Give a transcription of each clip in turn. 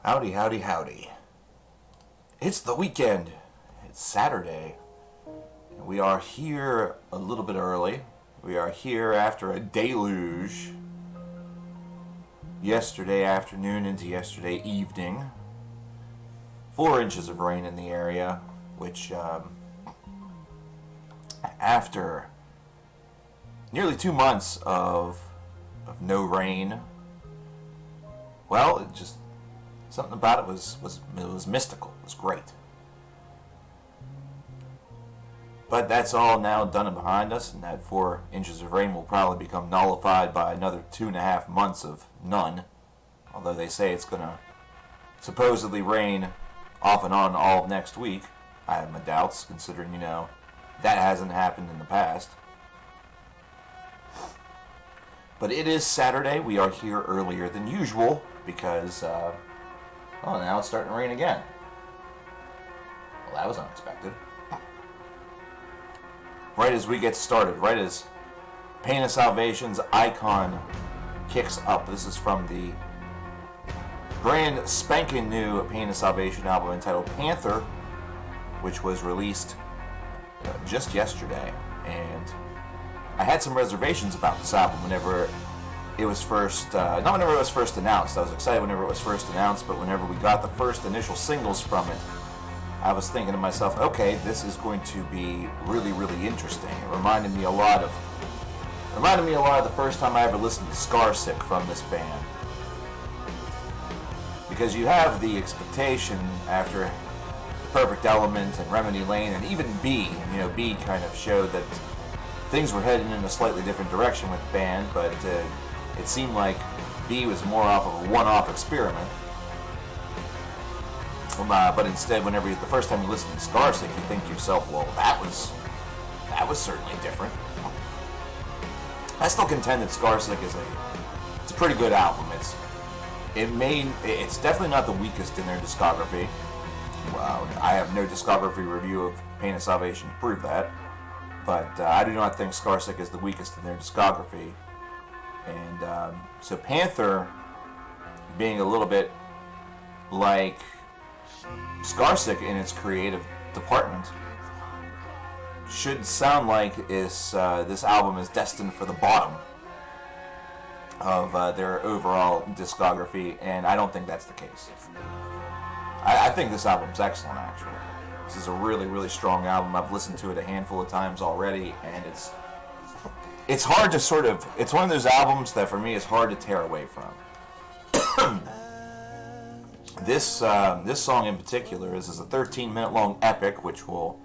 Howdy, howdy, howdy. It's the weekend. It's Saturday. And we are here a little bit early. We are here after a deluge yesterday afternoon into yesterday evening. 4 inches of rain in the area, which after nearly 2 months of no rain, well, it just something about it was mystical. It was great. But that's all now done and behind us, and that 4 inches of rain will probably become nullified by another 2.5 months of none. Although they say it's going to supposedly rain off and on all of next week. I have my doubts, considering, that hasn't happened in the past. But it is Saturday. We are here earlier than usual because, now it's starting to rain again. Well, that was unexpected. Right as we get started, right as Pain of Salvation's Icon kicks up. This is from the brand spanking new Pain of Salvation album entitled Panther, which was released just yesterday. And I had some reservations about this album whenever it was first, not whenever it was first announced. I was excited whenever it was first announced, but whenever we got the first initial singles from it, I was thinking to myself, okay, this is going to be really, really interesting. It reminded me a lot of the first time I ever listened to Scarsick from this band. Because you have the expectation after Perfect Element and Remedy Lane and even B, B kind of showed that things were heading in a slightly different direction with the band, but it seemed like B was more off of a one-off experiment. But instead, the first time you listen to Scarsick, you think to yourself, well, that was certainly different. I still contend that Scarsick is a pretty good album. It's definitely not the weakest in their discography. Well, I have no discography review of Pain of Salvation to prove that. But I do not think Scarsick is the weakest in their discography. And so Panther, being a little bit like Scarsick in its creative department, should sound like this album is destined for the bottom of their overall discography, and I don't think that's the case. I think this album's excellent, actually. This is a really, really strong album. I've listened to it a handful of times already, and it's hard to it's one of those albums that for me is hard to tear away from. This song in particular is a 13-minute long epic, which will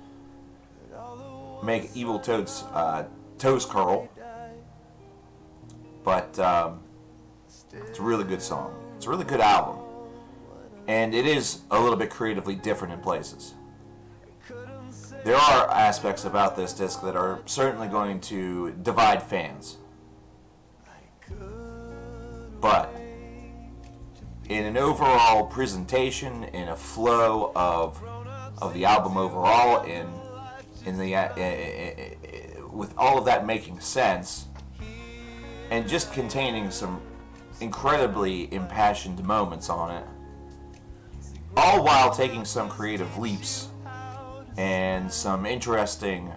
make Evil Toad's toes curl. But it's a really good song. It's a really good album. And it is a little bit creatively different in places. There are aspects about this disc that are certainly going to divide fans. But in an overall presentation, in a flow of the album overall, with all of that making sense, and just containing some incredibly impassioned moments on it, all while taking some creative leaps and some interesting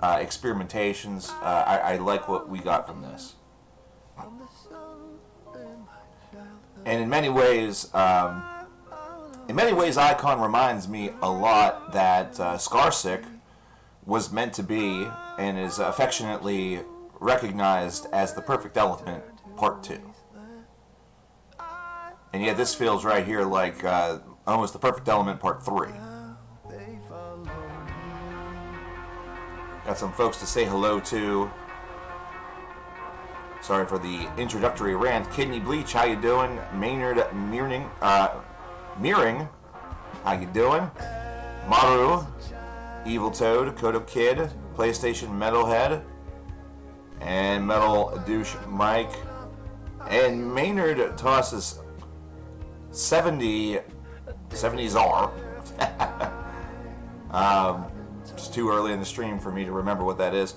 experimentations. I like what we got from this. And in many ways, Icon reminds me a lot that Scarsick was meant to be and is affectionately recognized as the Perfect Element Part 2. And yet this feels right here like almost the Perfect Element Part 3. Got some folks to say hello to. Sorry for the introductory rant. Kidney Bleach, how you doing? Maynard Meering, how you doing? Maru, Evil Toad, Kodo Kid, PlayStation Metalhead, and Metal Douche Mike. And Maynard tosses 70 czar. It's too early in the stream for me to remember what that is.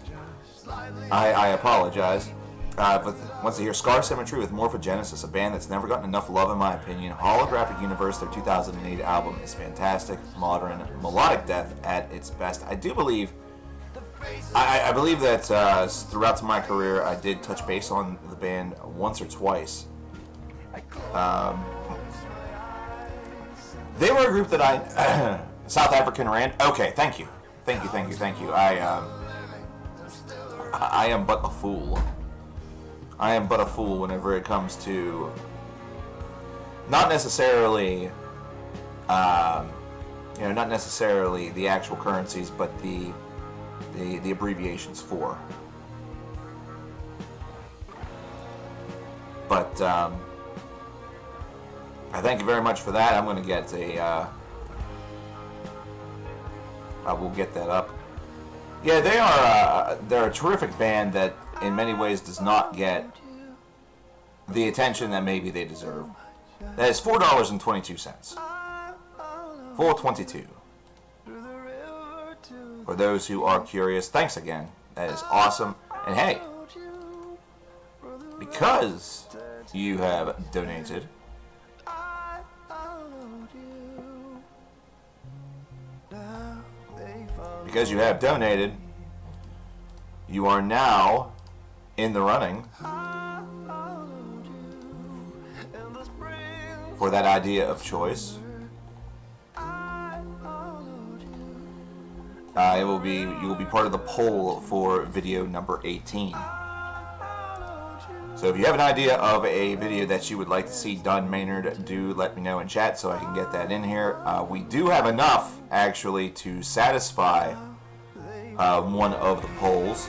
I apologize. But once they hear Scar Symmetry with Morphogenesis, a band that's never gotten enough love in my opinion. Holographic Universe, their 2008 album, is fantastic. Modern melodic death at its best. I do believe, I believe that throughout my career I did touch base on the band once or twice. They were a group that I, South African Rand. Okay, thank you. I am but a fool. I am but a fool whenever it comes to not necessarily, not necessarily the actual currencies, but the abbreviations for. But I thank you very much for that. I'm going to get a. I will get that up. Yeah, they're a terrific band that in many ways does not get the attention that maybe they deserve. That is $4.22. $4.22. For those who are curious, thanks again. That is awesome. And hey, because you have donated, you are now in the running for that idea of choice. You will be part of the poll for video number 18. So if you have an idea of a video that you would like to see done, Maynard, do let me know in chat so I can get that in here. We do have enough, actually, to satisfy one of the polls.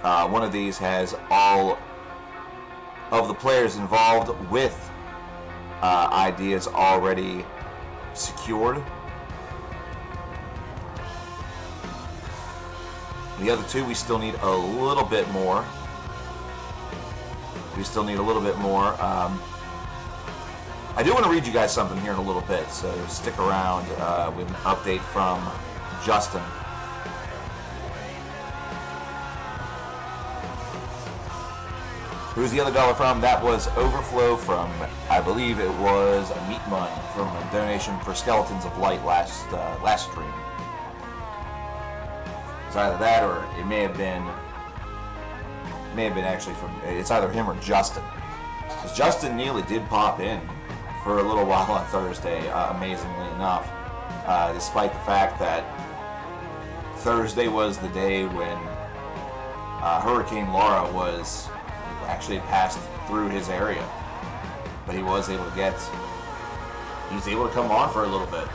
One of these has all of the players involved with ideas already secured. The other two, we still need a little bit more. I do want to read you guys something here in a little bit, so stick around. We have an update from Justin. Who's the other dollar from? That was Overflow from, I believe it was Meatmun, from a donation for Skeletons of Light last stream. It's either that or it may have been actually from, it's either him or Justin. Because Justin Neely did pop in for a little while on Thursday, amazingly enough, despite the fact that Thursday was the day when Hurricane Laura actually passed through his area. But he was able to come on for a little bit.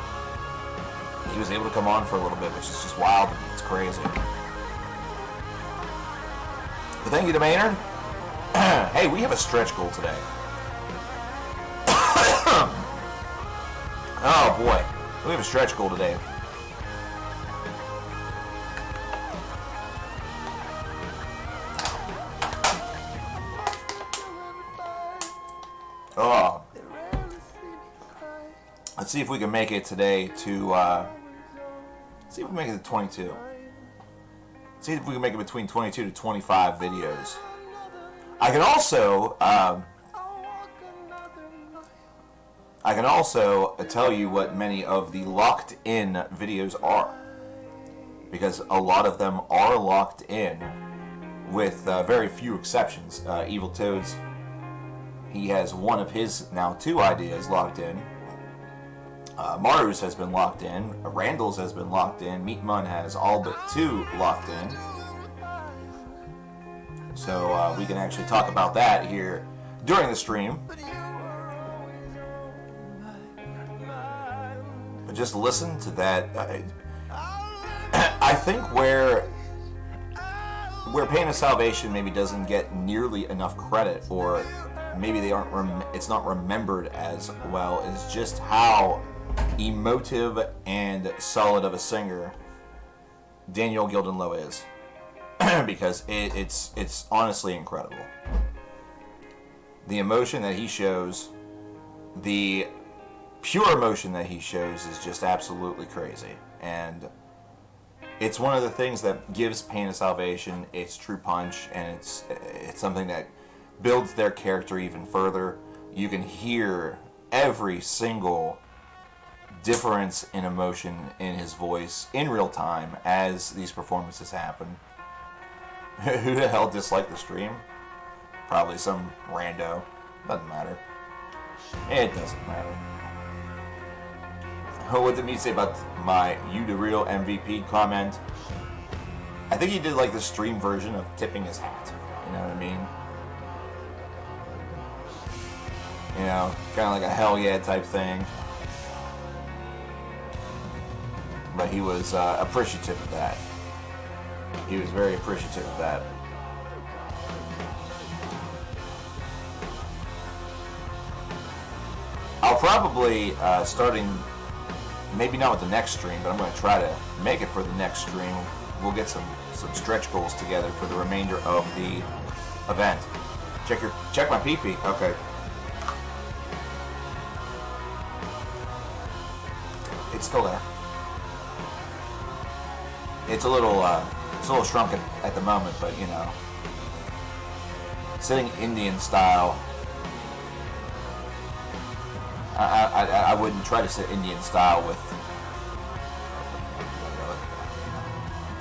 Which is just wild. It's crazy. But thank you to Maynard. Hey, we have a stretch goal today. Oh boy, we have a stretch goal today. Oh, let's see if we can make it today to. See if we can make it to 22. See if we can make it between 22 to 25 videos. I can also tell you what many of the locked in videos are, because a lot of them are locked in, with very few exceptions. Evil Toads, he has one of his now 2 ideas locked in. Maru's has been locked in. Randall's has been locked in. Meatmun has all but 2 locked in. So we can actually talk about that here during the stream. But just listen to that. I think where Pain of Salvation maybe doesn't get nearly enough credit, or maybe it's not remembered as well, is just how emotive and solid of a singer Daniel Gildenlow is. Because it's honestly incredible. The emotion that he shows, the pure emotion that he shows, is just absolutely crazy. And it's one of the things that gives Pain of Salvation its true punch, and it's something that builds their character even further. You can hear every single difference in emotion in his voice in real time as these performances happen. Who the hell disliked the stream? Probably some rando. Doesn't matter. It doesn't matter. What did me say about my "you the real MVP" comment? I think he did like the stream version of tipping his hat. You know what I mean? You know, kind of like a hell yeah type thing. But he was appreciative of that. He was very appreciative of that. I'll probably, starting, maybe not with the next stream, but I'm going to try to make it for the next stream. We'll get some stretch goals together for the remainder of the event. Check my pee-pee. Okay. It's still there. It's a little shrunken at the moment, but you know, sitting Indian style. I wouldn't try to sit Indian style with.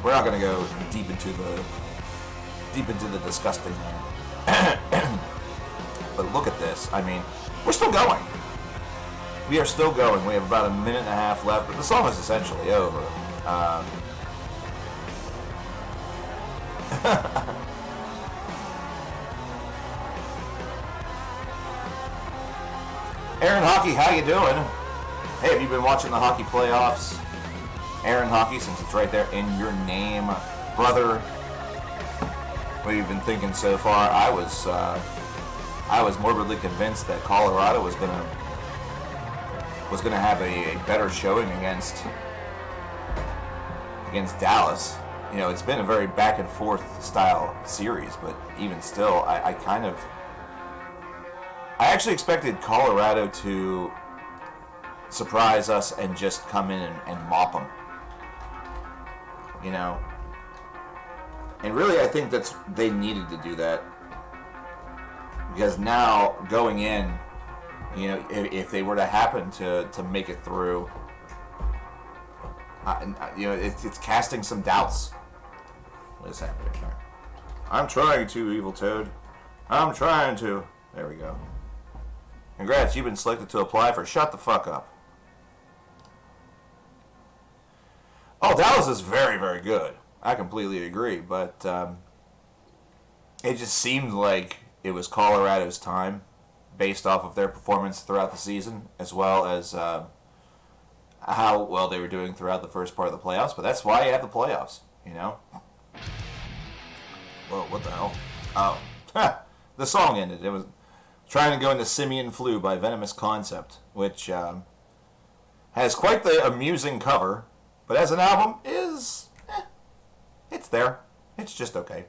We're not going to go deep into the disgusting there. But look at this. I mean, we're still going. We are still going. We have about a minute and a half left, but the song is essentially over. Aaron Hockey, how you doing? Hey, have you been watching the hockey playoffs? Aaron Hockey, since it's right there in your name, brother. What have you been thinking so far? I was morbidly convinced that Colorado was gonna have a better showing against Dallas. You know, it's been a very back and forth style series, but even still, I actually expected Colorado to surprise us and just come in and mop them. You know? And really, I think they needed to do that. Because now, going in, you know, if they were to happen to make it through, you know, it's casting some doubts. What is happening here? I'm trying to, Evil Toad. I'm trying to. There we go. Congrats, you've been selected to apply for Shut the Fuck Up. Oh, Dallas is very, very good. I completely agree, but it just seemed like it was Colorado's time based off of their performance throughout the season, as well as how well they were doing throughout the first part of the playoffs. But that's why you have the playoffs, you know? Whoa, what the hell? Oh, the song ended. It was trying to go into Simian Flu by Venomous Concept, which has quite the amusing cover, but as an album is, it's there. It's just okay.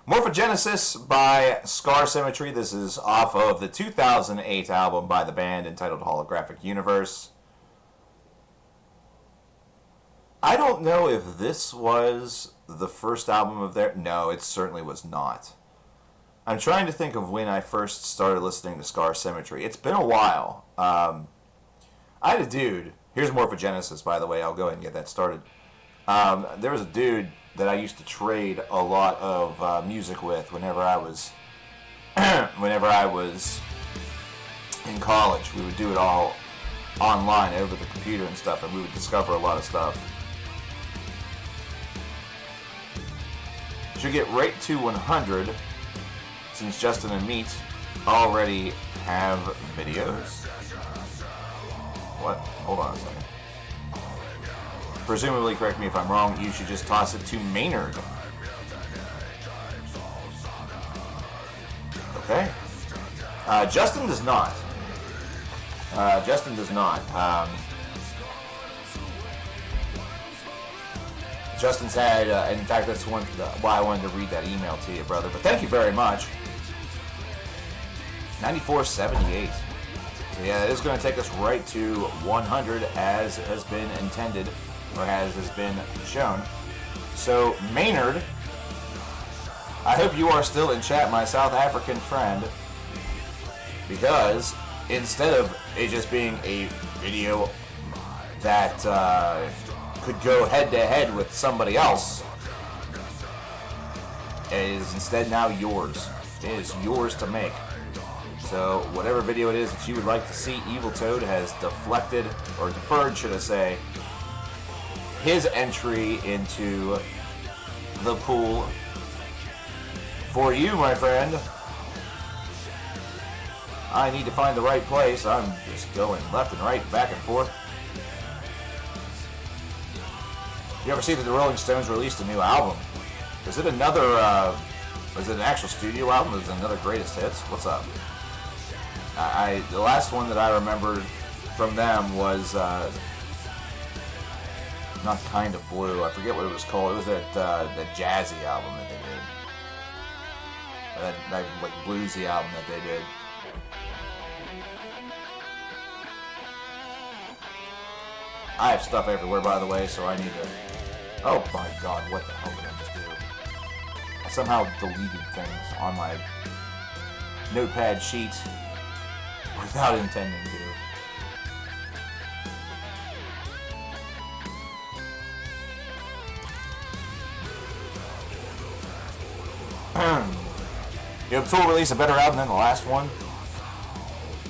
Morphogenesis by Scar Symmetry. This is off of the 2008 album by the band entitled Holographic Universe. I don't know if this was the first album of their... No, it certainly was not. I'm trying to think of when I first started listening to Scar Symmetry. It's been a while. I had a dude... Here's Morphogenesis, by the way. I'll go ahead and get that started. There was a dude that I used to trade a lot of music with whenever I was in college. We would do it all online over the computer and stuff, and we would discover a lot of stuff. Should get right to 100 since Justin and Meat already have videos. What? Hold on a second. Presumably, correct me if I'm wrong, you should just toss it to Maynard. Okay. Justin does not. Justin does not. Justin's had, in fact, that's why I wanted to read that email to you, brother. But thank you very much. 9478. So yeah, it is going to take us right to 100 as has been intended, or as has been shown. So, Maynard, I hope you are still in chat, my South African friend, because instead of it just being a video that could go head-to-head with somebody else, it is instead now yours. It is yours to make. So whatever video it is that you would like to see, Evil Toad has deflected, or deferred, should I say, his entry into the pool for you, my friend. I need to find the right place. I'm just going left and right, back and forth. You ever see that the Rolling Stones released a new album? Is it another, is it an actual studio album? Is it another greatest hits? What's up? The last one that I remembered from them was not Kind of Blue. I forget what it was called. It was that jazzy album that they did. That like bluesy album that they did. I have stuff everywhere, by the way, so I need to... Oh my god, what the hell did I just do? I somehow deleted things on my notepad sheet without intending to. Did Tool release a better album than the last one?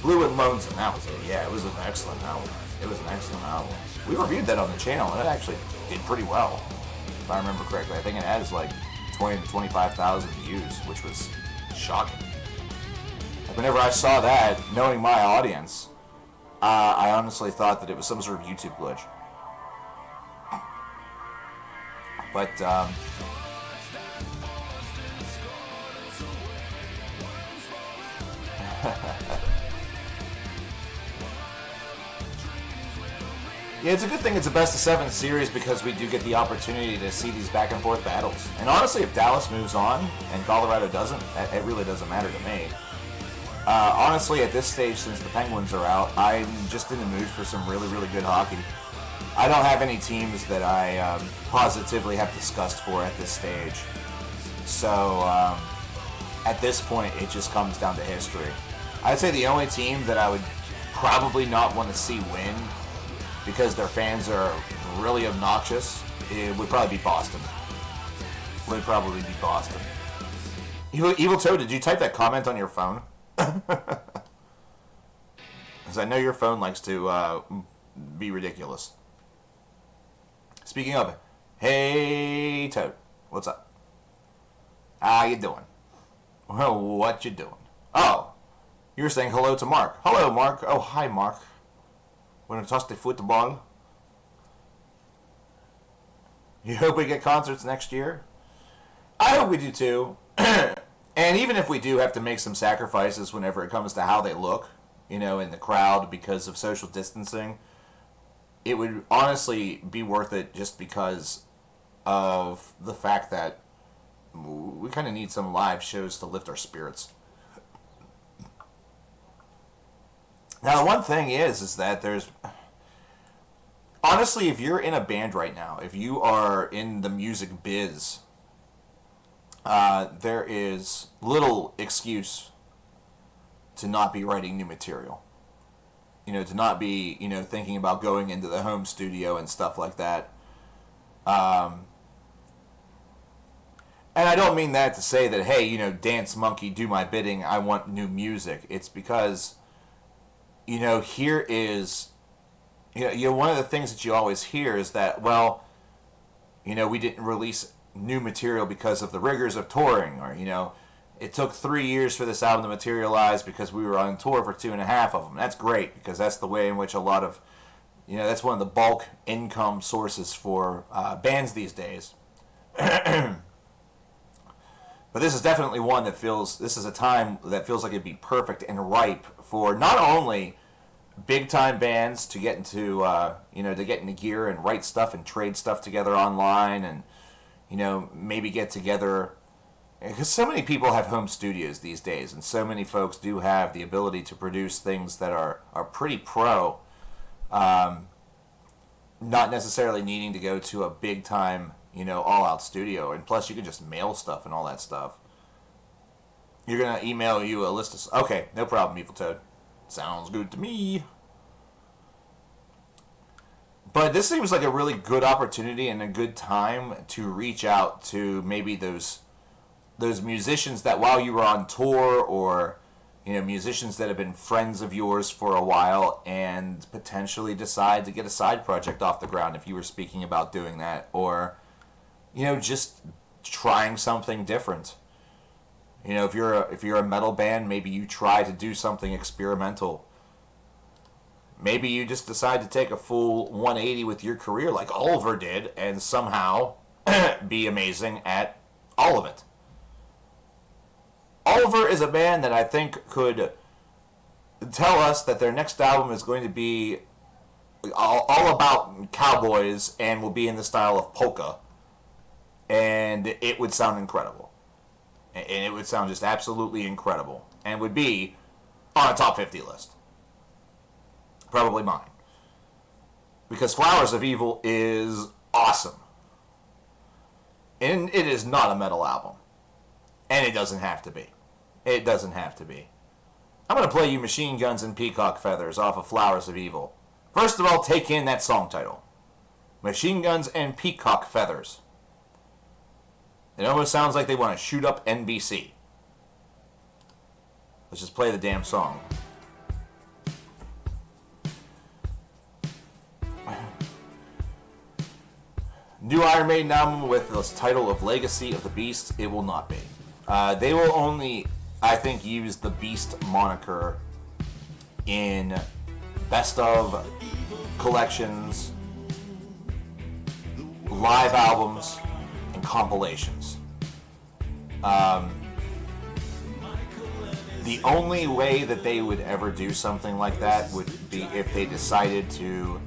Blue and Lonesome, that was it. Yeah, it was an excellent album. It was an excellent album. We reviewed that on the channel, and it actually did pretty well, if I remember correctly. I think it has like 20 to 25,000 views, which was shocking. Like whenever I saw that, knowing my audience, I honestly thought that it was some sort of YouTube glitch. But, yeah, it's a good thing it's a best of 7 series because we do get the opportunity to see these back and forth battles. And honestly, if Dallas moves on and Colorado doesn't, it really doesn't matter to me. Honestly, at this stage, since the Penguins are out, I'm just in the mood for some really, really good hockey. I don't have any teams that I positively have discussed for at this stage. So, at this point, it just comes down to history. I'd say the only team that I would probably not want to see win, because their fans are really obnoxious, it would probably be Boston. Would probably be Boston. Evil Toad, did you type that comment on your phone? Because I know your phone likes to be ridiculous. Speaking of, hey Toad, what's up? How you doing? Well, what you doing? Oh, you're saying hello to Mark. Hello, Mark. Oh, hi, Mark. Want to toss the football? You hope we get concerts next year? I hope we do too. And even if we do have to make some sacrifices whenever it comes to how they look, you know, in the crowd because of social distancing, it would honestly be worth it just because of the fact that we kind of need some live shows to lift our spirits. Now, the one thing is that there's... Honestly, if you're in a band right now, if you are in the music biz, there is little excuse to not be writing new material. You know, to not be, you know, thinking about going into the home studio and stuff like that. And I don't mean that to say that, hey, you know, dance monkey, do my bidding, I want new music. It's because... You know, here is, you know, one of the things that you always hear is that, well, you know, we didn't release new material because of the rigors of touring, or, you know, it took 3 years for this album to materialize because we were on tour for 2.5 of them. That's great, because that's the way in which a lot of, you know, that's one of the bulk income sources for bands these days. But this is definitely one that feels, this is a time that feels like it'd be perfect and ripe for not only big-time bands to get into, you know, to get into gear and write stuff and trade stuff together online and, you know, maybe get together, because so many people have home studios these days, and so many folks do have the ability to produce things that are pretty not necessarily needing to go to a big-time, all out studio. And plus, you can just mail stuff and all that stuff. You're going to email you a list of... Okay, no problem, Evil Toad. Sounds good to me. But this seems like a really good opportunity and a good time to reach out to maybe those musicians that while you were on tour, or musicians that have been friends of yours for a while and potentially decide to get a side project off the ground, if you were speaking about doing that, or just trying something different. If you're a metal band, maybe you try to do something experimental. Maybe you just decide to take a full 180 with your career like Oliver did and somehow be amazing at all of it. Oliver is a band that I think could tell us that their next album is going to be all about cowboys and will be in the style of polka. And it would sound incredible. And it would sound just absolutely incredible. And would be on a top 50 list. Probably mine. Because Flowers of Evil is awesome. And it is not a metal album. And it doesn't have to be. It doesn't have to be. I'm going to play you Machine Guns and Peacock Feathers off of Flowers of Evil. First of all, take in that song title. Machine Guns and Peacock Feathers. It almost sounds like they want to shoot up NBC. Let's just play the damn song. New Iron Maiden album with the title of Legacy of the Beast. It will not be. They will only, I think, use the Beast moniker in best of collections, live albums, and compilations. The only way that they would ever do something like that would be if they decided to...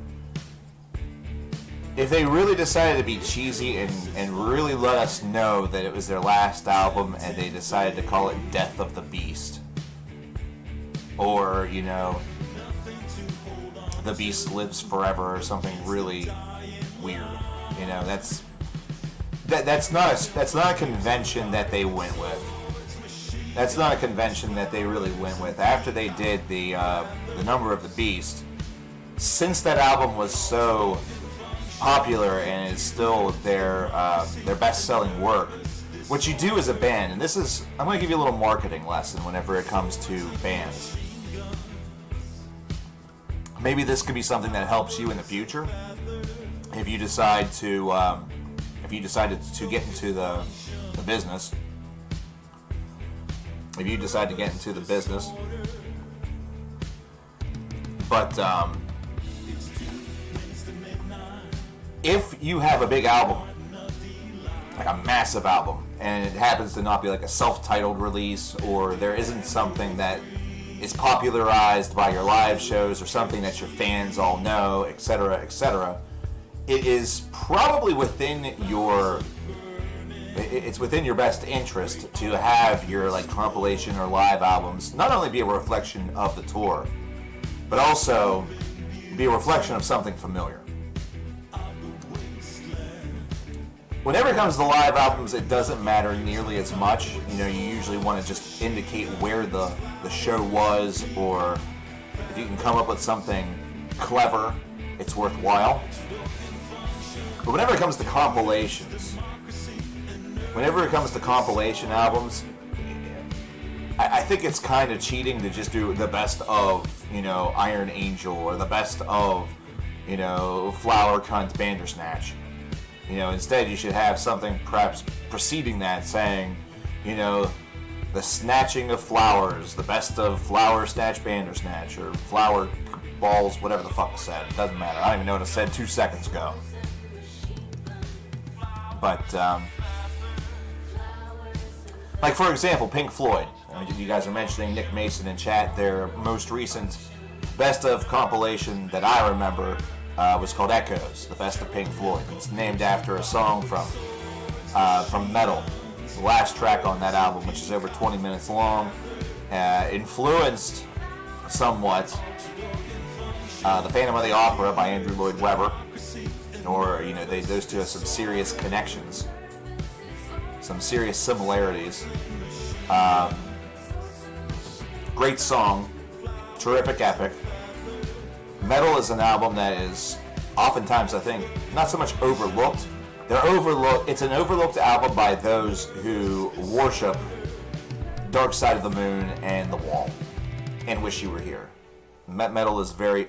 If they really decided to be cheesy and really let us know that it was their last album and they decided to call it Death of the Beast. Or, The Beast Lives Forever or something really weird. That's not a convention that they went with. That's not a convention that they really went with. After they did the Number of the Beast, since that album was so popular and is still their best-selling work, what you do as a band, and this is, I'm going to give you a little marketing lesson whenever it comes to bands. Maybe this could be something that helps you in the future if you decide to if you decided to get into the business. If you decide to get into the business, but if you have a big album, like a massive album, and it happens to not be like a self-titled release, or there isn't something that is popularized by your live shows, or something that your fans all know, etc., etc., it is probably within your best interest to have your compilation or live albums not only be a reflection of the tour, but also be a reflection of something familiar. Whenever it comes to live albums, it doesn't matter nearly as much. You usually want to just indicate where the show was, or if you can come up with something clever, it's worthwhile. But whenever it comes to compilations, whenever it comes to compilation albums, I think it's kind of cheating to just do the best of, Iron Angel, or the best of, Flower Cunt Bandersnatch. Instead you should have something perhaps preceding that saying, the snatching of flowers, the best of Flower Snatch Bandersnatch, or Flower Balls, whatever the fuck it said. It doesn't matter. I don't even know what it said 2 seconds ago. But, for example, Pink Floyd. You guys are mentioning Nick Mason in chat. Their most recent best of compilation that I remember was called Echoes, the best of Pink Floyd. It's named after a song from Metal, the last track on that album, which is over 20 minutes long, influenced somewhat The Phantom of the Opera by Andrew Lloyd Webber, or those two have some serious connections, some serious similarities. Great song, terrific epic. Metal is an album that is oftentimes, I think, not so much overlooked. It's an overlooked album by those who worship Dark Side of the Moon and The Wall and Wish You Were Here. Metal is very,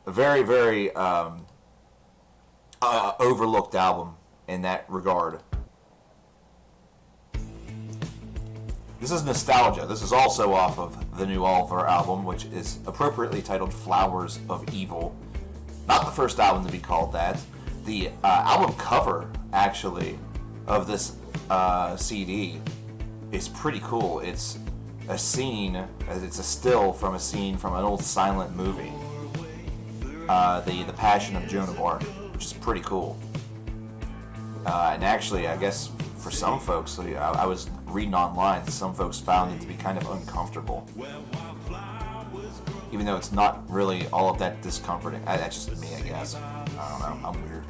very, very overlooked album in that regard. This is nostalgia. This is also off of the new Oliver album, which is appropriately titled Flowers of Evil. Not the first album to be called that. The album cover, actually, of this CD is pretty cool. It's a scene, it's a still from a scene from an old silent movie. The Passion of Joan of Arc, which is pretty cool. And actually, I guess for some folks, I was reading online, some folks found it to be kind of uncomfortable. Even though it's not really all of that discomforting. That's just me, I guess. I don't know, I'm weird.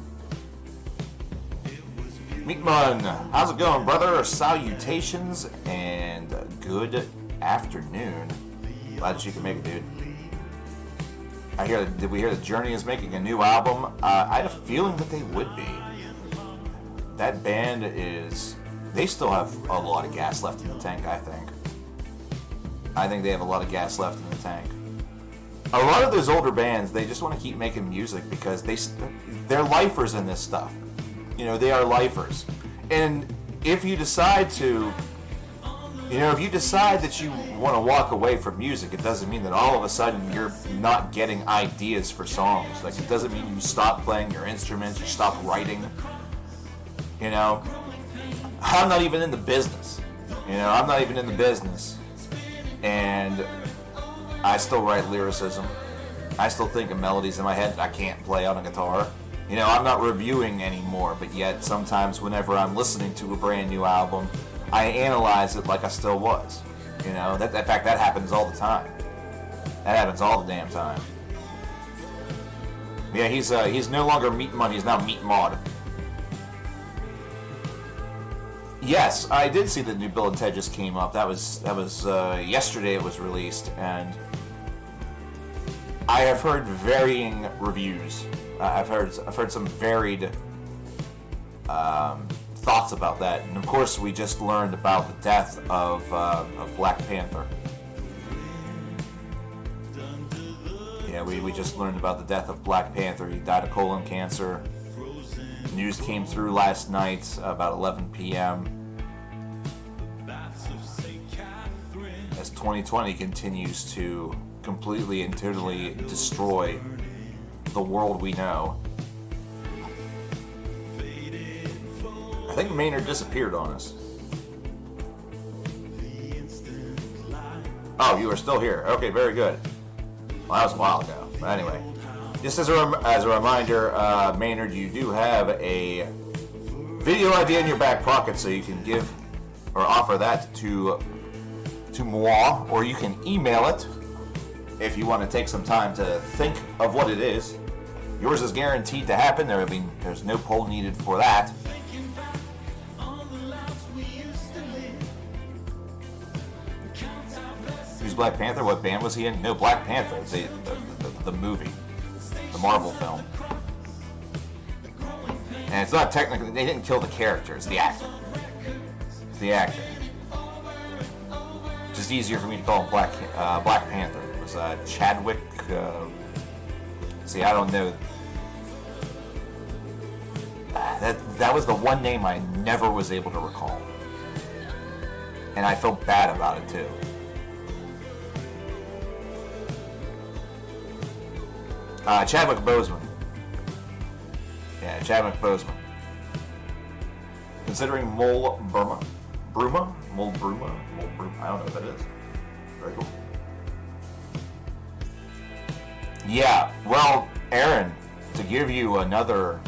Meatmun, how's it going, brother? Salutations and good afternoon. Glad that you can make it, dude. Did we hear that Journey is making a new album? I had a feeling that they would be. That band they still have a lot of gas left in the tank, I think. I think they have a lot of gas left in the tank. A lot of those older bands, they just want to keep making music because they're lifers in this stuff. They are lifers. And if you decide that you want to walk away from music, it doesn't mean that all of a sudden you're not getting ideas for songs. Like, it doesn't mean you stop playing your instruments, you stop writing. I'm not even in the business. I'm not even in the business. And I still write lyricism. I still think of melodies in my head that I can't play on a guitar. I'm not reviewing anymore, but yet sometimes whenever I'm listening to a brand new album, I analyze it like I still was. In fact, that happens all the time. That happens all the damn time. Yeah, he's no longer Meat Money, he's now Meat Mod. Yes, I did see the new Bill and Ted just came up. That was yesterday. It was released, and I have heard varying reviews. I've heard some varied thoughts about that, and of course, we just learned about the death of Black Panther. Yeah, we just learned about the death of Black Panther. He died of colon cancer. News came through last night about 11 p.m. as 2020 continues to completely and totally destroy the world we know. I think Maynard disappeared on us. Oh, you are still here. Okay, very good. Well, that was a while ago. But anyway. Just as a reminder, Maynard, you do have a video idea in your back pocket, so you can give or offer that to moi, or you can email it if you want to take some time to think of what it is. Yours is guaranteed to happen. There's no poll needed for that. Who's Black Panther? What band was he in? No, Black Panther, the movie. The Marvel film. And it's not technically, they didn't kill the character, it's the actor. It's the actor. Just easier for me to call him Black Panther. It was Chadwick, see, I don't know. That was the one name I never was able to recall. And I felt bad about it too. Chadwick Boseman. Yeah, Chadwick Boseman. Considering Mole Bruma, I don't know what that is. Very cool. Yeah, well, Aaron, to give you another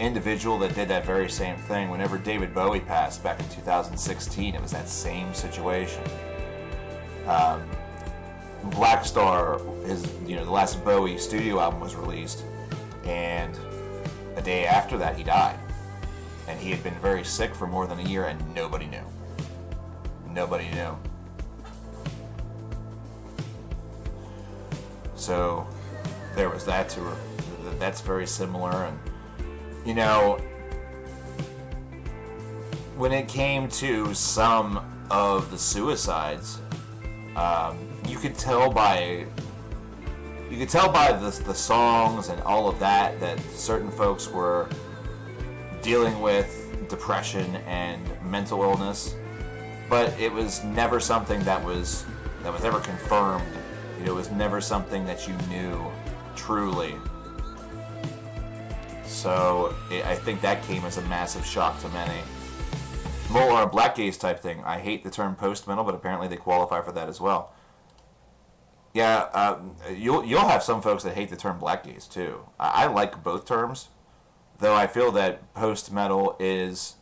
individual that did that very same thing, whenever David Bowie passed back in 2016, it was that same situation. Black Star, the last Bowie studio album was released, and a day after that, he died. And he had been very sick for more than a year, and nobody knew. Nobody knew. So there was that to that's very similar. And you know, when it came to some of the suicides, you could tell by the songs and all of that certain folks were dealing with depression and mental illness, but it was never something that was ever confirmed. You know, it was never something that you knew truly. So I think that came as a massive shock to many. More on a black gaze type thing. I hate the term post-metal, but apparently they qualify for that as well. Yeah, you'll have some folks that hate the term black gaze too. I like both terms, though I feel that post-metal is...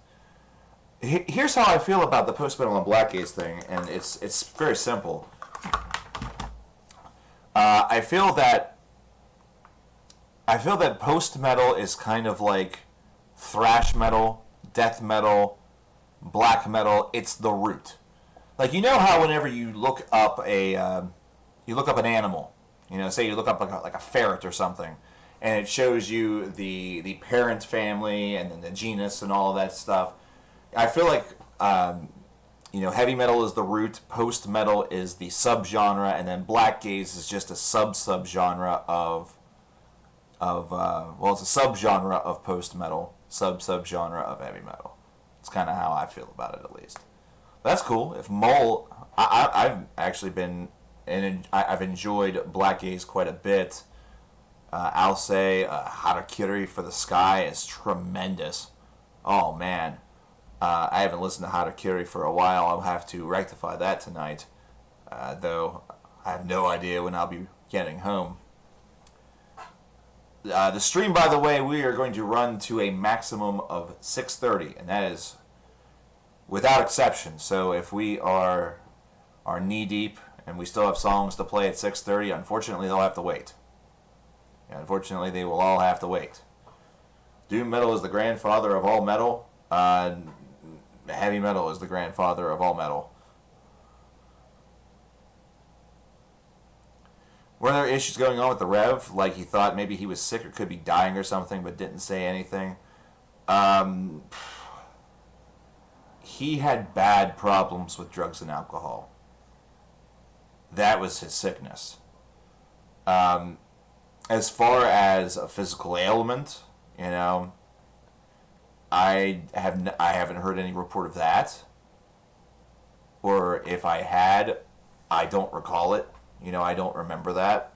Here's how I feel about the post-metal and black gaze thing, and it's very simple. I feel that post-metal is kind of like thrash metal, death metal, black metal. It's the root. Like, you know how whenever you look up an animal, you know, say you look up like a ferret or something, and it shows you the parent family and then the genus and all of that stuff. I feel like you know, heavy metal is the root, post metal is the subgenre, and then black gaze is just a subgenre of it's a subgenre of post metal, subgenre of heavy metal. It's kind of how I feel about it, at least. But that's cool. If Mole, I've actually been, and I've enjoyed black gaze quite a bit. I'll say Harakiri for the Sky is tremendous. Oh man. I haven't listened to Harakiri for a while. I'll have to rectify that tonight, though I have no idea when I'll be getting home. The stream, by the way, we are going to run to a maximum of 6:30, and that is without exception. So if we are knee deep and we still have songs to play at 6:30, unfortunately they'll have to wait. Yeah, unfortunately, they will all have to wait. Doom metal is the grandfather of all metal. Heavy metal is the grandfather of all metal. Were there issues going on with the Rev? Like he thought maybe he was sick or could be dying or something, but didn't say anything? He had bad problems with drugs and alcohol. That was his sickness. As far as a physical ailment, you know, I haven't heard any report of that. Or if I had, I don't recall it. You know, I don't remember that.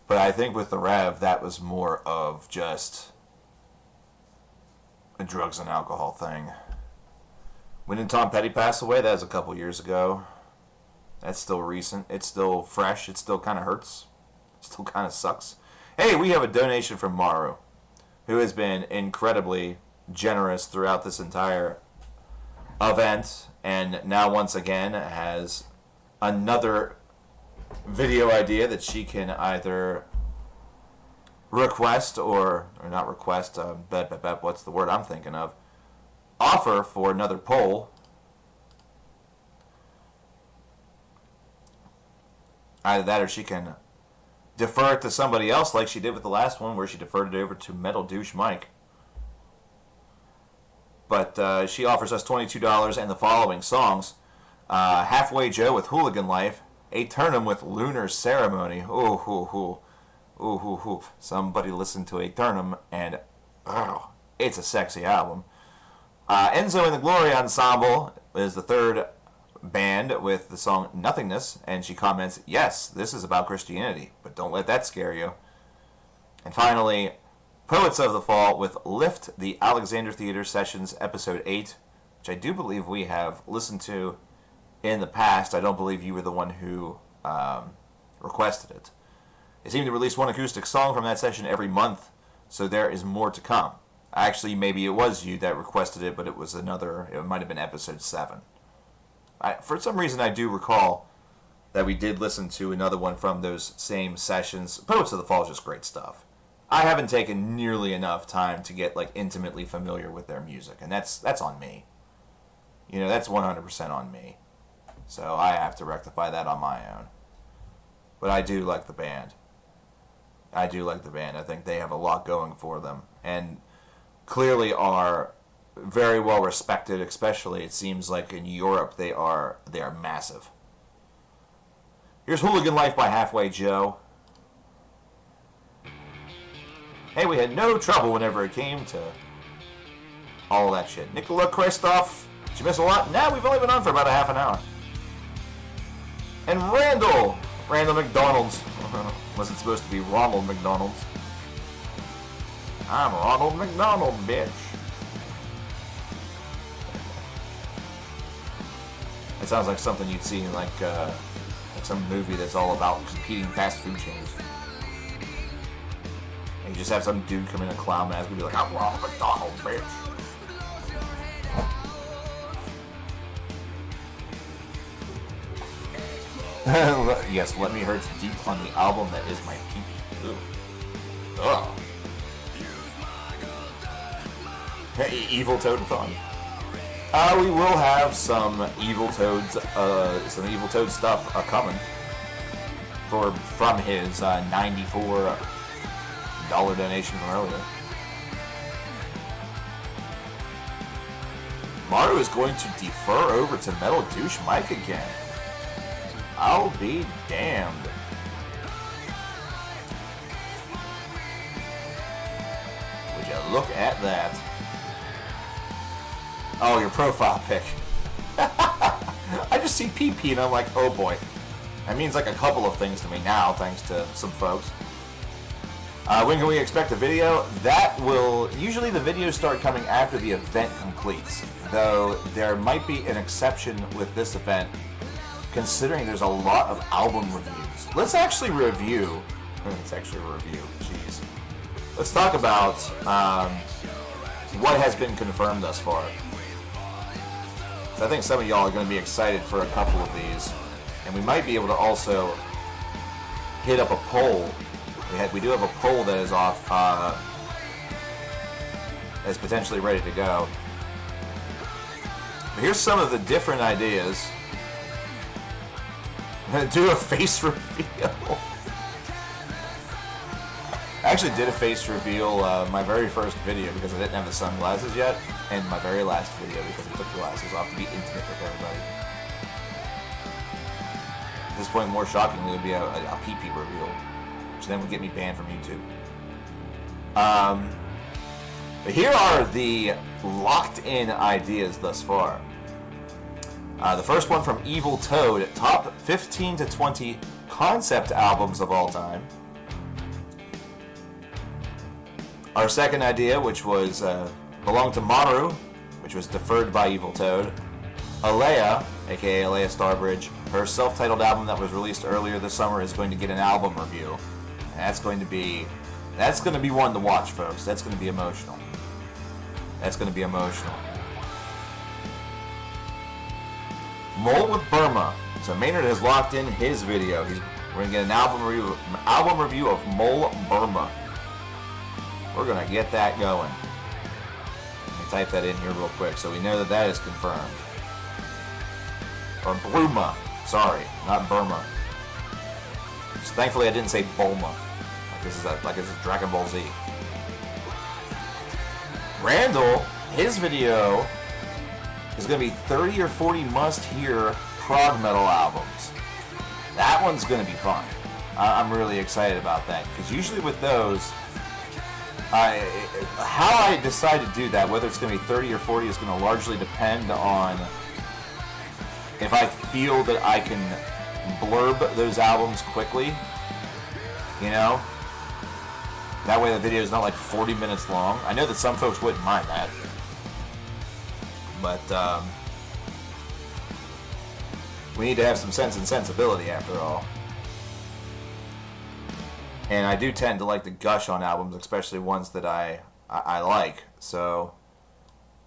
But I think with the Rev, that was more of just a drugs and alcohol thing. When did Tom Petty pass away? That was a couple years ago. That's still recent. It's still fresh. It still kind of hurts. It still kind of sucks. Hey, we have a donation from Maru, who has been incredibly generous throughout this entire event, and now once again has another video idea that she can either request or not request, what's the word I'm thinking of, offer for another poll. Either that or she can defer it to somebody else like she did with the last one where she deferred it over to Metal Douche Mike. But she offers us $22 and the following songs. Halfway Joe with Hooligan Life. Aeternum with Lunar Ceremony. Ooh, hoo, hoo. Ooh, hoo, hoo. Somebody listen to Aeternum and it's a sexy album. Enzo and the Glory Ensemble is the third band with the song Nothingness, and she comments, yes, this is about Christianity, but don't let that scare you. And finally, Poets of the Fall with Lift, the Alexander Theater Sessions, Episode 8, which I do believe we have listened to in the past. I don't believe you were the one who requested it. They seem to release one acoustic song from that session every month, so there is more to come. Actually, maybe it was you that requested it, but it was another, it might have been Episode 7. For some reason, I do recall that we did listen to another one from those same sessions. Poets of the Fall is just great stuff. I haven't taken nearly enough time to get like intimately familiar with their music, and that's on me. You know, that's 100% on me. So I have to rectify that on my own. But I do like the band. I think they have a lot going for them, and clearly are very well respected. Especially, it seems like in Europe they are massive. Here's Hooligan Life by Halfway Joe. Hey, we had no trouble whenever it came to all that shit. Nicola Christoph, did you miss a lot? Nah, we've only been on for about a half an hour. And Randall McDonald's. Wasn't supposed to be Ronald McDonald's. I'm Ronald McDonald, bitch. It sounds like something you'd see in like some movie that's all about competing fast food chains. And you just have some dude come in a clown mask and be like, I'm Ronald McDonald, bitch. Yes, Let Me Hurt's deep on the album that is my pee-pee. Ugh. Hey, Evil Toad fun. We will have some Evil Toad stuff coming from his $94 donation from earlier. Maru is going to defer over to Metal Douche Mike again. I'll be damned. Would you look at that? Oh, your profile pic. I just see PP and I'm like, oh boy. That means like a couple of things to me now, thanks to some folks. When can we expect a video? Usually the videos start coming after the event completes. Though there might be an exception with this event, considering there's a lot of album reviews. Let's actually review. Jeez. Let's talk about what has been confirmed thus far. So I think some of y'all are going to be excited for a couple of these, and we might be able to also hit up a poll. We do have a poll that is off, that's potentially ready to go. But here's some of the different ideas. I'm going to do a face reveal. I actually did a face reveal my very first video because I didn't have the sunglasses yet, and my very last video because I took the glasses off to be intimate with everybody. At this point, more shockingly, it would be a pee-pee reveal, which then would get me banned from YouTube. But here are the locked-in ideas thus far. The first one from Evil Toad, top 15 to 20 concept albums of all time. Our second idea, which was belonged to Maru, which was deferred by Evil Toad. Alea, aka Alea Starbridge, her self-titled album that was released earlier this summer is going to get an album review. And that's going to be one to watch, folks. That's going to be emotional. Mole with Burma. So Maynard has locked in his video. We're gonna get an album review of Mole Burma. We're gonna get that going. Let me type that in here real quick so we know that is confirmed. Or Bruma. Sorry, not Burma. Just thankfully I didn't say Bulma. Like this is Dragon Ball Z. Randall, his video is going to be 30 or 40 must-hear prog metal albums. That one's going to be fun. I'm really excited about that, because usually with those, how I decide to do that, whether it's going to be 30 or 40, is going to largely depend on if I feel that I can blurb those albums quickly, you know? That way the video is not like 40 minutes long. I know that some folks wouldn't mind that. But we need to have some sense and sensibility after all. And I do tend to like to gush on albums, especially ones that I like. So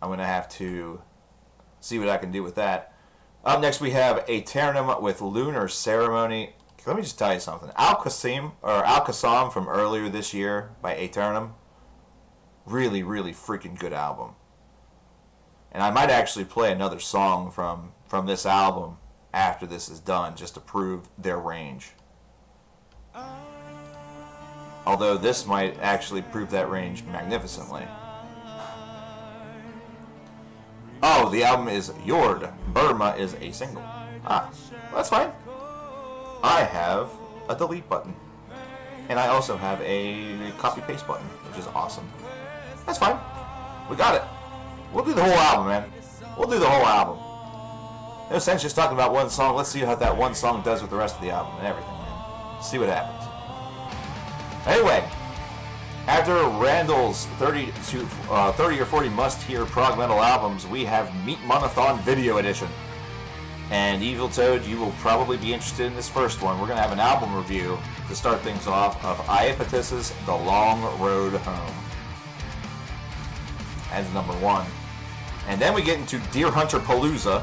I'm going to have to see what I can do with that. Up next we have Aeternum with Lunar Ceremony. let me just tell you something. Al-Qassam from earlier this year by Aeternum, really, really freaking good album. And I might actually play another song from this album after this is done, just to prove their range. Although this might actually prove that range magnificently. Oh, the album is Yord. Burma is a single. Ah, well, that's fine. I have a delete button. And I also have a copy-paste button, which is awesome. That's fine. We got it. We'll do the whole album, man. We'll do the whole album. No sense just talking about one song. Let's see how that one song does with the rest of the album and everything, man. See what happens. Anyway, after Randall's 30 or 40 must-hear prog metal albums, we have Meat Monathon Video Edition. And Evil Toad, you will probably be interested in this first one. We're going to have an album review to start things off of Iapetus's The Long Road Home. As number 1. And then we get into Deer Hunter Palooza,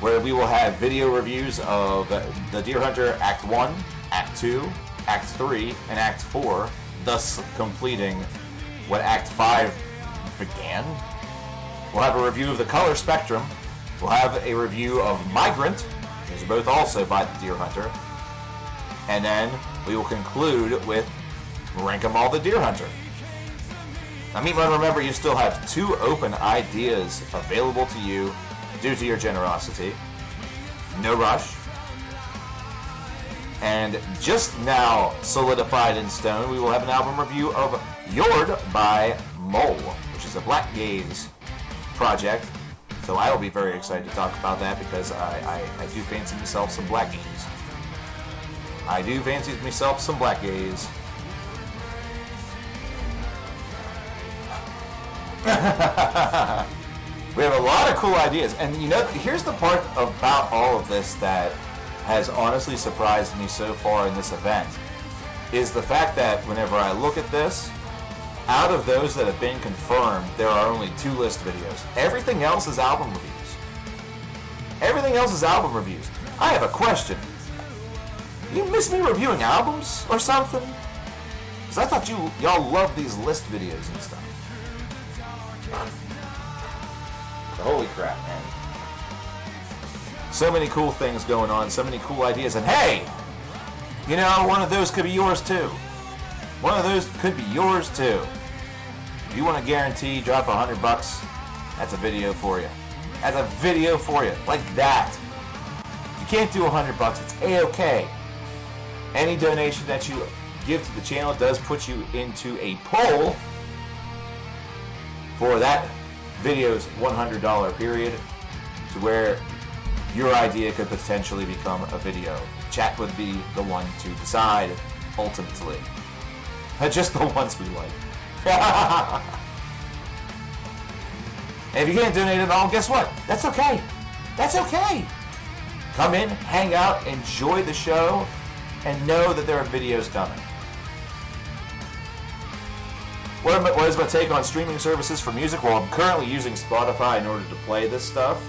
where we will have video reviews of the Deer Hunter Act 1, Act 2, Act 3, and Act 4, thus completing what Act 5 began. We'll have a review of The Color Spectrum. We'll have a review of Migrant, these are both also by the Deer Hunter. And then we will conclude with Rank 'em All the Deer Hunter. Now, Meatman, remember, you still have 2 open ideas available to you due to your generosity. No rush. And just now solidified in stone, we will have an album review of Yord by Mole, which is a Black Gaze project. So I will be very excited to talk about that because I do fancy myself some Black Gaze. I do fancy myself some Black Gaze. We have a lot of cool ideas, and you know, here's the part about all of this that has honestly surprised me so far in this event, is the fact that whenever I look at this, out of those that have been confirmed, there are only 2 list videos. Everything else is album reviews. Everything else is album reviews. I have a question. You miss me reviewing albums or something? Because I thought y'all love these list videos and stuff. Holy crap, man. So many cool things going on, so many cool ideas, and hey! You know, one of those could be yours too. One of those could be yours too. If you want to guarantee drop $100, that's a video for you. That's a video for you, like that. If you can't do $100, it's A-okay. Any donation that you give to the channel does put you into a poll for that video's $100 period, to where your idea could potentially become a video. Chat would be the one to decide, ultimately. Just the ones we like. And if you can't donate at all, guess what? That's okay. That's okay. Come in, hang out, enjoy the show, and know that there are videos coming. What is my take on streaming services for music? Well, I'm currently using Spotify in order to play this stuff.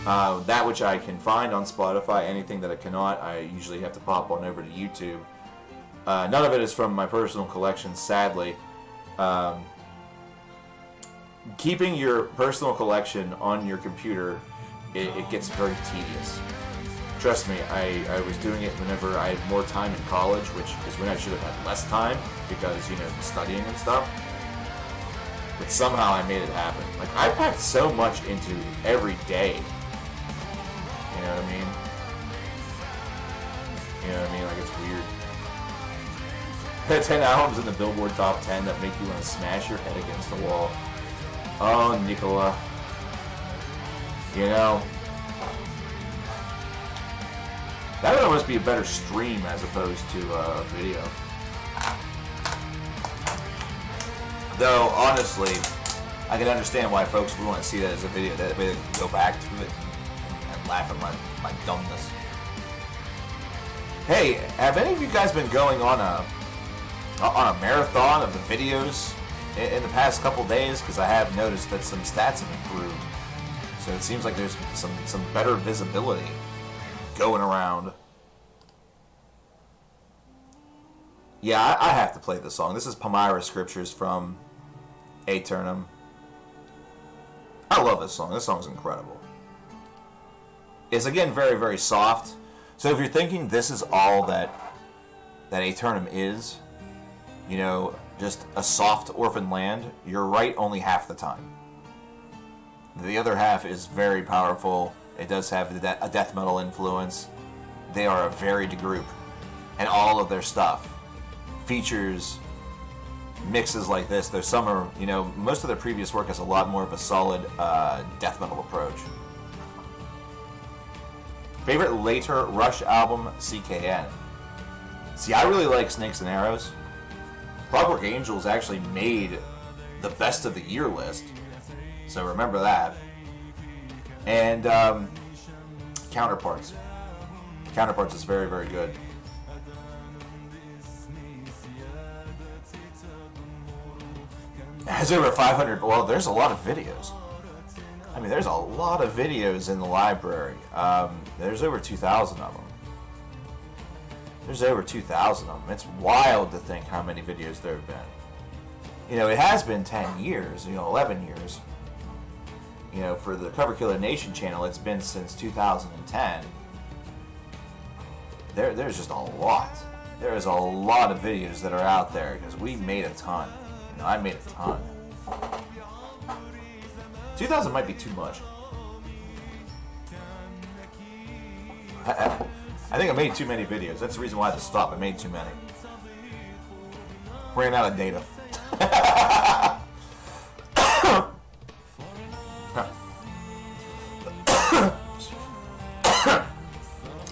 That which I can find on Spotify, anything that I cannot, I usually have to pop on over to YouTube. None of it is from my personal collection, sadly. Keeping your personal collection on your computer, it gets very tedious. Trust me, I was doing it whenever I had more time in college, which is when I should have had less time because, you know, studying and stuff. But somehow I made it happen. Like, I packed so much into every day. You know what I mean? You know what I mean? Like, it's weird. 10 albums in the Billboard Top 10 that make you want to smash your head against the wall. Oh, Nicola. You know, that would almost be a better stream as opposed to a video. Though, honestly, I can understand why folks would want to see that as a video. That way they can go back to it and laugh at my dumbness. Hey, have any of you guys been going on a marathon of the videos in the past couple days? Because I have noticed that some stats have improved. So it seems like there's some better visibility going around. Yeah, I have to play this song. This is Palmyra Scriptures from Aeternum. I love this song. This song's incredible. It's, again, very, very soft. So if you're thinking this is all that Aeternum is, you know, just a soft orphan land, you're right only half the time. The other half is very powerful. It does have a death metal influence. They are a varied group. And all of their stuff features mixes like this. There's some are, you know, most of their previous work has a lot more of a solid death metal approach. Favorite later Rush album, CKN. See, I really like Snakes and Arrows. Clockwork Angels actually made the best of the year list, so remember that. And Counterparts. Counterparts is very, very good. It has over 500. Well, there's a lot of videos. I mean, there's a lot of videos in the library. There's over 2,000 of them. There's over 2,000 of them. It's wild to think how many videos there have been. You know, it has been 10 years, 11 years. You know, for the coverkillernation channel, it's been since 2010. There's just a lot. There is a lot of videos that are out there because we made a ton. You know, I made a ton. 2,000 might be too much. I think I made too many videos. That's the reason why I had to stop. I made too many. Ran out of data.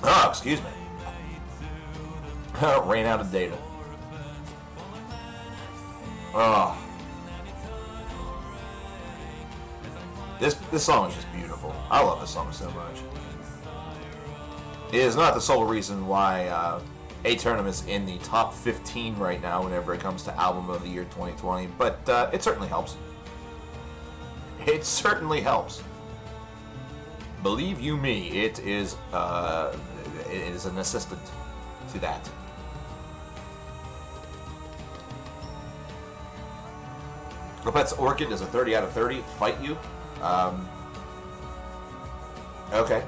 Oh, excuse me. Ran out of data. Oh. This song is just beautiful. I love this song so much. It is not the sole reason why Aeternum is in the top 15 right now whenever it comes to Album of the Year 2020, but it certainly helps. It certainly helps. Believe you me, it is an assistant to that. Repet's Orchid is a 30 out of 30. Fight you. Okay.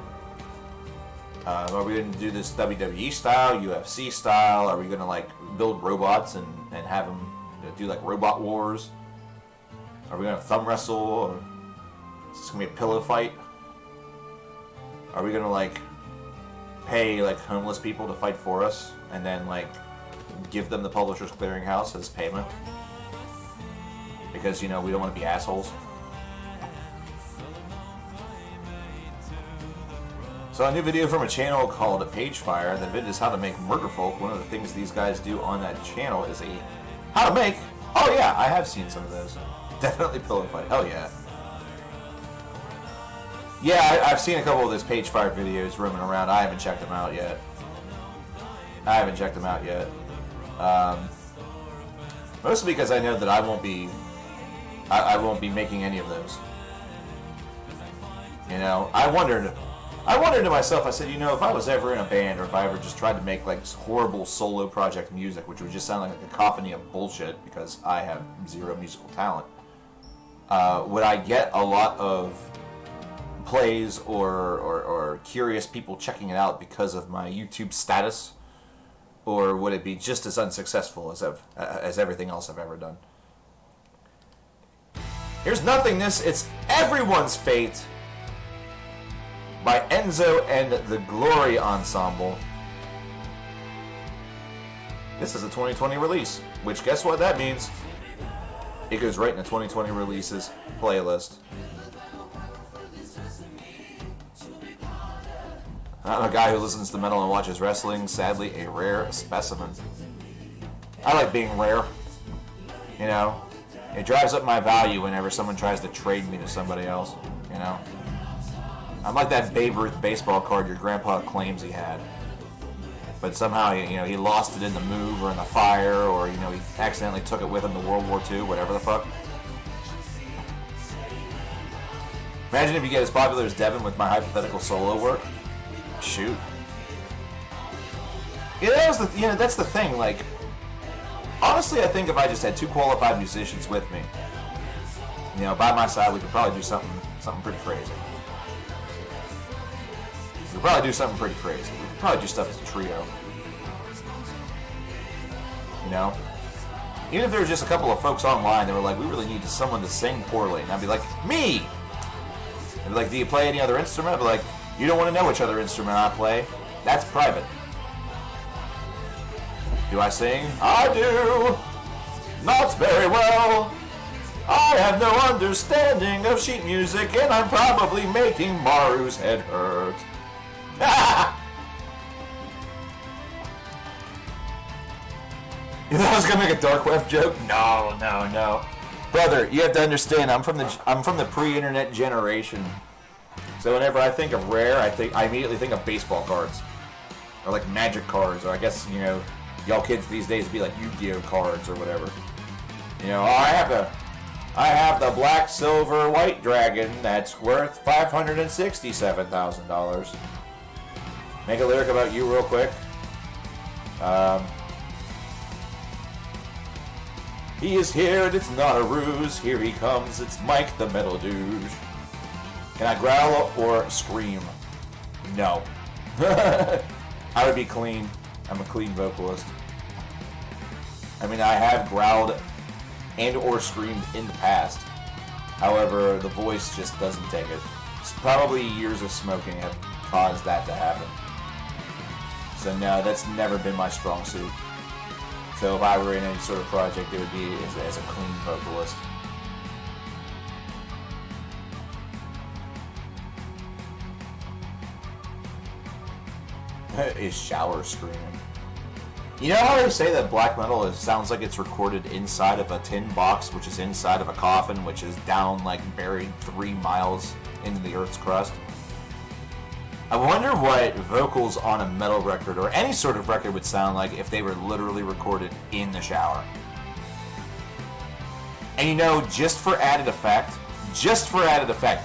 Are we going to do this WWE style, UFC style? Are we going to like build robots and have them do like robot wars? Are we going to thumb wrestle? Or is this going to be a pillow fight? Are we going to like pay like homeless people to fight for us and then like give them the Publishers Clearinghouse as payment? Because, we don't want to be assholes. So a new video from a channel called Pagefire. The vid is how to make Murderfolk. One of the things these guys do on that channel is how to make. Oh yeah, I have seen some of those. Definitely pillow fight. Hell yeah. Yeah, I've seen a couple of those Pagefire videos roaming around. I haven't checked them out yet. Mostly because I know that I won't be making any of those. I wondered to myself, I said, if I was ever in a band or if I ever just tried to make like horrible solo project music, which would just sound like a cacophony of bullshit because I have zero musical talent, would I get a lot of plays or curious people checking it out because of my YouTube status? Or would it be just as unsuccessful as everything else I've ever done? Here's Nothingness. It's Everyone's Fate by Enzo and the Glory Ensemble. This is a 2020 release, which guess what that means? It goes right in the 2020 releases playlist. I'm a guy who listens to metal and watches wrestling, sadly a rare specimen. I like being rare. It drives up my value whenever someone tries to trade me to somebody else, I'm like that Babe Ruth baseball card your grandpa claims he had. But somehow, he lost it in the move or in the fire, or, he accidentally took it with him to World War II, whatever the fuck. Imagine if you get as popular as Devin with my hypothetical solo work. Shoot. Yeah, that's the thing, like, Honestly, I think if I just had 2 qualified musicians with me, you know, by my side, we could probably do something pretty crazy. We could probably do something pretty crazy. We could probably do stuff as a trio. You know? Even if there was just a couple of folks online that were like, we really need someone to sing poorly. And I'd be like, me! They'd be like, do you play any other instrument? I'd be like, you don't want to know which other instrument I play. That's private. Do I sing? I do! Not very well. I have no understanding of sheet music, and I'm probably making Maru's head hurt. You thought I was gonna make a dark web joke? No, no, no. Brother, you have to understand, I'm from the pre-internet generation. So whenever I think of Rare, I immediately think of baseball cards. Or like Magic cards, or I guess, you know, y'all kids these days would be like Yu-Gi-Oh cards or whatever. You know, I have the black, silver, white dragon that's worth $567,000. Make a lyric about you real quick. He is here and it's not a ruse. Here he comes, it's Mike the Metal Dude. Can I growl or scream? No. I would be clean. I'm a clean vocalist. I mean, I have growled and or screamed in the past. However, the voice just doesn't take it. It's probably years of smoking have caused that to happen. So no, that's never been my strong suit. So if I were in any sort of project, it would be as a clean vocalist. Is shower screaming. You know how they say that black metal sounds like it's recorded inside of a tin box, which is inside of a coffin, which is down, like, buried 3 miles into the Earth's crust? I wonder what vocals on a metal record, or any sort of record, would sound like if they were literally recorded in the shower. And you know, just for added effect,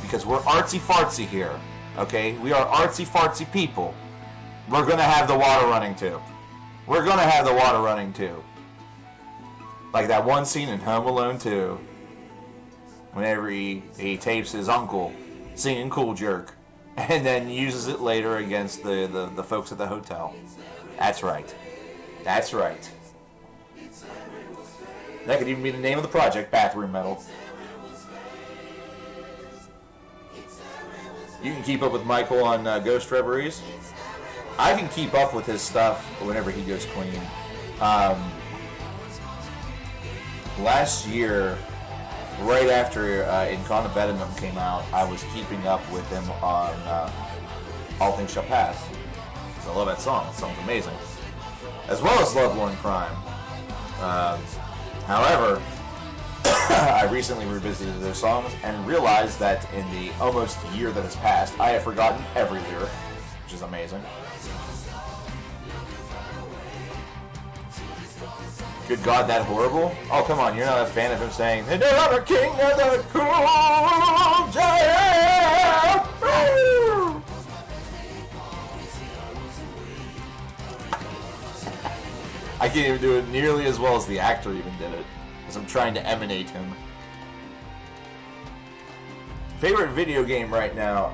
because we're artsy-fartsy here, okay? We are artsy-fartsy people. We're gonna have the water running too. We're gonna have the water running too. Like that one scene in Home Alone 2. Whenever he tapes his uncle singing Cool Jerk. And then uses it later against the folks at the hotel. That's right. That's right. That could even be the name of the project, Bathroom Metal. You can keep up with Michael on Ghost Reveries. I can keep up with his stuff whenever he goes clean. Last year, right after Incarna Venomum came out, I was keeping up with him on All Things Shall Pass. I love that song. It sounds amazing. As well as Lovelorn Crime. However, I recently revisited their songs and realized that in the almost year that has passed, I have forgotten every lyric, which is amazing. Good God, that horrible? Oh, come on, you're not a fan of him saying, "And I'm a king of the cool jam!" I can't even do it nearly as well as the actor even did it, because I'm trying to emanate him. Favorite video game right now?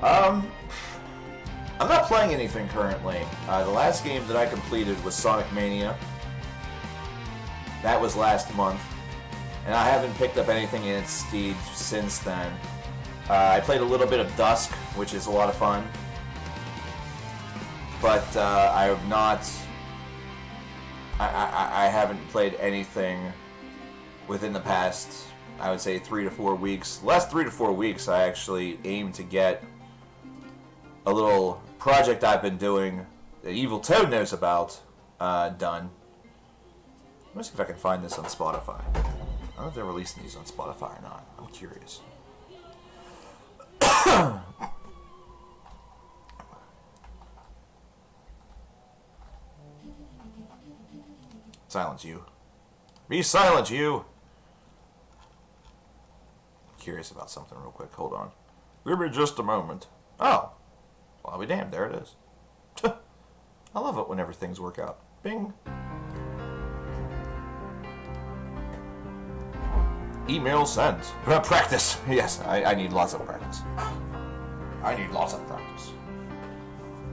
I'm not playing anything currently. The last game that I completed was Sonic Mania. That was last month, and I haven't picked up anything in its stead since then. I played a little bit of Dusk, which is a lot of fun, but I have not. I haven't played anything within the past, I would say, 3 to 4 weeks. The last 3 to 4 weeks, I actually aim to get a little project I've been doing that Evil Toad knows about done. Let me see if I can find this on Spotify. I don't know if they're releasing these on Spotify or not. I'm curious. Silence you. Be silent, you! I'm curious about something real quick. Hold on. Give me just a moment. Oh. Well, I'll be damned. There it is. I love it whenever things work out. Bing. Email sent. Practice. Yes, I need lots of practice. I need lots of practice.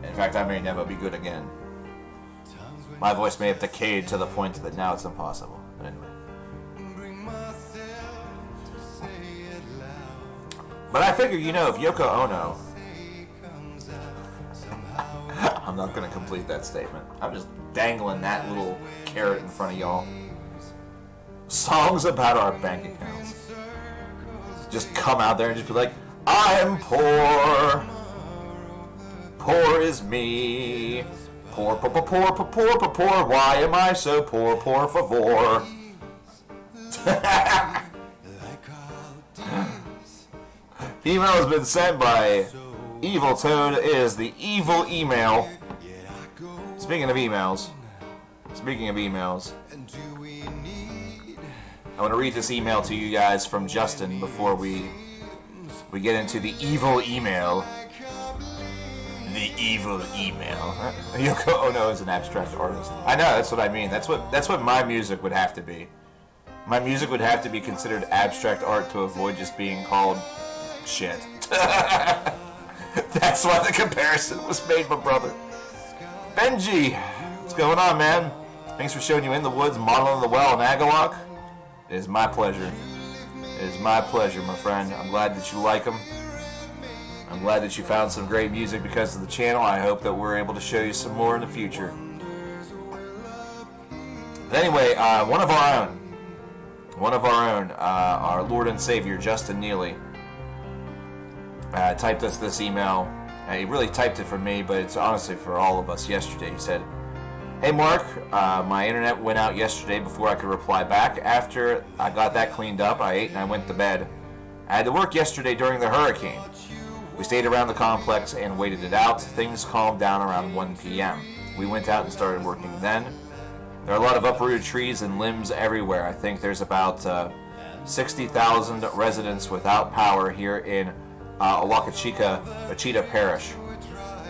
In fact, I may never be good again. My voice may have decayed to the point that now it's impossible. But anyway. But I figure, you know, if Yoko Ono... I'm not going to complete that statement. I'm just dangling that little carrot in front of y'all. Songs about our bank accounts. Just come out there and just be like, I'm poor. Poor is me. Poor, poor, poor, poor, poor, poor, poor. Why am I so poor? Por favor. Email has been sent by Evil Toad. It is the evil email. Speaking of emails, I want to read this email to you guys from Justin before we get into the evil email. The evil email. Yoko Ono is an abstract artist. I know, that's what I mean. That's what my music would have to be. My music would have to be considered abstract art to avoid just being called shit. That's why the comparison was made, my brother. Benji, what's going on, man? Thanks for showing you In the Woods, Modeling the Well, in Agawak. It is my pleasure. It is my pleasure, my friend. I'm glad that you like them. I'm glad that you found some great music because of the channel. I hope that we're able to show you some more in the future. But anyway, one of our own, our Lord and Savior, Justin Neely, typed us this email. He really typed it for me, but it's honestly for all of us yesterday. He said, "Hey Mark, my internet went out yesterday before I could reply back. After I got that cleaned up, I ate and I went to bed. I had to work yesterday during the hurricane. We stayed around the complex and waited it out. Things calmed down around 1 p.m. We went out and started working then. There are a lot of uprooted trees and limbs everywhere. I think there's about 60,000 residents without power here in Ouachita Parish.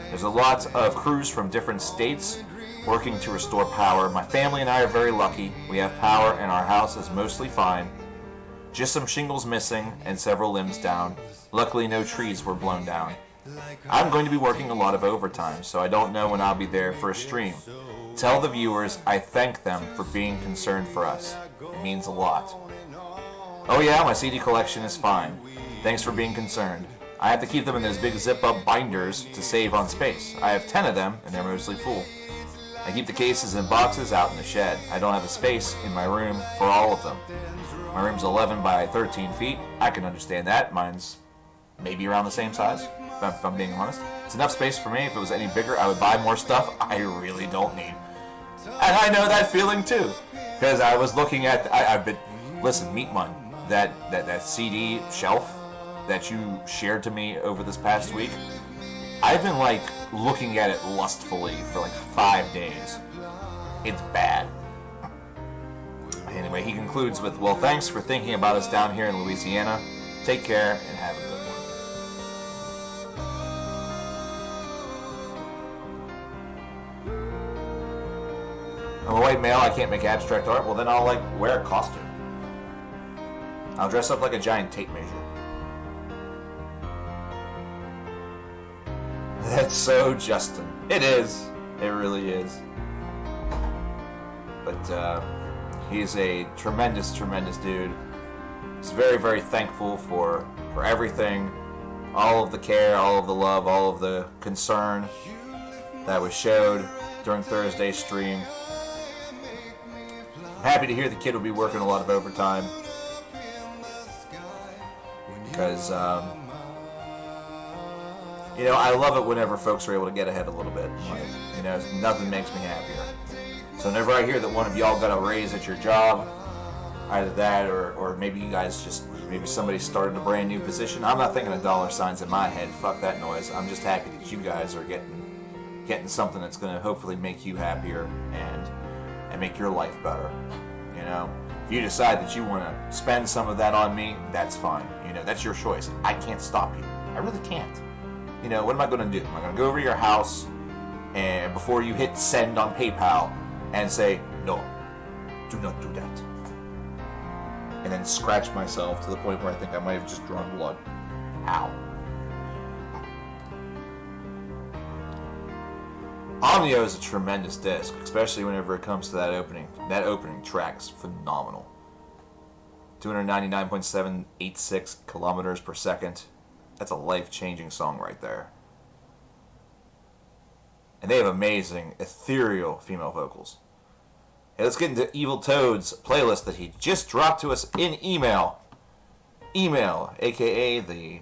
There's a lot of crews from different states working to restore power. My family and I are very lucky. We have power and our house is mostly fine. Just some shingles missing and several limbs down. Luckily no trees were blown down. I'm going to be working a lot of overtime, so I don't know when I'll be there for a stream. Tell the viewers I thank them for being concerned for us. It means a lot. Oh yeah, my CD collection is fine. Thanks for being concerned. I have to keep them in those big zip-up binders to save on space. I have 10 of them, and they're mostly full. I keep the cases and boxes out in the shed. I don't have the space in my room for all of them. My room's 11 by 13 feet. I can understand that. Mine's maybe around the same size, if I'm being honest. It's enough space for me. If it was any bigger, I would buy more stuff I really don't need. And I know that feeling too. Because I was looking at... I've been... Listen, Meat Mun, that CD shelf that you shared to me over this past week, I've been like looking at it lustfully for like 5 days. It's bad. Anyway, he concludes with, well, thanks for thinking about us down here in Louisiana. Take care and have a good one. I'm a white male, I can't make abstract art. Well, then I'll like wear a costume. I'll dress up like a giant tape measure. That's so Justin. It is. It really is. But he's a tremendous, tremendous dude. He's very, very thankful for everything. All of the care, all of the love, all of the concern that was showed during Thursday's stream. I'm happy to hear the kid will be working a lot of overtime. Because, you know, I love it whenever folks are able to get ahead a little bit. Like, you know, nothing makes me happier. So whenever I hear that one of y'all got a raise at your job, either that or maybe you guys just, maybe somebody started a brand new position. I'm not thinking of dollar signs in my head. Fuck that noise. I'm just happy that you guys are getting something that's going to hopefully make you happier and make your life better. You know, if you decide that you want to spend some of that on me, that's fine. You know, that's your choice. I can't stop you. I really can't. You know, what am I going to do? Am I going to go over to your house and before you hit send on PayPal and say, no, do not do that? and then scratched myself to the point where I think I might have just drawn blood. Ow. Omnio is a tremendous disc, especially whenever it comes to that opening. That opening track is phenomenal. 299.786 kilometers per second. That's a life-changing song right there. And they have amazing, ethereal female vocals. Hey, let's get into Evil Toad's playlist that he just dropped to us in email. Email, aka the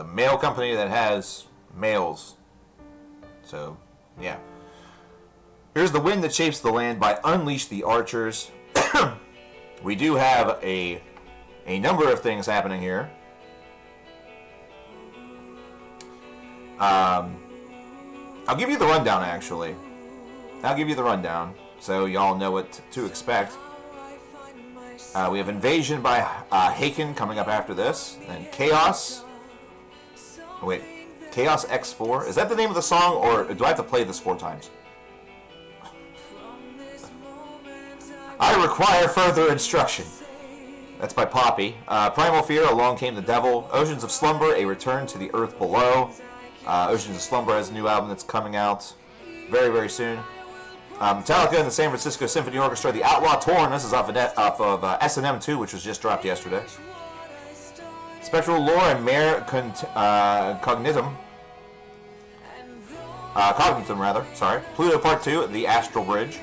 mail company that has mails. So, yeah. Here's The Wind That Shapes the Land by Unleash the Archers. We do have a number of things happening here. I'll give you the rundown, actually. I'll give you the rundown, so y'all know what to expect. We have Invasion by Haken coming up after this. And Chaos. Oh, wait. Chaos X4. Is that the name of the song, or do I have to play this 4 times? I require further instruction. That's by Poppy. Primal Fear, Along Came the Devil. Oceans of Slumber, A Return to the Earth Below. Oceans of Slumber has a new album that's coming out very, very soon. Metallica and the San Francisco Symphony Orchestra, The Outlaw Torn. This is off of S&M 2, which was just dropped yesterday. Spectral Lore and Mare Cognitum. Sorry. Pluto Part 2, The Astral Bridge.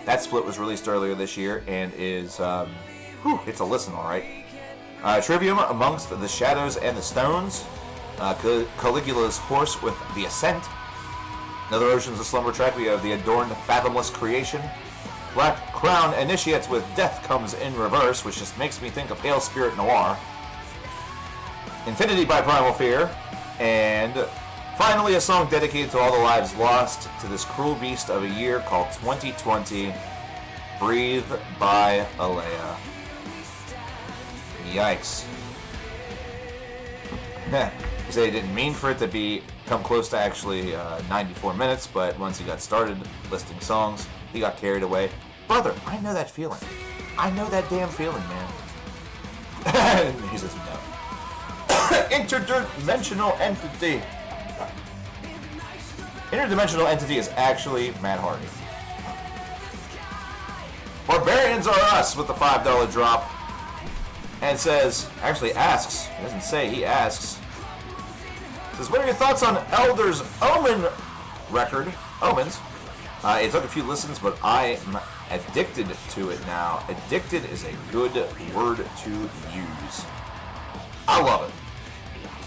That split was released earlier this year and is, it's a listen, alright. Trivium, Amongst the Shadows and the Stones. Caligula's Horse with The Ascent. Another Oceans of Slumber track, we have The Adorned Fathomless Creation. Black Crown Initiates with Death Comes in Reverse, which just makes me think of Hail Spirit Noir. Infinity by Primal Fear. And finally, a song dedicated to all the lives lost to this cruel beast of a year called 2020, Breathe by Alea. Yikes. He said he didn't mean for it to come close to actually 94 minutes, but once he got started listing songs, he got carried away. Brother, I know that feeling. I know that damn feeling, man. He says no. Interdimensional Entity. Interdimensional Entity is actually Matt Hardy. Barbarians Are Us with the $5 drop. And asks, he doesn't say, he asks, says, what are your thoughts on Elder's Omen record, Omens? It took a few listens, but I'm addicted to it now. Addicted is a good word to use. I love it.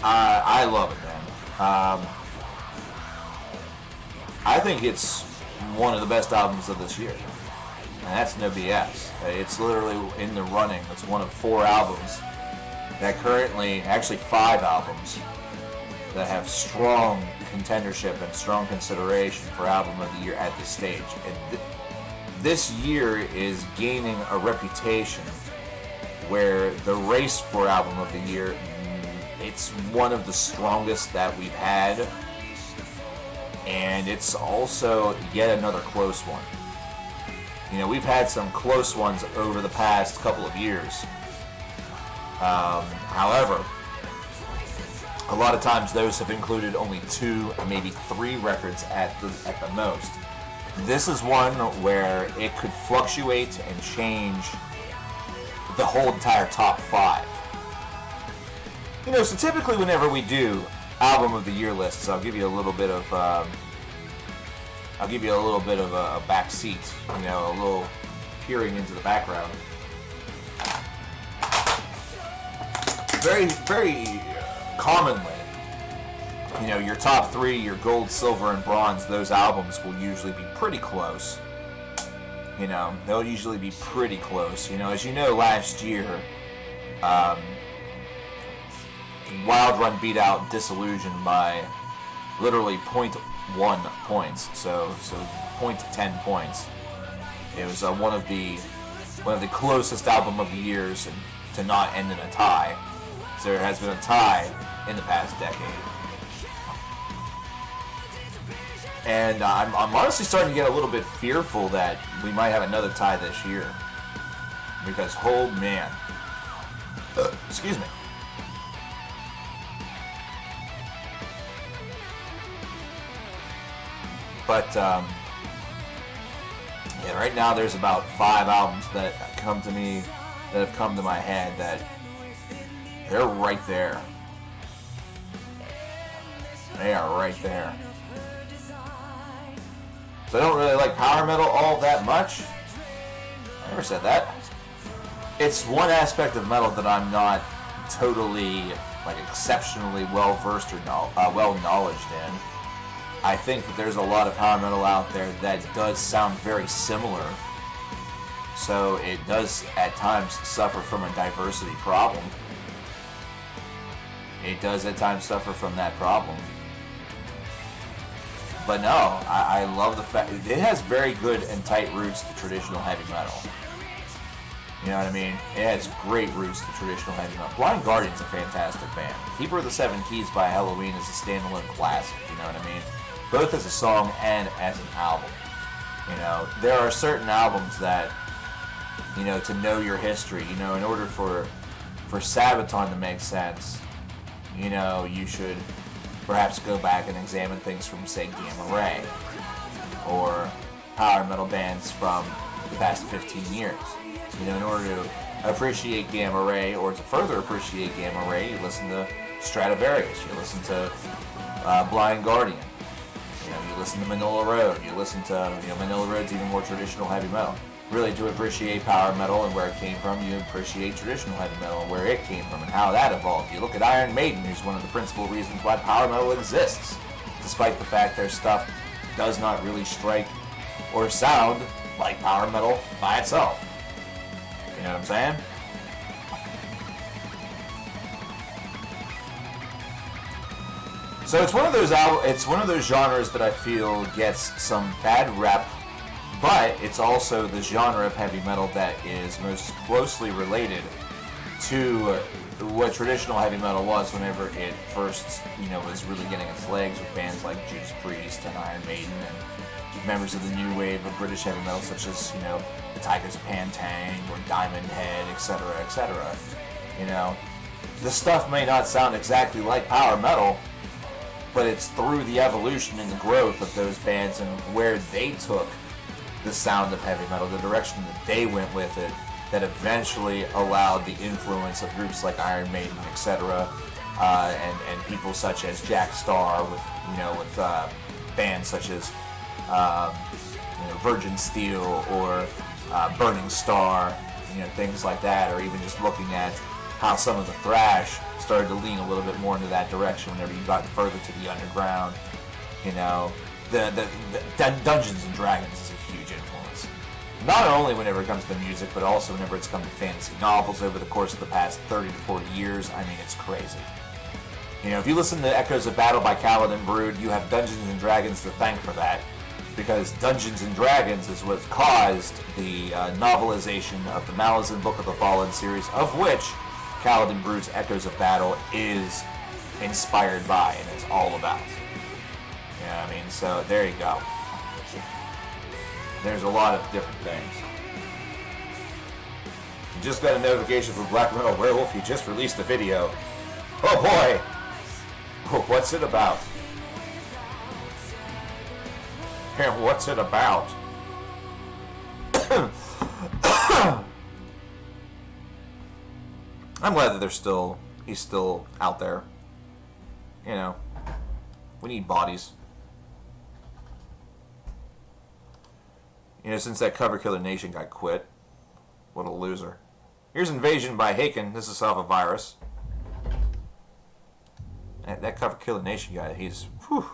I love it, man. I think it's one of the best albums of this year. And that's no BS. It's literally in the running. It's one of 4 albums that currently, actually 5 albums, that have strong contendership and strong consideration for Album of the Year at this stage. And this year is gaining a reputation where the race for Album of the Year, it's one of the strongest that we've had, and it's also yet another close one. You know, we've had some close ones over the past couple of years. However, a lot of times those have included only 2, maybe 3 records at the most. This is one where it could fluctuate and change the whole entire top 5. You know, so typically whenever we do Album of the Year lists, I'll give you a little bit of a back seat, you know, a little peering into the background. Very, very commonly, you know, your top 3, your gold, silver, and bronze, those albums will usually be pretty close. You know, they'll usually be pretty close. You know, as you know, last year, Wild Run beat out Disillusion by literally 0.1 points, so 0.10 points. It was one of the closest album of the years, and to not end in a tie. So there has been a tie in the past decade, and I'm honestly starting to get a little bit fearful that we might have another tie this year. because, oh man. Excuse me. But, yeah, right now there's about 5 albums that come to me, that have come to my head, that they're right there. They are right there. So I don't really like power metal all that much. I never said that. It's one aspect of metal that I'm not totally, like, exceptionally well-versed or well-knowledged in. I think that there's a lot of power metal out there that does sound very similar. So it does, at times, suffer from a diversity problem. It does, at times, suffer from that problem. But no, I love the fact it has very good and tight roots to traditional heavy metal. You know what I mean? It has great roots to traditional heavy metal. Blind Guardian's a fantastic band. Keeper of the Seven Keys by Halloween is a standalone classic, you know what I mean? Both as a song and as an album. You know, there are certain albums that, you know, to know your history, you know, in order for Sabaton to make sense, you know, you should perhaps go back and examine things from, say, Gamma Ray, or power metal bands from the past 15 years. You know, in order to appreciate Gamma Ray, or to further appreciate Gamma Ray, you listen to Stratovarius, you listen to Blind Guardian, you know, you listen to Manila Road, you listen to, you know, Manila Road's even more traditional heavy metal. Really, to appreciate power metal and where it came from, you appreciate traditional heavy metal and where it came from and how that evolved. You look at Iron Maiden, who's one of the principal reasons why power metal exists, despite the fact their stuff does not really strike or sound like power metal by itself. You know what I'm saying? So it's one of those genres that I feel gets some bad rep. But it's also the genre of heavy metal that is most closely related to what traditional heavy metal was whenever it first, you know, was really getting its legs with bands like Judas Priest and Iron Maiden and members of the new wave of British heavy metal such as, you know, the Tigers of Pantang or Diamond Head, etc., etc. You know, the stuff may not sound exactly like power metal, but it's through the evolution and the growth of those bands and where they took the sound of heavy metal, the direction that they went with it, that eventually allowed the influence of groups like Iron Maiden, etc., and people such as Jack Starr, with bands such as Virgin Steel or Burning Star, you know, things like that, or even just looking at how some of the thrash started to lean a little bit more into that direction whenever you got further to the underground. You know, the Dungeons and Dragons is a huge influence. Not only whenever it comes to music, but also whenever it's come to fantasy novels over the course of the past 30 to 40 years. I mean, it's crazy. You know, if you listen to Echoes of Battle by Kaladin Brood, you have Dungeons and Dragons to thank for that, because Dungeons and Dragons is what caused the novelization of the Malazan Book of the Fallen series, of which Kaladin Brood's Echoes of Battle is inspired by and is all about. You know what I mean? So there you go. There's a lot of different things. You just got a notification from Black Metal Werewolf. He just released a video. Oh boy! What's it about? And what's it about? I'm glad that he's still out there. You know, we need bodies. You know, since that coverkillernation guy quit. What a loser. Here's Invasion by Haken. This is off a virus. That coverkillernation guy, he's... Whew.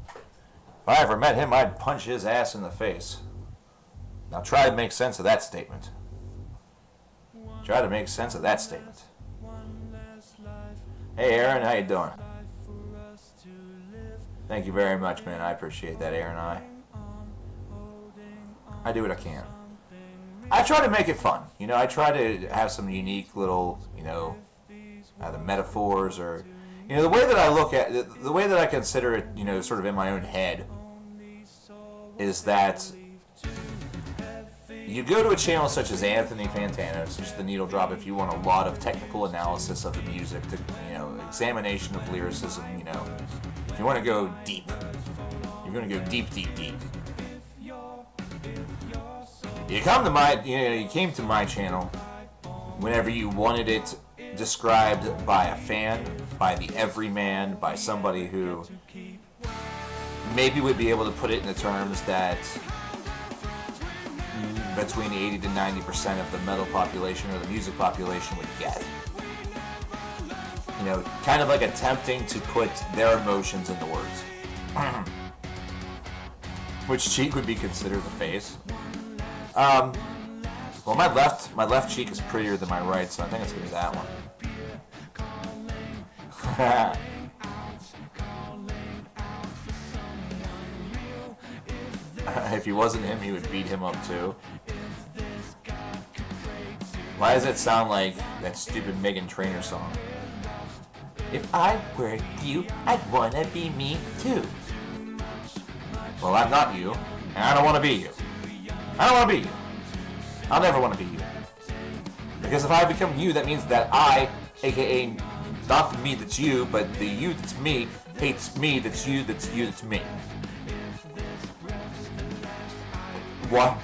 If I ever met him, I'd punch his ass in the face. Now try to make sense of that statement. Try to make sense of that statement. Hey Aaron, how you doing? Thank you very much, man. I appreciate that, Aaron. I do what I can. I try to make it fun. You know, I try to have some unique little, you know, either metaphors or, you know, the way that I look at, the way that I consider it, you know, sort of in my own head, is that You go to a channel such as Anthony Fantano's, which is the Needle Drop, if you want a lot of technical analysis of the music, to, examination of lyricism, if you want to go deep, you're going to go deep, deep, deep. You came to my channel whenever you wanted it described by a fan, by the everyman, by somebody who maybe would be able to put it in the terms that between 80 to 90% of the metal population or the music population would get. Kind of like attempting to put their emotions into words. Which cheek would be considered the face? Well, my left cheek is prettier than my right, so I think it's gonna be that one. If he wasn't him, he would beat him up too. Why does it sound like that stupid Meghan Trainor song? If I were you, I'd wanna be me too. Well, I'm not you, and I don't want to be you. I don't want to be you. I'll never want to be you. Because if I become you, that means that I, aka not the me that's you, but the you that's me, hates me that's you, that's you, that's me. What?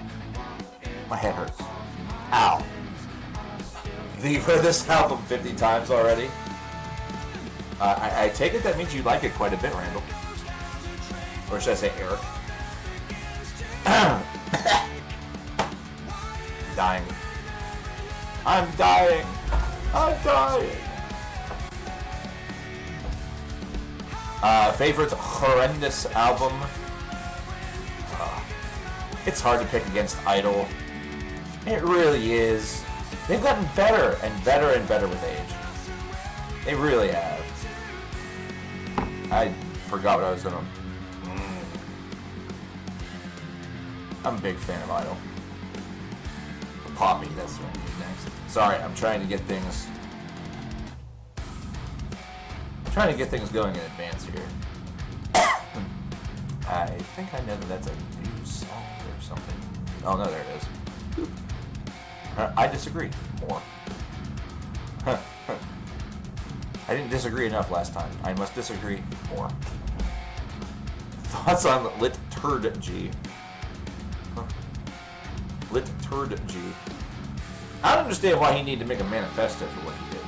My head hurts. Ow. You've heard this album 50 times already? I take it that means you like it quite a bit, Randall. Or should I say Eric? Dying. I'm dying. I'm dying. Favorite horrendous album? It's hard to pick against Idol. It really is. They've gotten better and better and better with age. They really have. I forgot what I was gonna... I'm a big fan of Idol. Poppy, that's what I need next. Sorry, I'm trying to get things going in advance here. I think I know that that's a new song or something. Oh no, there it is. I disagree. More. I didn't disagree enough last time. I must disagree more. Thoughts on Liturgy? Liturgy. I don't understand why he needed to make a manifesto for what he did.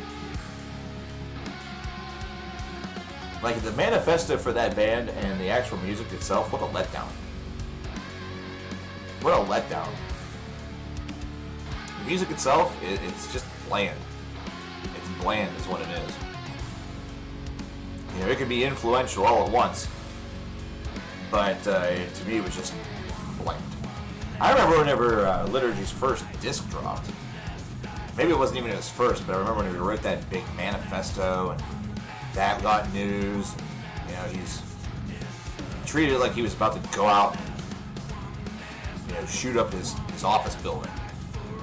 Like, the manifesto for that band and the actual music itself, what a letdown. What a letdown. The music itself, it's just bland. It's bland is what it is. It could be influential all at once. But to me, it was just bland. I remember whenever Liturgy's first disc dropped. Maybe it wasn't even his first, but I remember when he wrote that big manifesto and that got news. And, he's treated it like he was about to go out and, shoot up his office building.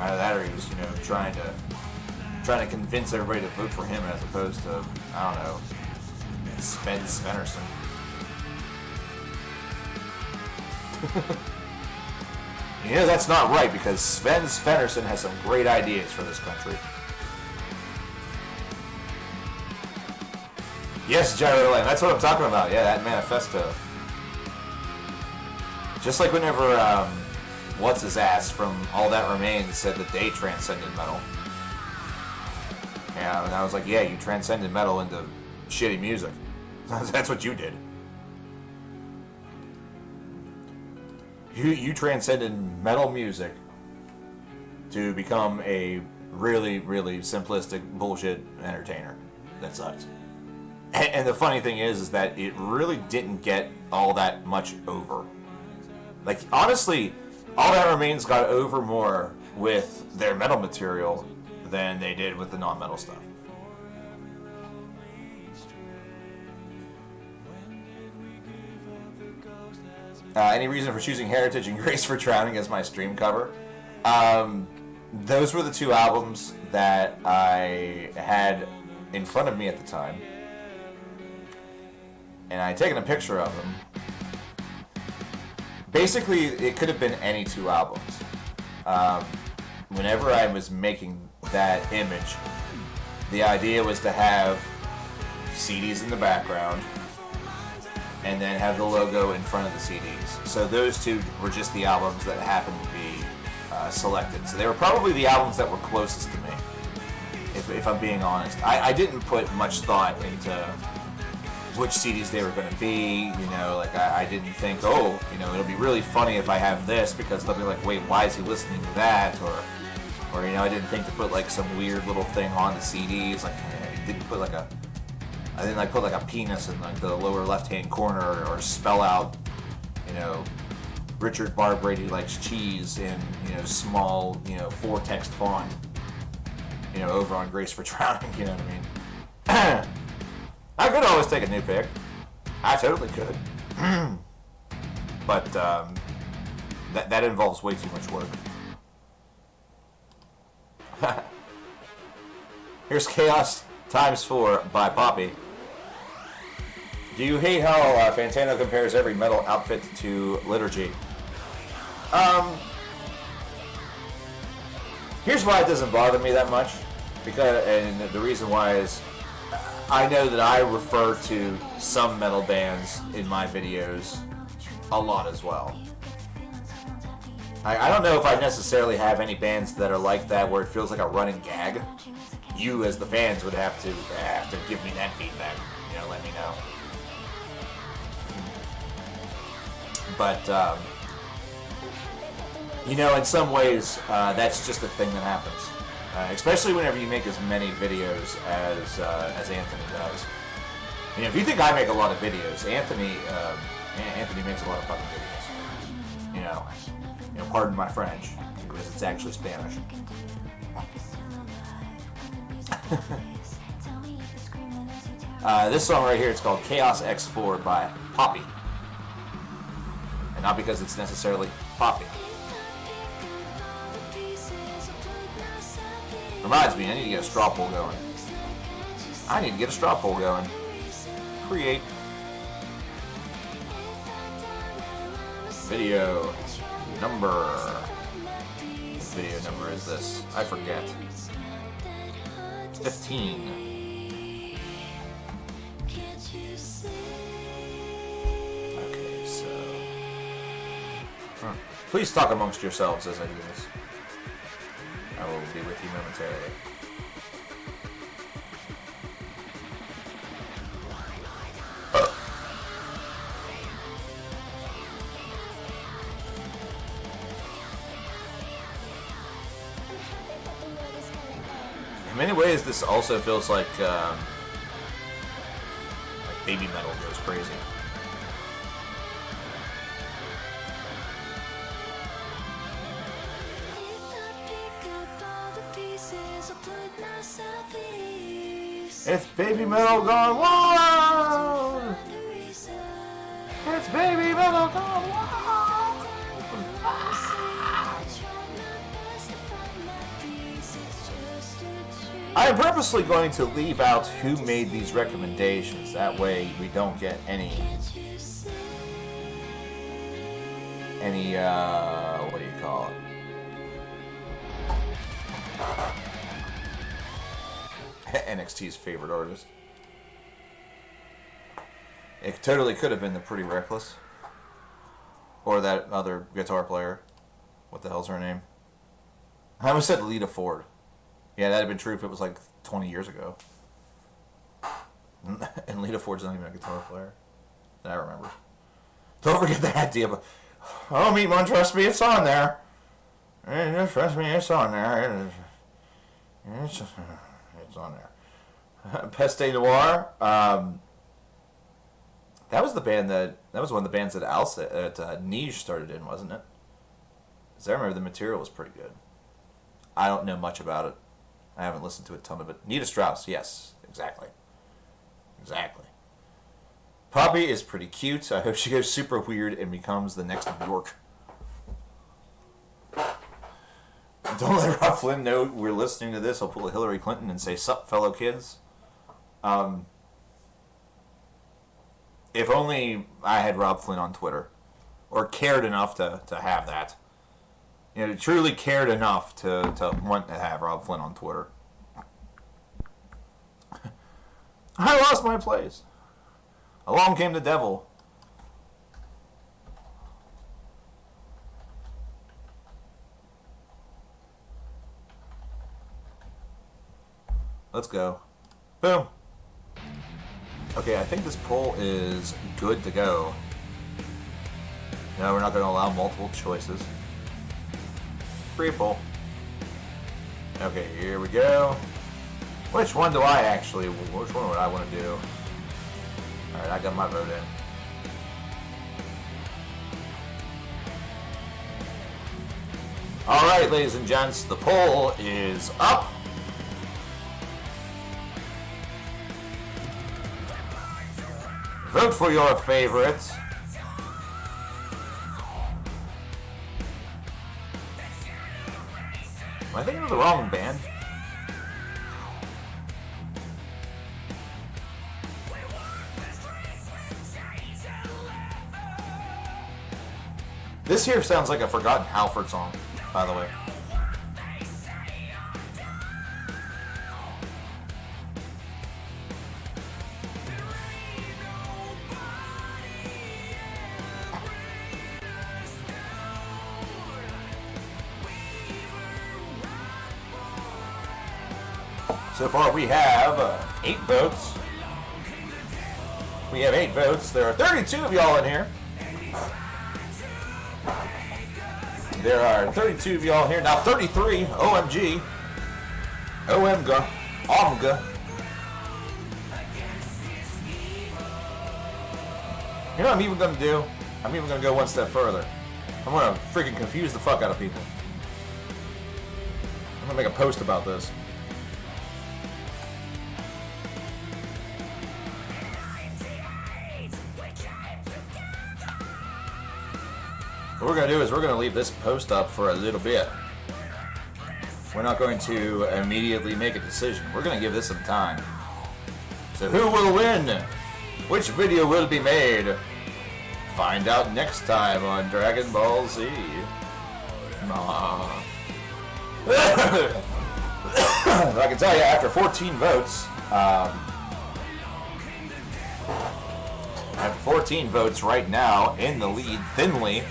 Either that or he was, trying to convince everybody to vote for him as opposed to, I don't know, Sven Svennerson. That's not right, because Sven Svennerson has some great ideas for this country. Yes, Gyro Lane, that's what I'm talking about. Yeah, that manifesto. Just like whenever, what's-his-ass from All That Remains said that they transcended metal. Yeah, and I was like, yeah, you transcended metal into shitty music. That's what you did. You transcended metal music to become a really, really simplistic bullshit entertainer. That sucks. And the funny thing is that it really didn't get all that much over. Like, honestly, All That Remains got over more with their metal material than they did with the non-metal stuff. Any reason for choosing Heritage and Grace for Drowning as my stream cover? Those were the two albums that I had in front of me at the time. And I had taken a picture of them. Basically, it could have been any two albums. Whenever I was making that image, the idea was to have CDs in the background and then have the logo in front of the CDs. So those two were just the albums that happened to be selected. So they were probably the albums that were closest to me, if I'm being honest. I didn't put much thought into which CDs they were going to be. You know, like I didn't think, oh, you know, it'll be really funny if I have this, because they'll be like, wait, why is he listening to that? Or you know, I didn't think to put like some weird little thing on the CDs. Like I didn't put like put like a penis in like the lower left-hand corner, or spell out, you know, Richard Bar Brady likes cheese in, you know, small, you know, 4-text font, you know, over on Grace for Drowning. You know what I mean? I could always take a new pick. I totally could. But that involves way too much work. Here's Chaos Times 4 by Poppy. Do you hate how Fantano compares every metal outfit to liturgy? Here's why it doesn't bother me that much. And the reason why is, I know that I refer to some metal bands in my videos a lot as well. I don't know if I necessarily have any bands that are like that, where it feels like a running gag. You, as the fans, would have to give me that feedback. You know, let me know. But you know, in some ways, that's just a thing that happens. Especially whenever you make as many videos as Anthony does. You know, if you think I make a lot of videos, Anthony makes a lot of fucking videos. You know, pardon my French, because it's actually Spanish. This song right here, it's called Chaos X4 by Poppy. And not because it's necessarily Poppy. Reminds me, I need to get a straw poll going. Create. Video number. What video number is this? I forget. 15. Okay, so. Please talk amongst yourselves as I do this. I will be with you momentarily. In many ways, this also feels like Baby Metal goes crazy. It's Baby Metal gone wild! It's Baby Metal gone wild! I am purposely going to leave out who made these recommendations. That way we don't get any what do you call it? NXT's favorite artist. It totally could have been the Pretty Reckless. Or that other guitar player. What the hell's her name? I almost said Lita Ford. Yeah, that'd have been true if it was like 20 years ago. And Lita Ford's not even a guitar player. That I remember. Don't forget that idea, but oh, Meatman, trust me, it's on there. Trust me, it's on there. It's on there. Peste Noir. That was the band that was one of the bands that Nige started in, wasn't it? Because I remember the material was pretty good. I don't know much about it. I haven't listened to a ton of it. Nita Strauss, yes, exactly. Poppy is pretty cute. I hope she goes super weird and becomes the next Bjork. Don't let Rob Flynn know we're listening to this. I'll pull a Hillary Clinton and say, "Sup, fellow kids." If only I had Rob Flynn on Twitter, or cared enough to have that. You know, truly cared enough to want to have Rob Flynn on Twitter. I lost my place. Along came the devil. Let's go. Boom. Okay, I think this poll is good to go. No, we're not going to allow multiple choices. Free poll. Okay, here we go. Which one do I actually... Which one would I want to do? Alright, I got my vote in. Alright, ladies and gents, the poll is up. Vote for your favorites. Am I thinking of the wrong band? This here sounds like a Forgotten Halford song, by the way. So far we have 8 votes. We have 8 votes. There are 32 of y'all in here. There are 32 of y'all here. Now 33. OMG. OMGA. OMGA. You know what I'm even going to do? I'm even going to go one step further. I'm going to freaking confuse the fuck out of people. I'm going to make a post about this. What we're going to do is we're going to leave this post up for a little bit. We're not going to immediately make a decision. We're going to give this some time. So who will win? Which video will be made? Find out next time on Dragon Ball Z. I can tell you, after 14 votes, right now, in the lead, thinly,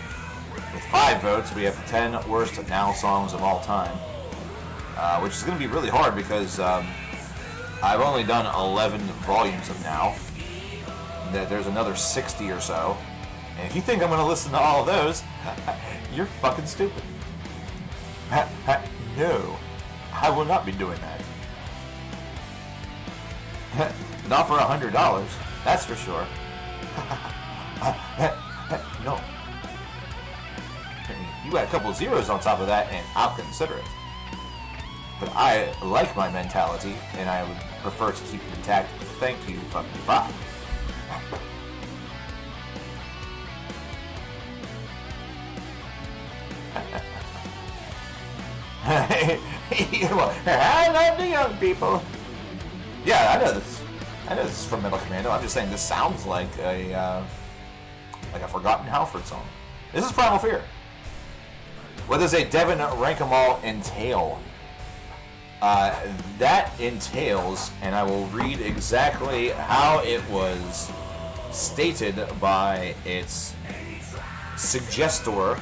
with 5 votes, we have the 10 worst Now songs of all time, which is going to be really hard because I've only done 11 volumes of Now. There's another 60 or so, and if you think I'm going to listen to all of those, you're fucking stupid. No, I will not be doing that. Not for $100, that's for sure. No. You got a couple zeros on top of that, and I'll consider it. But I like my mentality, and I would prefer to keep it intact. Thank you, fucking bye. I love the young people. Yeah, I know this. I know this is from Metal Commando. I'm just saying this sounds like a Forgotten Halford song. This is Primal Fear. What does a Devin Rank-em-all entail? That entails, and I will read exactly how it was stated by its suggestor.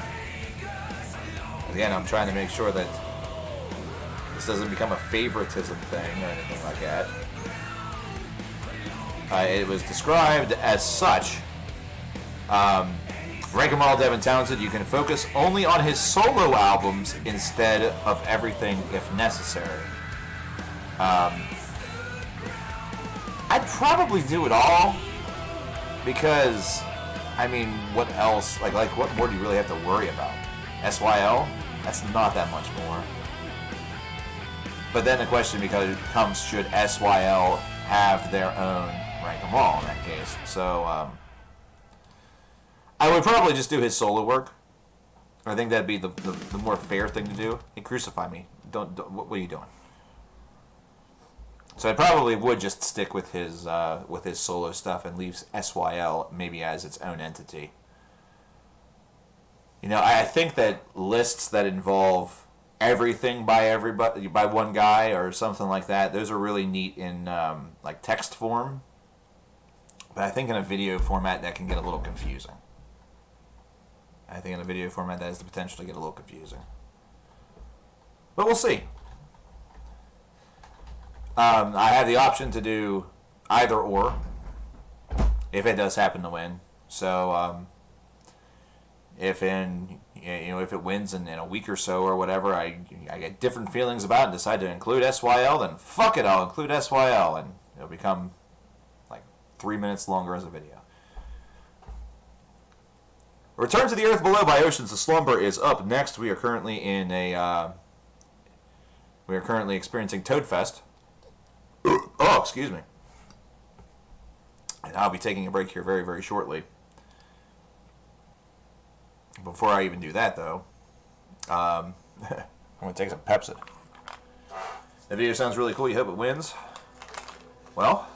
Again, I'm trying to make sure that this doesn't become a favoritism thing or anything like that. It was described as such. Rank-em-all Devin Townsend, you can focus only on his solo albums instead of everything if necessary. I'd probably do it all because, I mean, what else? Like what more do you really have to worry about? SYL? That's not that much more. But then the question becomes, should SYL have their own Rank-em-all in that case? So, I would probably just do his solo work. I think that'd be the more fair thing to do. Hey, crucify me. Don't what are you doing? So I probably would just stick with his solo stuff and leave SYL maybe as its own entity. You know, I think that lists that involve everything by everybody, by one guy or something like that, those are really neat in like text form. But I think in a video format that can get a little confusing. I think in a video format that has the potential to get a little confusing. But we'll see. I have the option to do either or if it does happen to win. So if it wins in a week or so or whatever, I get different feelings about it and decide to include SYL, then fuck it, I'll include SYL, and it'll become like 3 minutes longer as a video. Return to the Earth Below by Oceans of Slumber is up next. We are currently experiencing Toadfest. Oh, excuse me. And I'll be taking a break here very, very shortly. Before I even do that, though, I'm going to take some Pepsi. The video sounds really cool. You hope it wins. Well,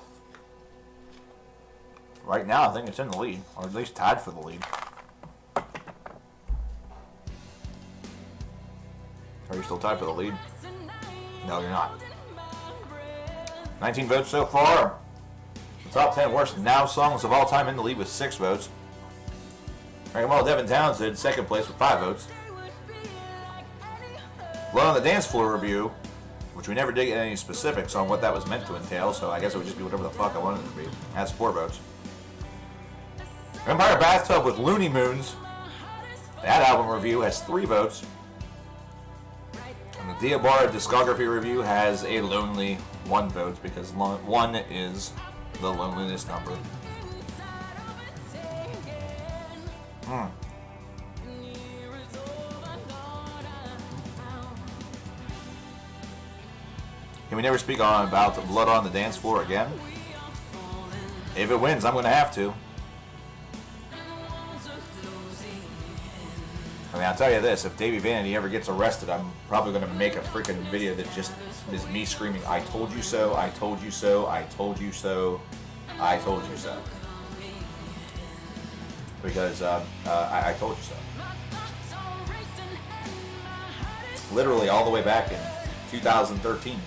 right now I think it's in the lead, or at least tied for the lead. Are you still tied for the lead? No, you're not. 19 votes so far. The top 10 worst now songs of all time in the lead with 6 votes. Well, Devin Townsend, second place with 5 votes. Blood on the Dance Floor review, which we never did get any specifics on what that was meant to entail, so I guess it would just be whatever the fuck I wanted it to be. Has 4 votes. Vampire Bathtub with Looney Moons. That album review has 3 votes. And the Diabara discography review has a lonely 1 vote because 1 is the loneliness number. Can we never speak on about the Blood on the Dance Floor again? If it wins, I'm going to have to. I mean, I'll tell you this, if Davey Vanity ever gets arrested, I'm probably going to make a freaking video that just is me screaming, I told you so, I told you so, I told you so, I told you so. Because I told you so. Literally all the way back in 2013.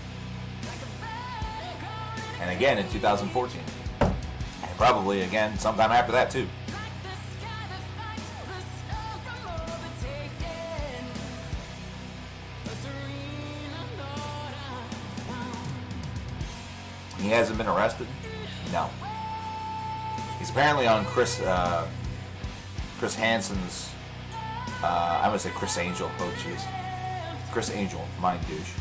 And again in 2014. And probably again sometime after that too. He hasn't been arrested? No. He's apparently on Chris Hansen's, I'm going to say Chris Angel, oh jeez. Chris Angel, mind douche.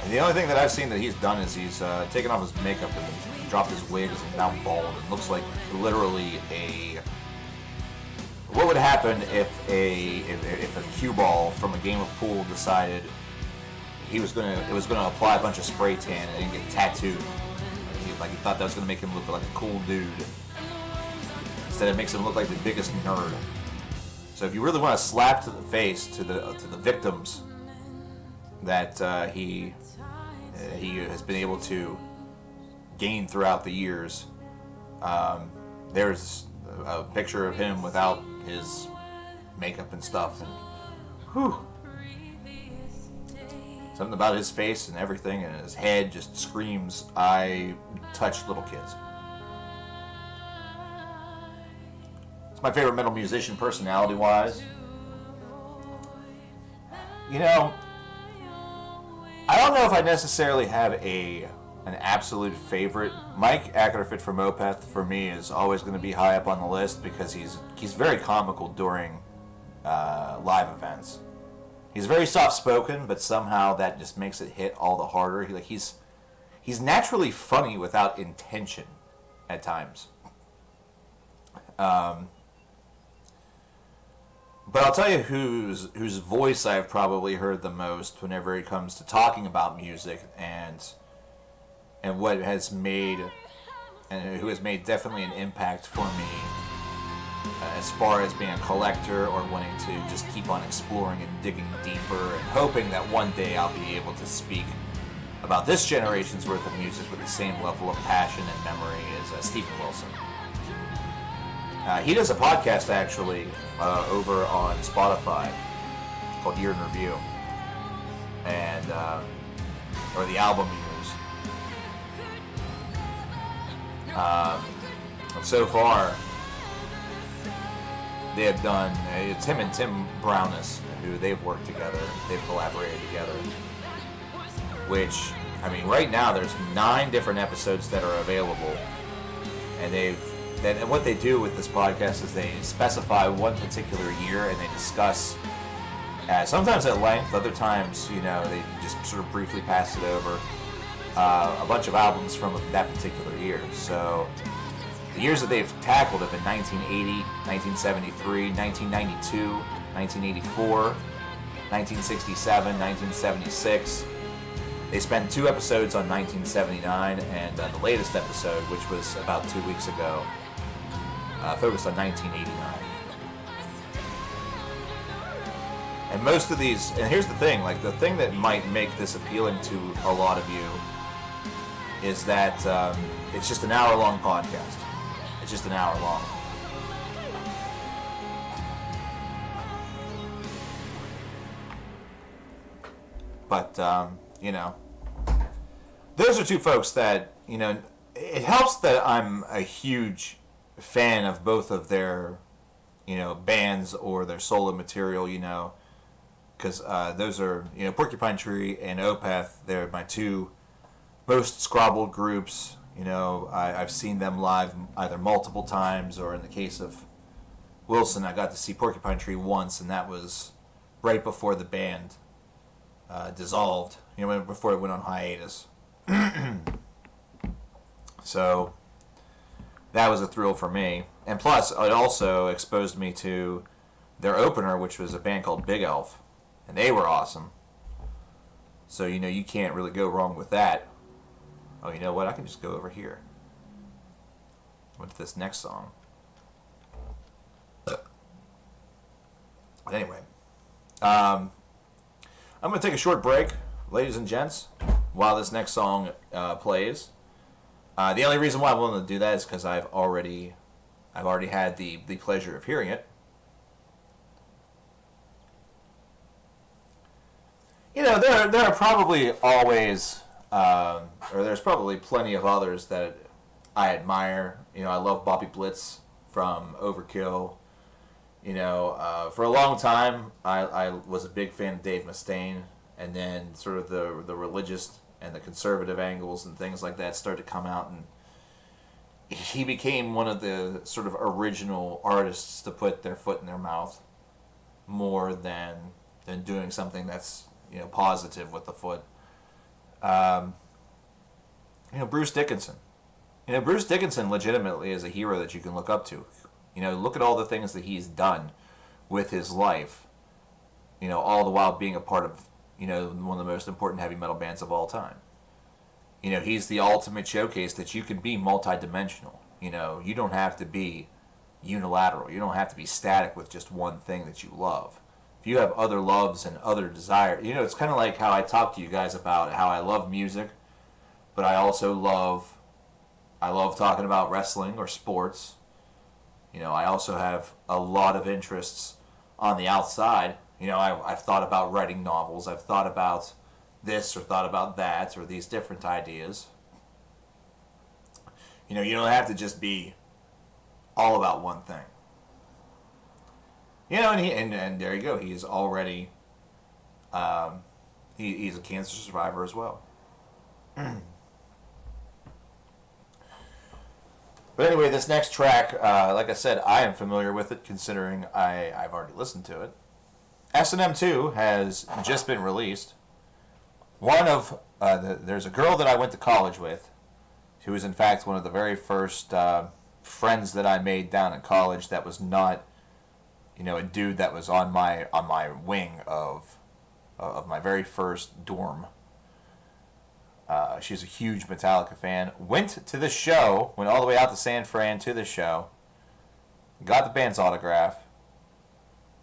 And the only thing that I've seen that he's done is he's taken off his makeup and dropped his wig, and he's now bald. It looks like literally what would happen if a cue ball from a game of pool decided it was gonna apply a bunch of spray tan and get tattooed? He thought that was gonna make him look like a cool dude. Instead, it makes him look like the biggest nerd. So if you really want to slap to the face to the victims that he has been able to gain throughout the years, there's a picture of him without his makeup and stuff, and whew, something about his face and everything and his head just screams, I touch little kids. It's my favorite metal musician personality wise. You know, I don't know if I necessarily have an absolute favorite. Mike Ackerfit from Opeth, for me, is always going to be high up on the list because he's very comical during live events. He's very soft-spoken, but somehow that just makes it hit all the harder. He's naturally funny without intention at times. But I'll tell you whose voice I've probably heard the most whenever it comes to talking about music and what has made, and who has made definitely an impact for me as far as being a collector or wanting to just keep on exploring and digging deeper and hoping that one day I'll be able to speak about this generation's worth of music with the same level of passion and memory as Stephen Wilson. He does a podcast actually over on Spotify called Year in Review, and or the album years. So far, they have done. It's him and Tim Browness, who they've worked together. They've collaborated together. Which, I mean, right now there's 9 different episodes that are available, and and what they do with this podcast is they specify one particular year and they discuss, sometimes at length, other times, they just sort of briefly pass it over, a bunch of albums from that particular year. So the years that they've tackled have been 1980, 1973, 1992, 1984, 1967, 1976. They spent 2 episodes on 1979, and the latest episode, which was about 2 weeks ago, focused on 1989. And most of these, and here's the thing, like the thing that might make this appealing to a lot of you is that it's just an hour-long podcast. It's just an hour long. But, those are 2 folks that, it helps that I'm a huge fan of both of their, bands or their solo material, because those are, Porcupine Tree and Opeth. They're my 2 most scrobbled groups. I've seen them live either multiple times, or in the case of Wilson, I got to see Porcupine Tree once, and that was right before the band dissolved, before it went on hiatus. So that was a thrill for me. And plus, it also exposed me to their opener, which was a band called Big Elf, and they were awesome. So, you can't really go wrong with that. Oh, you know what? I can just go over here with this next song. But anyway, I'm going to take a short break, ladies and gents, while this next song plays. The only reason why I wanted to do that is because I've already had the pleasure of hearing it. There are probably always, or there's probably plenty of others that I admire. I love Bobby Blitz from Overkill. For a long time, I was a big fan of Dave Mustaine, and then sort of the religious and the conservative angles and things like that started to come out, and he became one of the sort of original artists to put their foot in their mouth more than doing something that's positive with the foot. Bruce Dickinson. Bruce Dickinson legitimately is a hero that you can look up to. Look at all the things that he's done with his life, all the while being a part of, one of the most important heavy metal bands of all time. He's the ultimate showcase that you can be multidimensional. You don't have to be unilateral. You don't have to be static with just one thing that you love. If you have other loves and other desires, it's kind of like how I talk to you guys about how I love music, but I also love talking about wrestling or sports. I also have a lot of interests on the outside. I've thought about writing novels. I've thought about this or thought about that or these different ideas. You don't have to just be all about one thing. And there you go. He's already, he's a cancer survivor as well. But anyway, this next track, like I said, I am familiar with it considering I've already listened to it. S&M 2 has just been released. There's a girl that I went to college with, who was in fact one of the very first friends that I made down in college that was not, a dude that was on my wing of my very first dorm. She's a huge Metallica fan. Went to the show, went all the way out to San Fran to the show. got the band's autograph,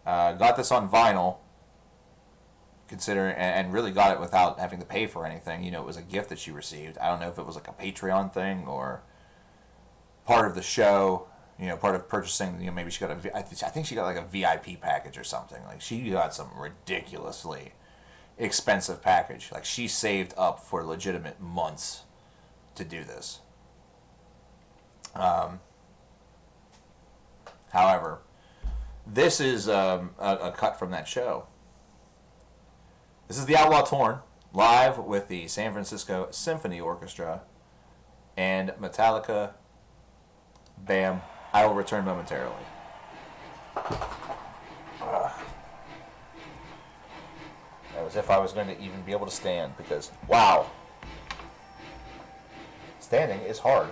got this on vinyl, and really got it without having to pay for anything. You know, it was a gift that she received. I don't know if it was like a Patreon thing or part of the show, you know, part of purchasing, you know, maybe she got I think she got like a VIP package or something. Like, she got some ridiculously expensive package. Like, she saved up for legitimate months to do this. However, this is a cut from that show. This is the Outlaw Torn, live with the San Francisco Symphony Orchestra and Metallica. Bam. I will return momentarily. As if I was going to even be able to stand, because, wow. Standing is hard.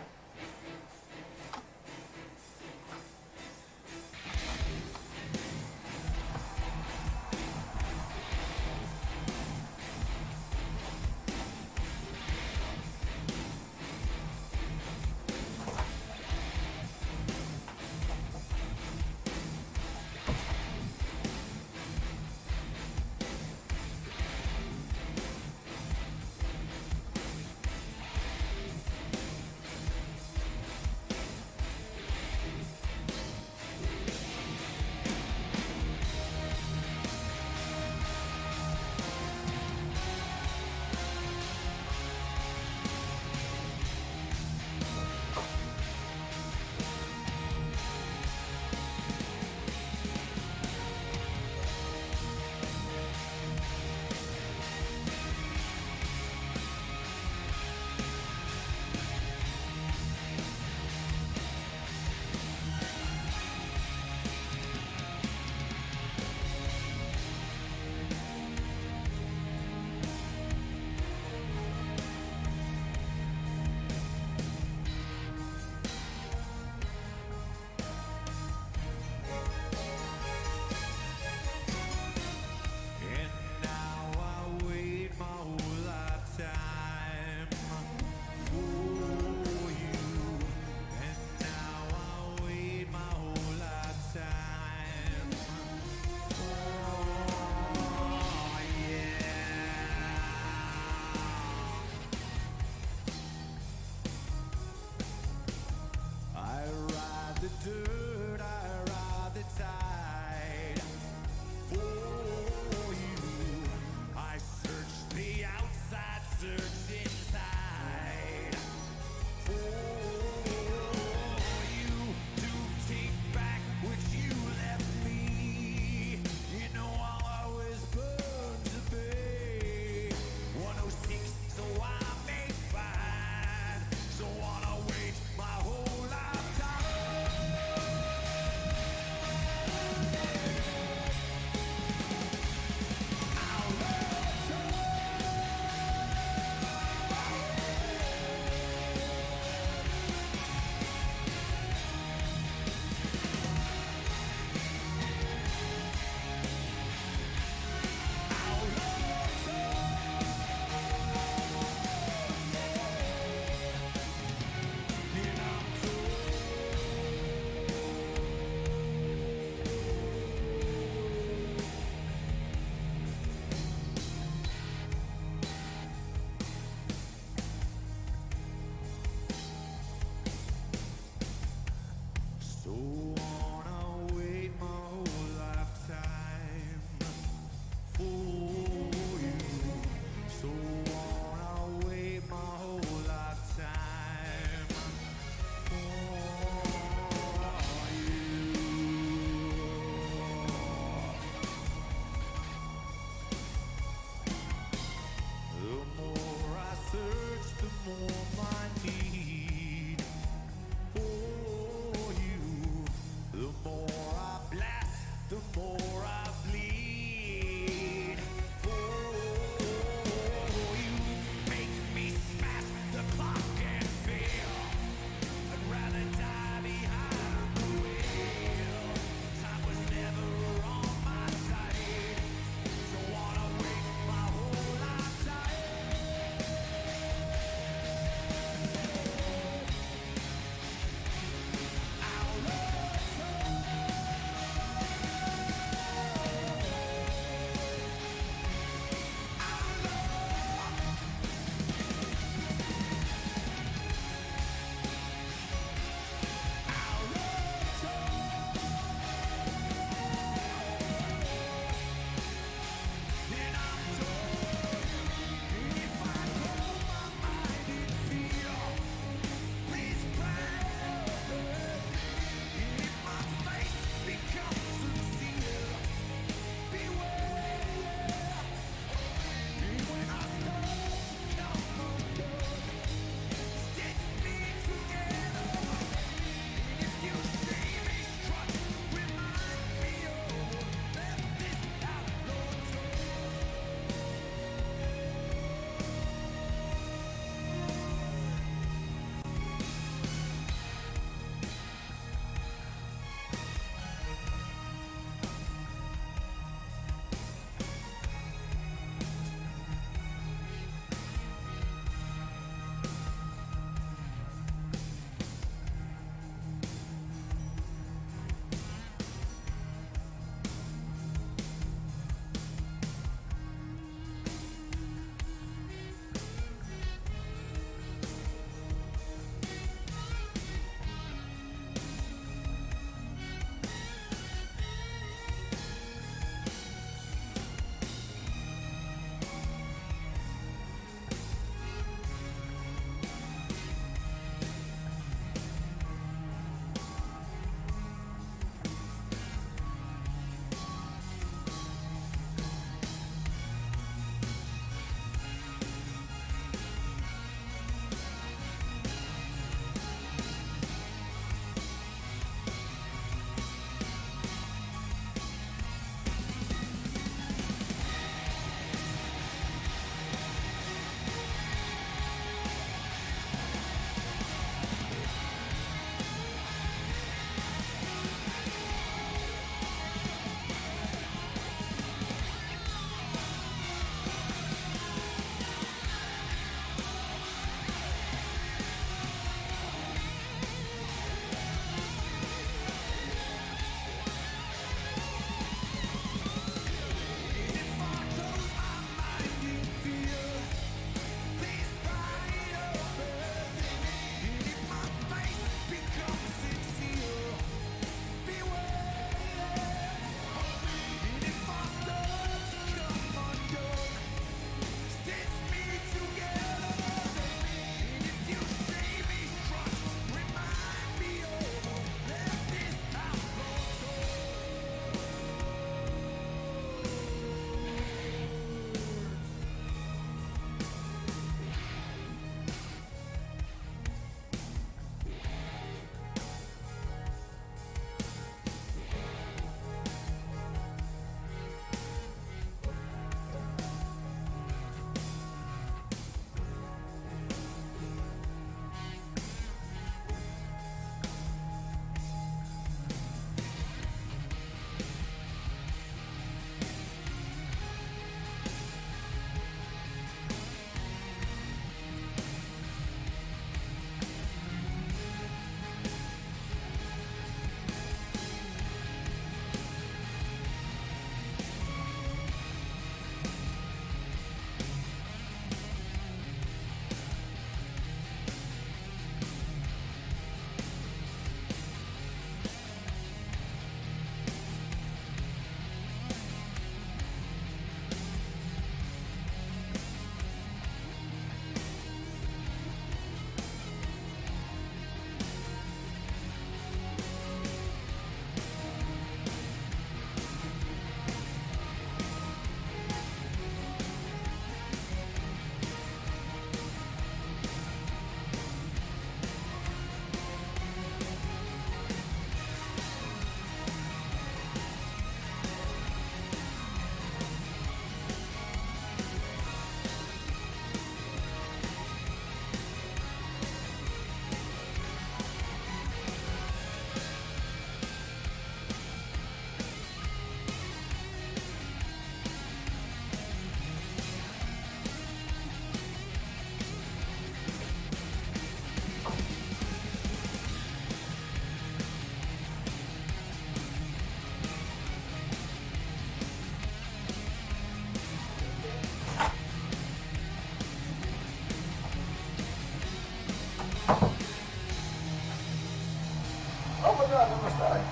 almost died.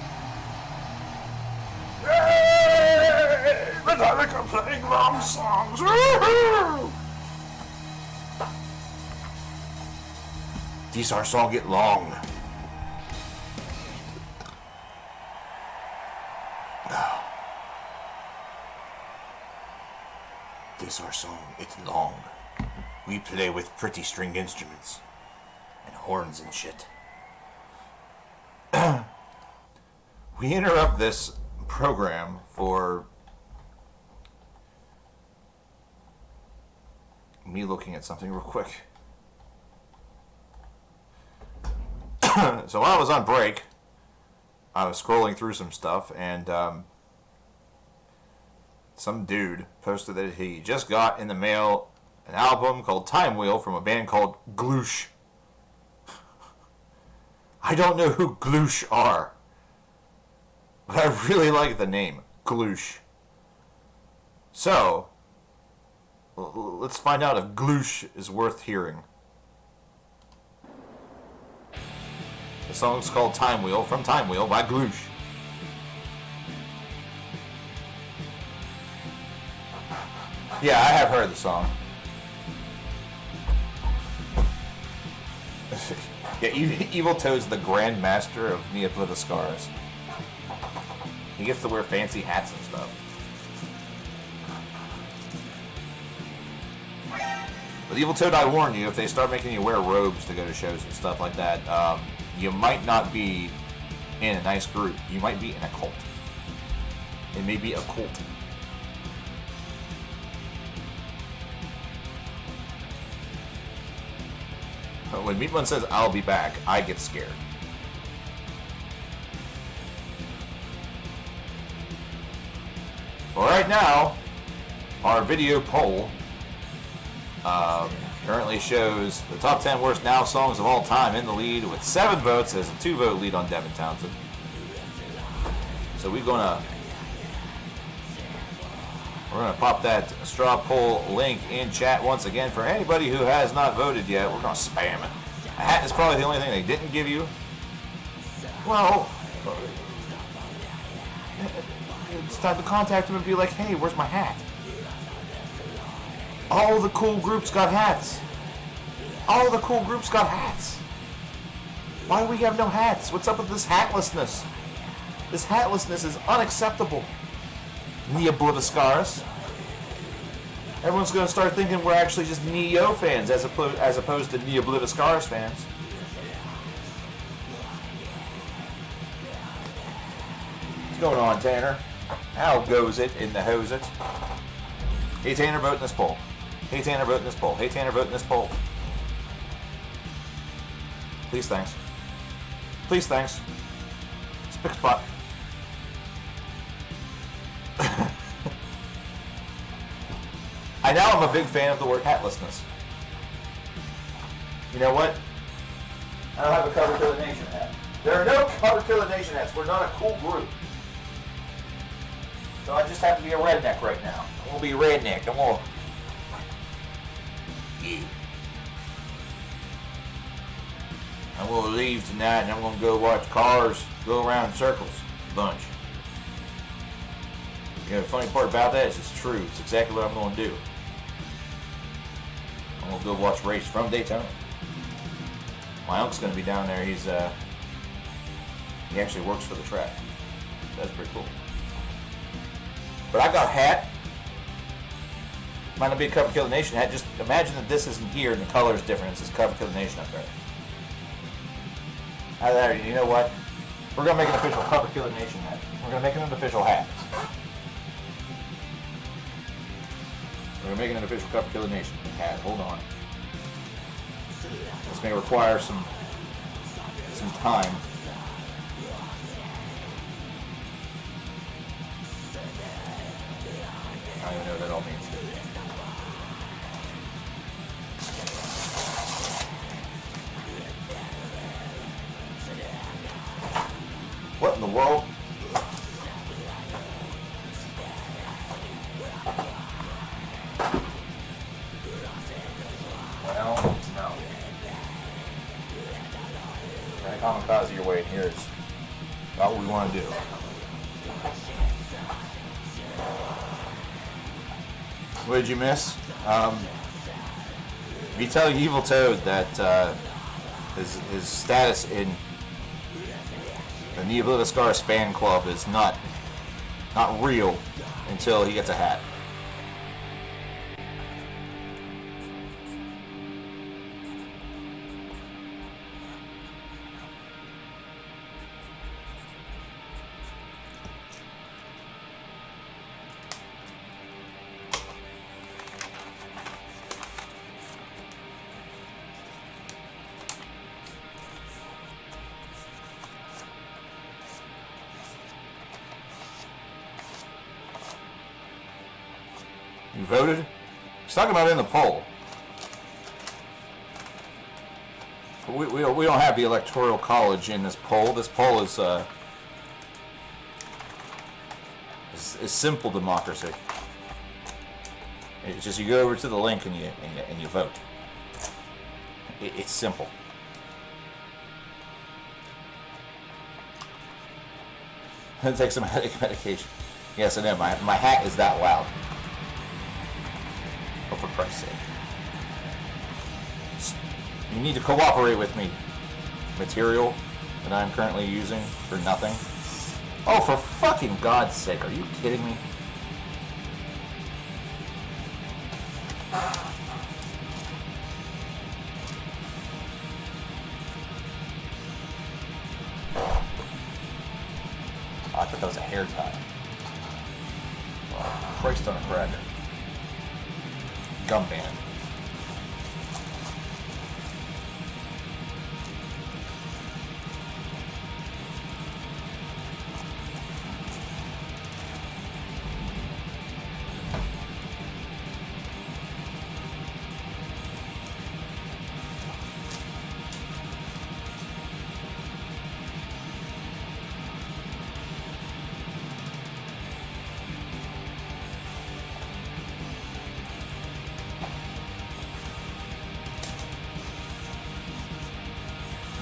Hey! Metallica playing wrong songs! These our song get long. This our song, it's long. We play with pretty string instruments. And horns and shit. We interrupt this program for me looking at something real quick. So while I was on break, I was scrolling through some stuff, and some dude posted that he just got in the mail an album called Time Wheel from a band called Gloosh. I don't know who Gloosh are, but I really like the name, Gloosh. So, let's find out if Gloosh is worth hearing. The song's called Time Wheel from Time Wheel by Gloosh. Yeah, I have heard the song. Yeah, Evil Toad's the Grand Master of Neapolitan Scars. He gets to wear fancy hats and stuff. But Evil Toad, I warn you, if they start making you wear robes to go to shows and stuff like that, you might not be in a nice group. You might be in a cult. It may be a cult. When Meatbun says, "I'll be back," I get scared. Well, right now, our video poll currently shows the top 10 worst now songs of all time in the lead with 7 votes. There's a 2-vote lead on Devin Townsend. So we're gonna pop that straw poll link in chat once again for anybody who has not voted yet. We're gonna spam it. A hat is probably the only thing they didn't give you. Well, it's time to contact them and be like, "Hey, where's my hat?" All the cool groups got hats. All the cool groups got hats. Why do we have no hats? What's up with this hatlessness? This hatlessness is unacceptable. Neapolitan Scars. Everyone's going to start thinking we're actually just Neo fans as opposed to Neapolitan Scars fans. What's going on, Tanner? How goes it in the hose it? Hey, Tanner, vote in this poll. Hey, Tanner, vote in this poll. Hey, Tanner, vote in this poll. Please, thanks. Please, thanks. Spick spot. I know I'm a big fan of the word hatlessness. You know what? I don't have a Cover Killer Nation hat. There are no Cover Killer Nation hats. We're not a cool group. So I just have to be a redneck right now. I'm gonna be a redneck. I'm gonna... Yeah. I'm gonna leave tonight and I'm gonna go watch cars go around in circles a bunch. You know, the funny part about that is it's true. It's exactly what I'm gonna do. I'm gonna go watch race from Daytona. My uncle's gonna be down there. He actually works for the track. That's pretty cool. But I got a hat. Might not be a Cover Killer Nation hat. Just imagine that this isn't here and the color is different. It says Cover Killer Nation up there. You know what? We're gonna make an official Cover Killer Nation hat. We're gonna make it an official hat. We're gonna make it an official Cover Killer Nation hat. Hold on. This may require some time. I don't even know what that all means. What in the world? Well, no. Trying to kamikaze your way in here is about what we want to do. What did you miss? Be telling Evil Toad that his status in the Neoblivious Scars fan club is not real until he gets a hat. You voted? He's talking about in the poll. We don't have the Electoral College in this poll. This poll is simple democracy. It's just you go over to the link and you vote. It's simple. Take some medication. Yes, I know. My hat is that loud. Oh, for Christ's sake. You need to cooperate with me. Material that I'm currently using for nothing. Oh, for fucking God's sake. Are you kidding me? Oh, I thought that was a hair tie. Oh, Christ on a cracker. Gum band.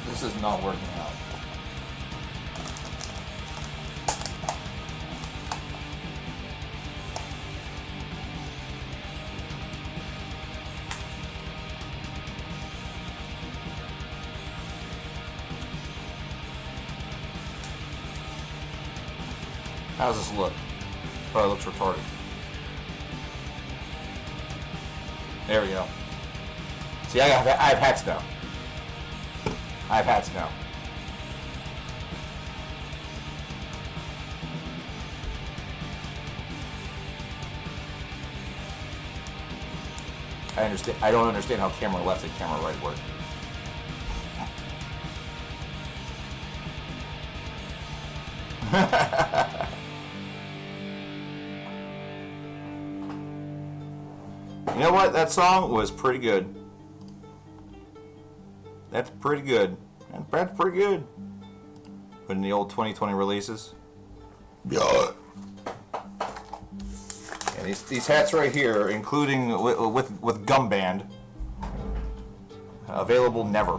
This is not working out. How does this look? Probably looks retarded. There we go. See, I have hats now. I have hats now. I don't understand how camera left and camera right work. You know what? That song was pretty good. That's pretty good. That's pretty good. Put in the old 2020 releases. Yeah. And these hats right here, including with gum band, available never.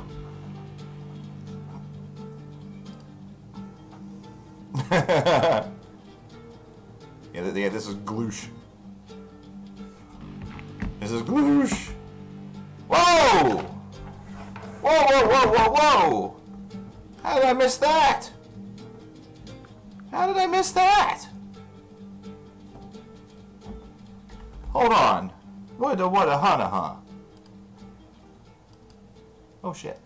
Yeah, this is gloosh. This is gloosh. Whoa! Whoa, whoa, whoa, whoa, whoa! How did I miss that? How did I miss that? Hold on. What a huh? Oh shit.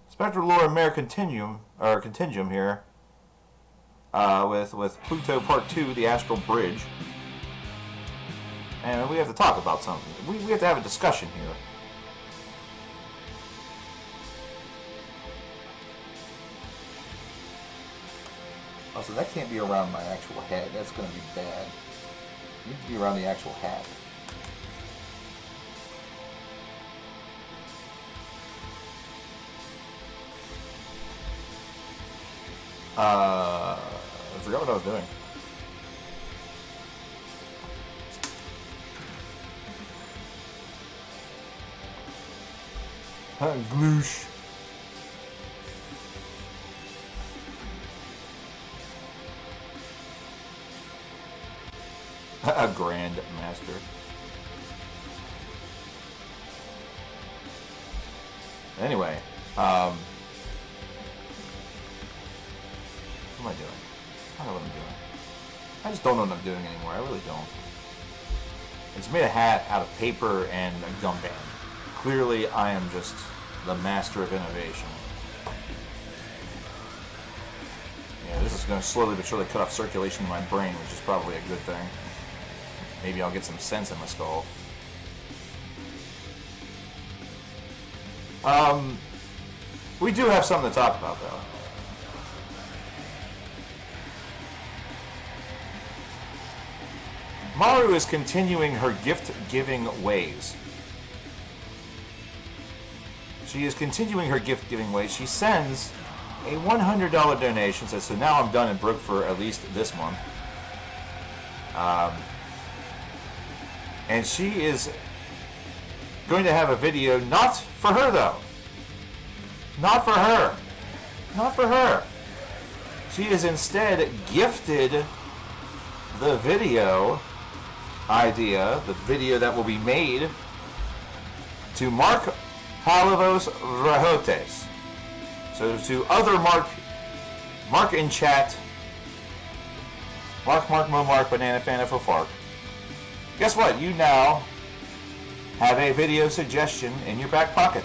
Spectral Lore Mare Continuum here. With Pluto Part 2, the Astral Bridge. And we have to talk about something. We have to have a discussion here. Oh, so that can't be around my actual head. That's going to be bad. It needs to be around the actual hat. I forgot what I was doing. Gloosh. A Grand Master. Anyway, what am I doing? I don't know what I'm doing. I just don't know what I'm doing anymore. I really don't. It's made a hat out of paper and a gum band. Clearly, I am just the master of innovation. Yeah, this is going to slowly but surely cut off circulation in my brain, which is probably a good thing. Maybe I'll get some sense in my skull. We do have something to talk about, though. Maru is continuing her gift-giving ways. She is continuing her gift-giving ways. She sends a $100 donation, says, so now I'm done and broke for at least this month. And she is going to have a video, not for her, though. Not for her. Not for her. She is instead gifted the video idea, the video that will be made, to Mark Palavos Rahotes. So to other Mark in chat, Mark, Mo, Banana Fan, Fark. Guess what? You now have a video suggestion in your back pocket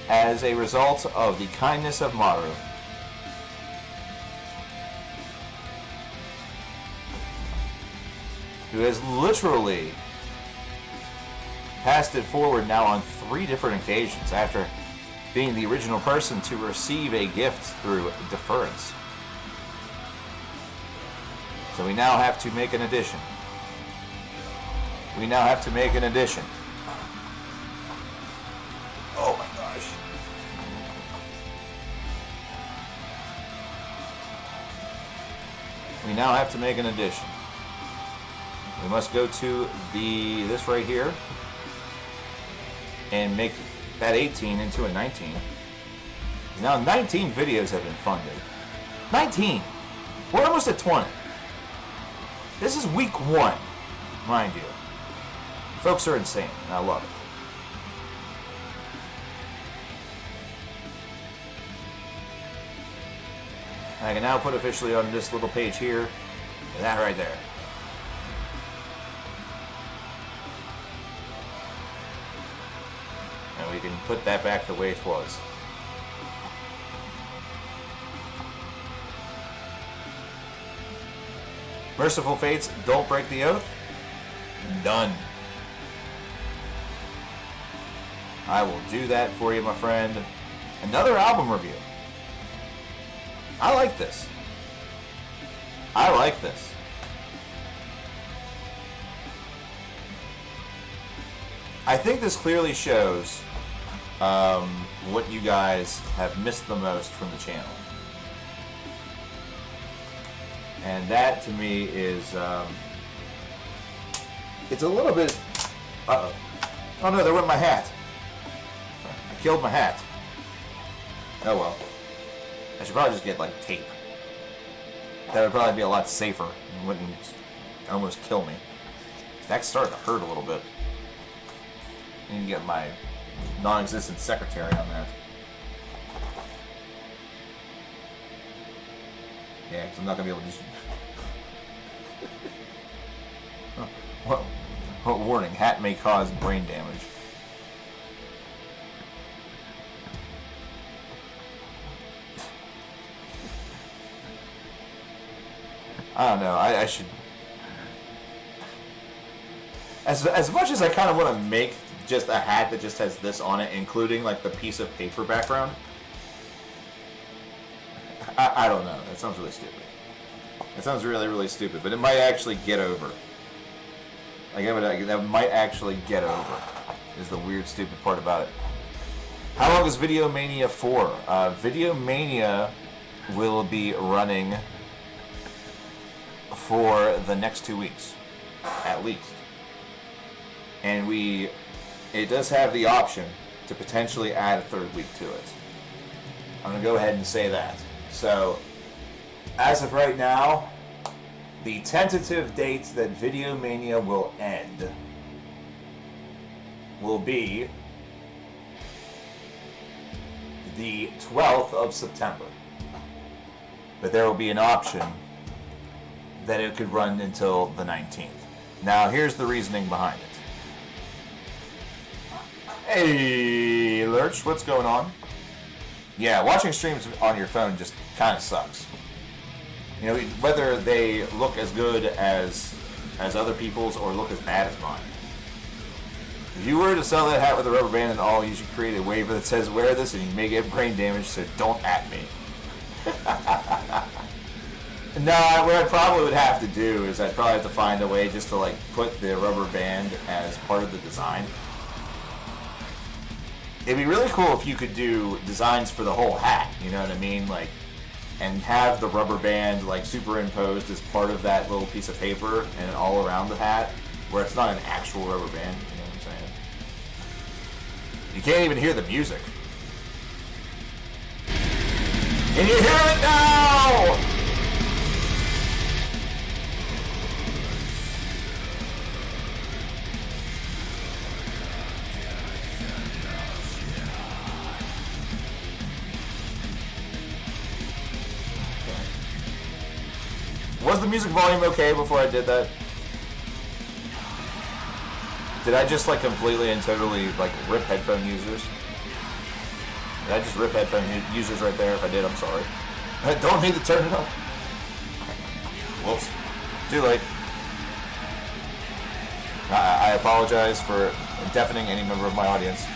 as a result of the kindness of Maru. Who has literally passed it forward now on 3 different occasions after being the original person to receive a gift through deference. So we now have to make an addition. We now have to make an addition. Oh my gosh. We now have to make an addition. We must go to this right here and make that 18 into a 19. Now 19 videos have been funded. 19! We're almost at 20. This is week 1, mind you. Folks are insane, and I love it. I can now put officially on this little page here, and that right there. And we can put that back the way it was. Merciful Fates, don't break the oath. Done. I will do that for you, my friend. Another album review. I like this. I like this. I think this clearly shows what you guys have missed the most from the channel. And that, to me, is... it's a little bit... Uh-oh. Oh, no, there went my hat. I killed my hat. Oh, well. I should probably just get, like, tape. That would probably be a lot safer and wouldn't almost kill me. That's starting to hurt a little bit. I need to get my non-existent secretary on that. Yeah, because I'm not going to be able to just... What warning, hat may cause brain damage. I don't know, I should... As much as I kind of want to make just a hat that just has this on it, including like the piece of paper background, I don't know. That sounds really stupid. It sounds really, really stupid, but it might actually get over. Like, that might actually get over, is the weird, stupid part about it. How long is Videomania for? Videomania will be running for the next 2 weeks, at least. And it does have the option to potentially add a third week to it. I'm going to go ahead and say that. So, as of right now, the tentative date that Videomania will end will be the 12th of September. But there will be an option that it could run until the 19th. Now, here's the reasoning behind it. Hey, Lurch, what's going on? Yeah, watching streams on your phone just kind of sucks. You know, whether they look as good as other people's or look as bad as mine. If you were to sell that hat with a rubber band and all, you should create a waiver that says wear this and you may get brain damage, so don't at me. No, what I probably would have to do is I'd probably have to find a way just to like put the rubber band as part of the design. It'd be really cool if you could do designs for the whole hat, you know what I mean? Like, and have the rubber band like superimposed as part of that little piece of paper and all around the hat, where it's not an actual rubber band, you know what I'm saying? You can't even hear the music. Can you hear it now? Was the music volume okay before I did that? Did I just like completely and totally like rip headphone users? Did I just rip headphone users right there? If I did, I'm sorry. I don't need to turn it up. Whoops. Too late. I apologize for deafening any member of my audience.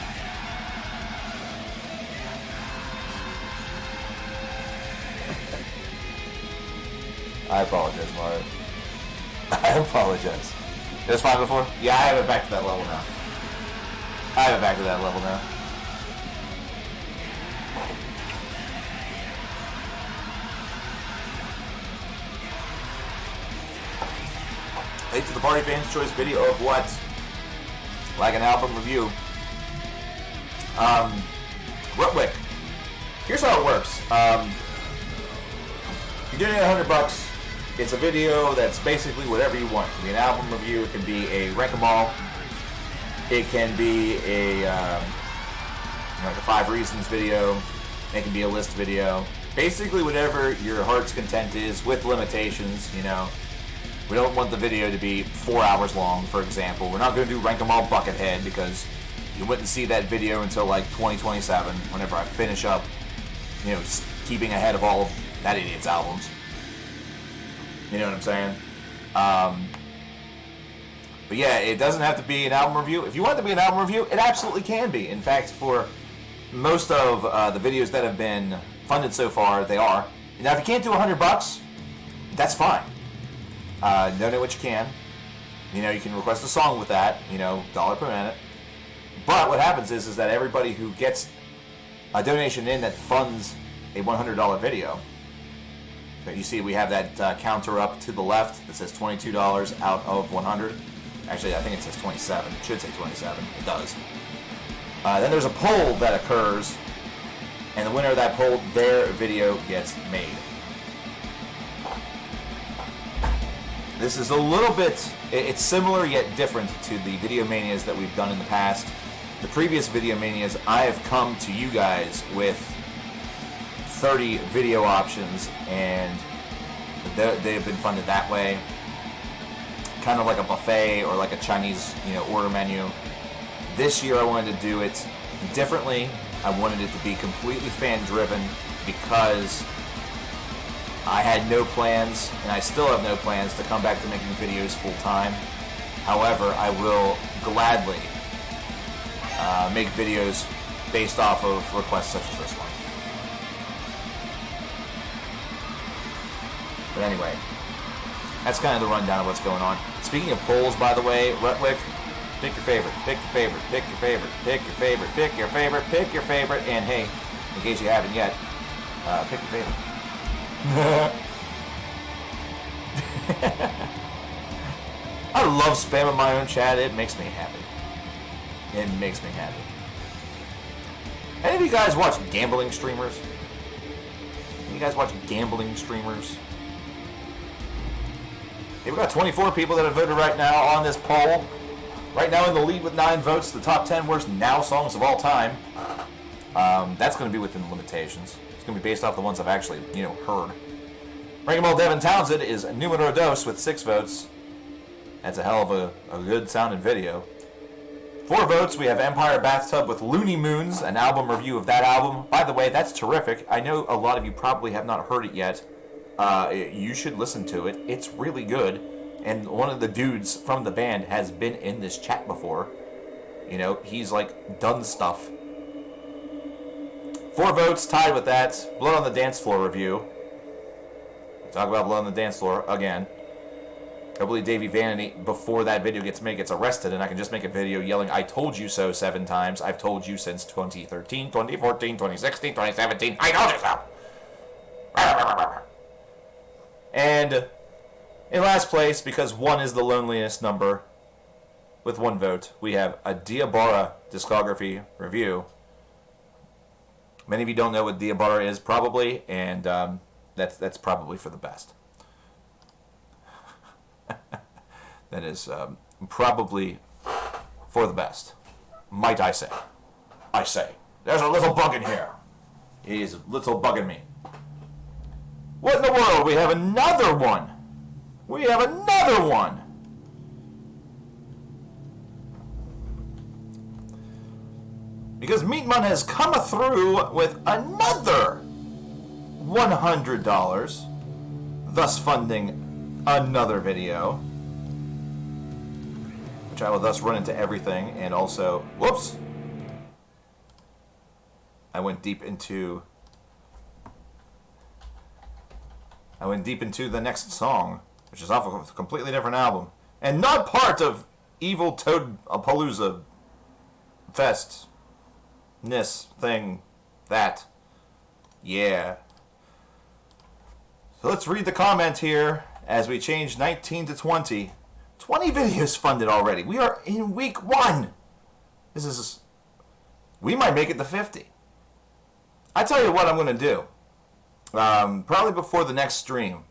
I apologize, Mario. I apologize. It was fine before? Yeah, I have it back to that level now. I have it back to that level now. Late to the party fans' choice video of what? Like an album review. Rutwick. Here's how it works. You donate $100. It's a video that's basically whatever you want. It can be an album review. It can be a rank 'em all. It can be a like a 5 reasons video. It can be a list video. Basically, whatever your heart's content is, with limitations. You know, we don't want the video to be 4 hours long. For example, we're not going to do rank 'em all Buckethead because you wouldn't see that video until like 2027. Whenever I finish up, you know, keeping ahead of all of that idiot's albums. You know what I'm saying? But yeah, it doesn't have to be an album review. If you want it to be an album review, it absolutely can be. In fact, for most of the videos that have been funded so far, they are. Now, if you can't do $100, that's fine. Donate what you can. You know, you can request a song with that. You know, $1 per minute. But what happens is that everybody who gets a donation in that funds a $100 video. You see, we have that counter up to the left that says $22 out of 100. Actually, I think it says 27. It should say 27. It does. Then there's a poll that occurs, and the winner of that poll, their video gets made. This is a little bit, it's similar yet different to the Videomanias that we've done in the past. The previous Videomanias, I have come to you guys with 30 video options, and they've been funded that way, kind of like a buffet or like a Chinese, you know, order menu. This year I wanted to do it differently. I wanted it to be completely fan driven because I had no plans, and I still have no plans to come back to making videos full time. However, I will gladly make videos based off of requests such as this one. But anyway, that's kind of the rundown of what's going on. Speaking of polls, by the way, Rutwick, pick your favorite, pick your favorite, pick your favorite, pick your favorite, pick your favorite, pick your favorite, and hey, in case you haven't yet, pick your favorite. I love spamming my own chat. It makes me happy. It makes me happy. Any of you guys watch gambling streamers? You guys watch gambling streamers? Hey, we've got 24 people that have voted right now on this poll. Right now in the lead with 9 votes, the top 10 worst now songs of all time. That's going to be within limitations. It's going to be based off the ones I've actually, heard. Ranking Ball Devin Townsend is Numero Dos with 6 votes. That's a hell of a good sounding video. 4 votes, we have Empire Bathtub with Looney Moons, an album review of that album. By the way, that's terrific. I know a lot of you probably have not heard it yet. You should listen to it. It's really good. And one of the dudes from the band has been in this chat before. He's like done stuff. 4 votes, tied with that. Blood on the Dance Floor review. Talk about Blood on the Dance Floor again. I believe Davey Vanity, before that video gets arrested, and I can just make a video yelling, I told you so 7 times. I've told you since 2013, 2014, 2016, 2017. I told you so! And in last place, because 1 is the loneliest number, with 1 vote, we have a Diabara discography review. Many of you don't know what Diabara is, probably, and that's probably for the best. That is probably for the best, might I say. I say. There's a little bug in here. He's a little bugging me. What in the world? We have another one. We have another one. Because Meatman has come through with another $100, thus funding another video, which I will thus run into everything, and also, whoops, I went deep into the next song, which is off of a completely different album, and not part of Evil Toad Palooza Fest-ness thing, that, yeah. So let's read the comment here as we change 19 to 20. 20 videos funded already. We are in week 1. We might make it to 50. I tell you what I'm going to do. Probably before the next stream,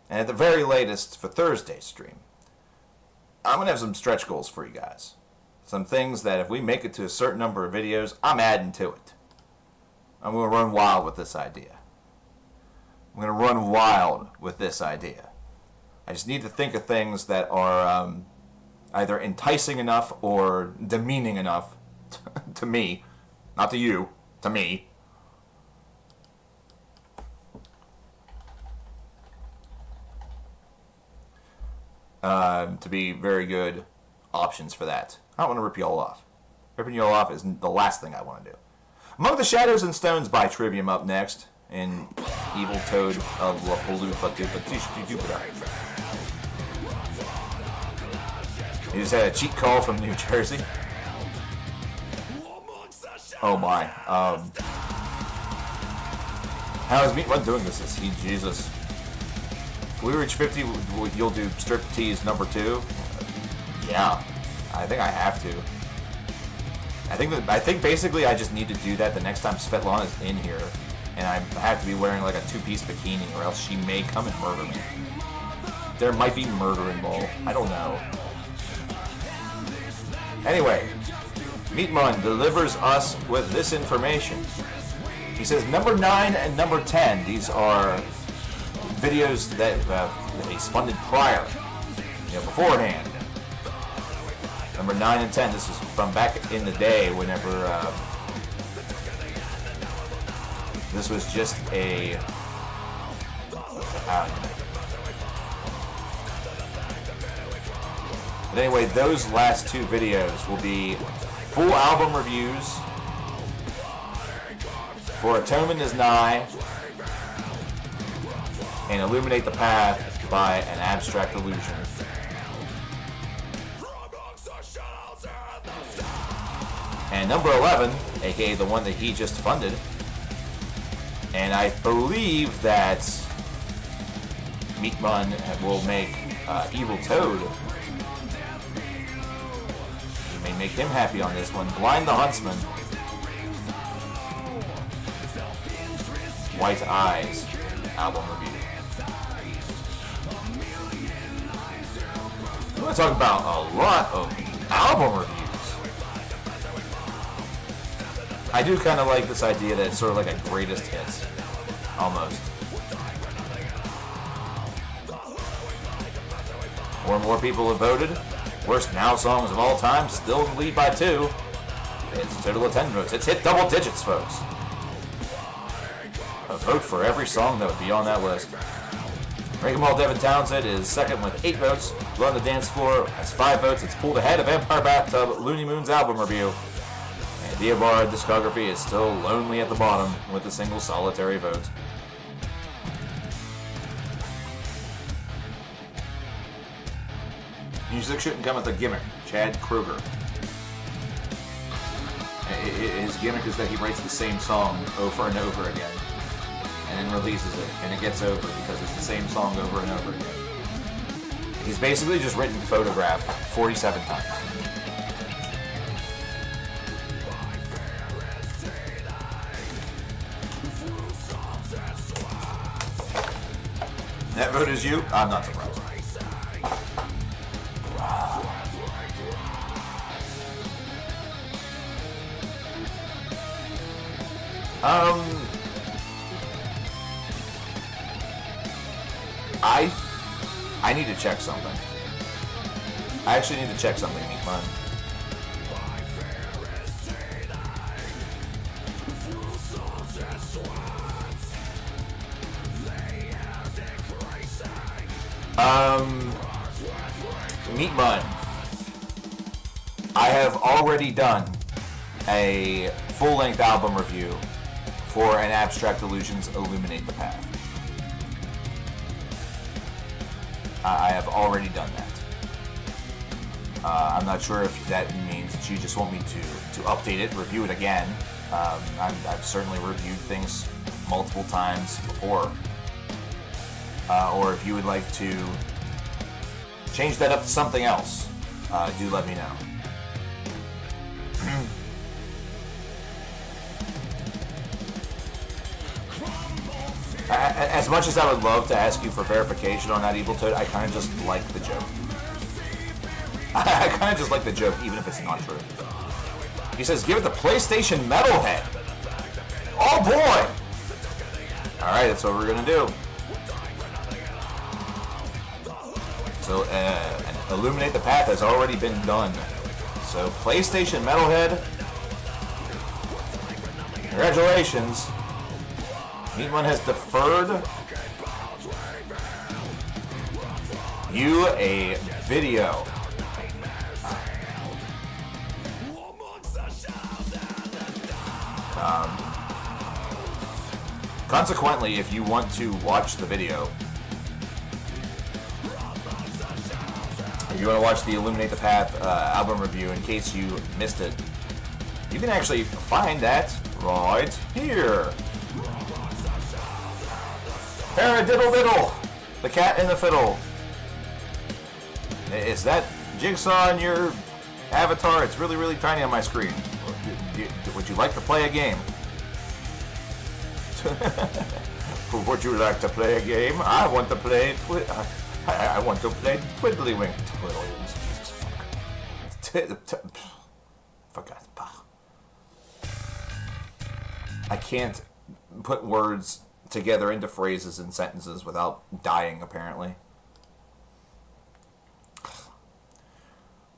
and at the very latest for Thursday's stream, I'm going to have some stretch goals for you guys. Some things that if we make it to a certain number of videos, I'm adding to it. I'm going to run wild with this idea. I'm going to run wild with this idea. I just need to think of things that are either enticing enough or demeaning enough to me, not to you, to me. To be very good options for that. I don't want to rip you all off. Ripping you all off is the last thing I want to do. Among the Shadows and Stones by Trivium up next, in Evil Toad of La Palooza. He just had a cheat call from New Jersey. Oh my. How is Meatman doing this? Is he Jesus? If we reach 50, you'll do striptease number 2? Yeah. I think I have to. I think basically I just need to do that the next time Svetlana is in here. And I have to be wearing like a 2-piece bikini, or else she may come and murder me. There might be murder involved. I don't know. Anyway, Meatman delivers us with this information. He says number 9 and number 10. These are videos that he's funded prior, beforehand. Number 9 and 10. This is from back in the day, whenever. This was just a but anyway, those last 2 videos will be full album reviews for Atonement is Nigh and Illuminate the Path by an Abstract Illusion. And number 11, aka the one that he just funded, and I believe that Meatman will make Evil Toad. We may make him happy on this one. Blind the Huntsman. White Eyes album review. We're going to talk about a lot of album reviews. I do kind of like this idea that it's sort of like a greatest hits, almost. More and more people have voted. Worst Now songs of all time, still in the lead by 2. It's total of 10 votes. It's hit double digits, folks. A vote for every song that would be on that list. Break 'Em All Devin Townsend is second with 8 votes. Blood on the Dance Floor has 5 votes. It's pulled ahead of Vampire Bathtub, Looney Moon's album review. And Diabar discography is still lonely at the bottom with a single solitary vote. Music shouldn't come with a gimmick. Chad Kroeger. His gimmick is that he writes the same song over and over again and then releases it, and it gets over because it's the same song over and over again. He's basically just written Photograph 47 times. That vote is you? I'm not surprised. I need to check something. I actually need to check something, Meat Man. Meat Man. I have already done a full-length album review for an Abstract Illusions Illuminate the Path. I have already done that. I'm not sure if that means that you just want me to update it, review it again. I've certainly reviewed things multiple times before. Or if you would like to change that up to something else, do let me know. As much as I would love to ask you for verification on that Evil Toad, I kind of just like the joke. I kind of just like the joke, even if it's not true. He says, give it the PlayStation Metalhead. Oh boy! Alright, that's what we're going to do. So, Illuminate the Path has already been done. So, PlayStation Metalhead, congratulations. Meatman has deferred you a video. Consequently, if you want to watch the video, if you want to watch the Illuminate the Path album review in case you missed it, you can actually find that right here. Paradiddle diddle, the cat and the fiddle. Is that Jigsaw in your avatar? It's really, really tiny on my screen. Would you like to play a game? Would you like to play a game? I want to play. I want to play Twiddlywink. Jesus fuck. I can't put words together into phrases and sentences without dying, apparently.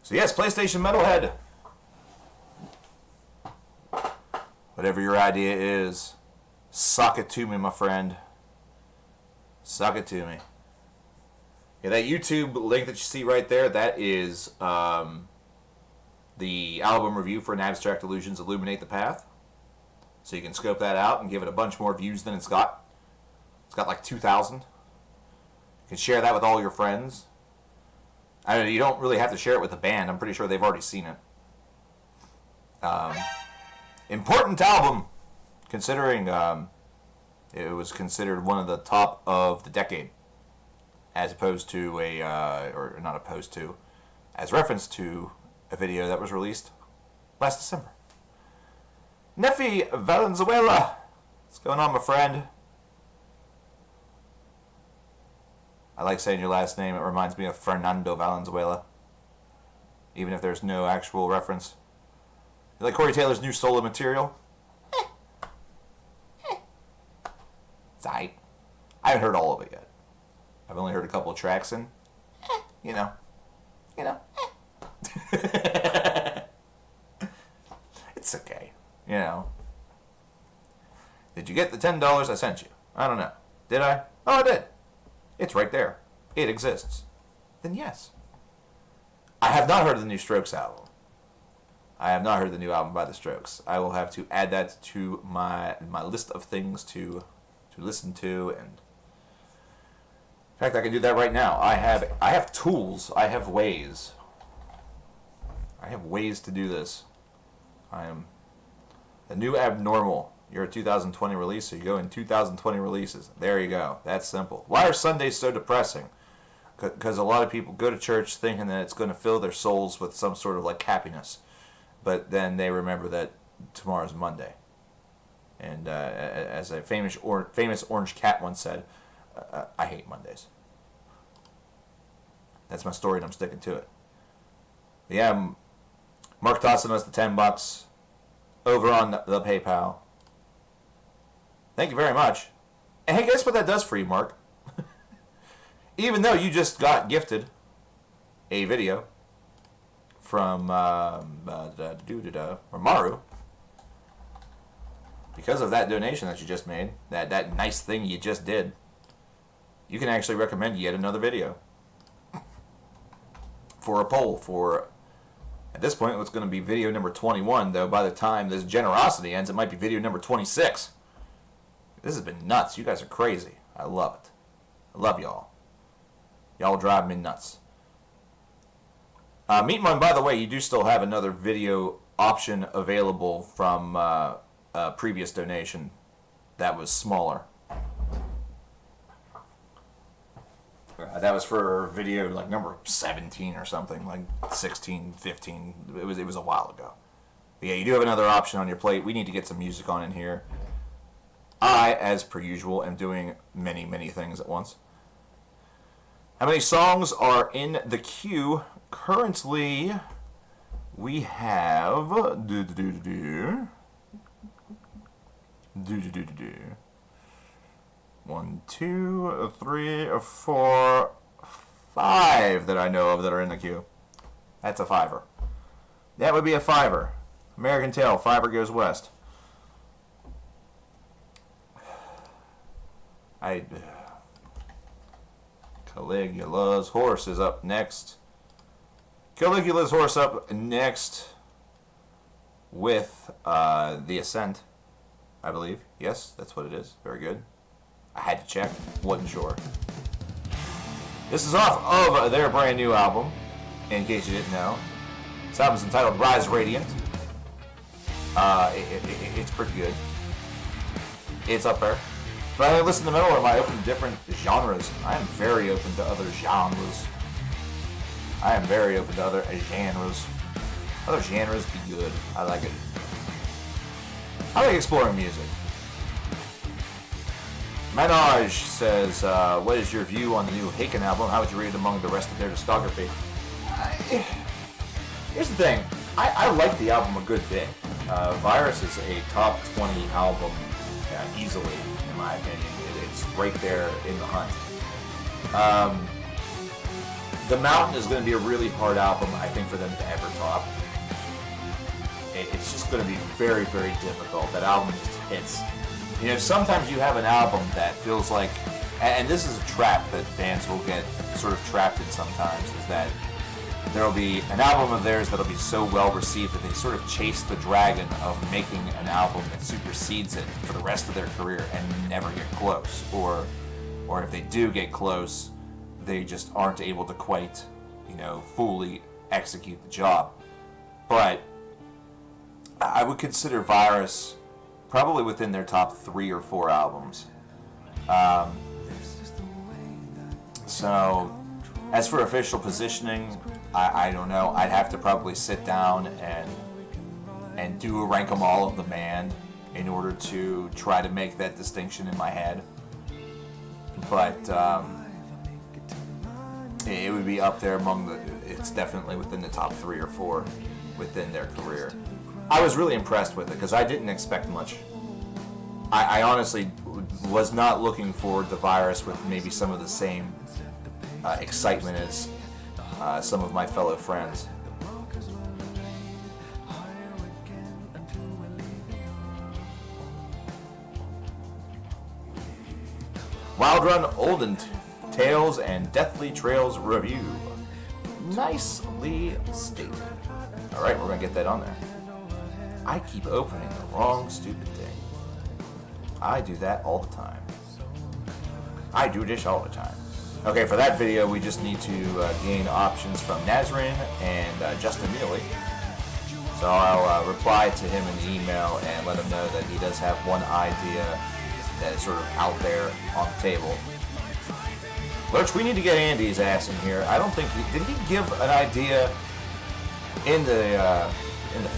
So yes, PlayStation Metalhead. Whatever your idea is, suck it to me, my friend. Suck it to me. Yeah, that YouTube link that you see right there, that is the album review for An Abstract Illusions Illuminate the Path. So you can scope that out and give it a bunch more views than it's got. It's got like 2,000. You can share that with all your friends. I mean, you don't really have to share it with the band. I'm pretty sure they've already seen it. Important album, considering it was considered one of the top of the decade, as opposed to or not opposed to, as reference to a video that was released last December. Neffy Valenzuela, what's going on, my friend? I like saying your last name. It reminds me of Fernando Valenzuela, even if there's no actual reference. You like Corey Taylor's new solo material? It's aight. I haven't heard all of it yet. I've only heard a couple of tracks, and you know. It's okay, you know. Did you get the $10 I sent you? I don't know. Did I? Oh, I did. It's right there. It exists. Then yes. I have not heard the new Strokes album. I have not heard the new album by the Strokes. I will have to add that to my list of things to listen to, and in fact, I can do that right now. I have tools. I have ways. I have ways to do this. I am the new abnormal. You're a 2020 release, so you go in 2020 releases. There you go. That's simple. Why are Sundays so depressing? Because a lot of people go to church thinking that it's going to fill their souls with some sort of like happiness, but then they remember that tomorrow's Monday. And as a famous orange cat once said, I hate Mondays. That's my story, and I'm sticking to it. Yeah, Mark tossing us the $10 over on the PayPal. Thank you very much. And hey, guess what that does for you, Mark? Even though you just got gifted a video from Maru, because of that donation that you just made, that nice thing you just did, you can actually recommend yet another video for a poll for, at this point, it's going to be video number 21, though by the time this generosity ends, it might be video number 26. This has been nuts. You guys are crazy. I love it. I love y'all. Y'all drive me nuts. Meatman, by the way, you do still have another video option available from a previous donation that was smaller. That was for video like number 17 or something, like 16, 15. It was a while ago. But yeah, you do have another option on your plate. We need to get some music on in here. I, as per usual, am doing many, many things at once. How many songs are in the queue? Currently, we have 1, 2, 3, 4, 5 that I know of that are in the queue. That's a fiver. That would be a fiver. American Tail, fiver goes west. Caligula's horse is up next. Caligula's horse up next with The Ascent, I believe. Yes, that's what it is. Very good. I had to check. Wasn't sure. This is off of their brand new album, in case you didn't know. This album's entitled Rise Radiant. It's pretty good. It's up there. But I listen to metal, or am I open to different genres? I am very open to other genres. I am very open to other genres. Other genres be good. I like it. I like exploring music. Manoj says, what is your view on the new Haken album? How would you rate it among the rest of their discography? Here's the thing. I like the album a good bit. Virus is a top 20 album easily, in my opinion. It's right there in the hunt. The Mountain is going to be a really hard album, I think, for them to ever top. It's just going to be very, very difficult. That album just hits. You know, sometimes you have an album that feels like, and this is a trap that bands will get sort of trapped in sometimes, is that there will be an album of theirs that'll be so well received that they sort of chase the dragon of making an album that supersedes it for the rest of their career and never get close. Or if they do get close, they just aren't able to quite, fully execute the job. But I would consider Virus probably within their top 3 or 4 albums. So, as for official positioning, I don't know. I'd have to probably sit down and do a rank 'em all of the band in order to try to make that distinction in my head. But it would be up there among the. It's definitely within the top 3 or 4 within their career. I was really impressed with it because I didn't expect much. I honestly was not looking forward to Virus with maybe some of the same excitement as some of my fellow friends. Wild Run Olden Tales and Deathly Trails Review. Nicely stated. Alright, we're going to get that on there. I keep opening the wrong stupid thing. I do that all the time. I do this all the time. Okay, for that video, we just need to gain options from Nazrin and Justin Neely. So I'll reply to him in the email and let him know that he does have one idea that is sort of out there on the table. Lurch, we need to get Andy's ass in here. I don't think did he give an idea in the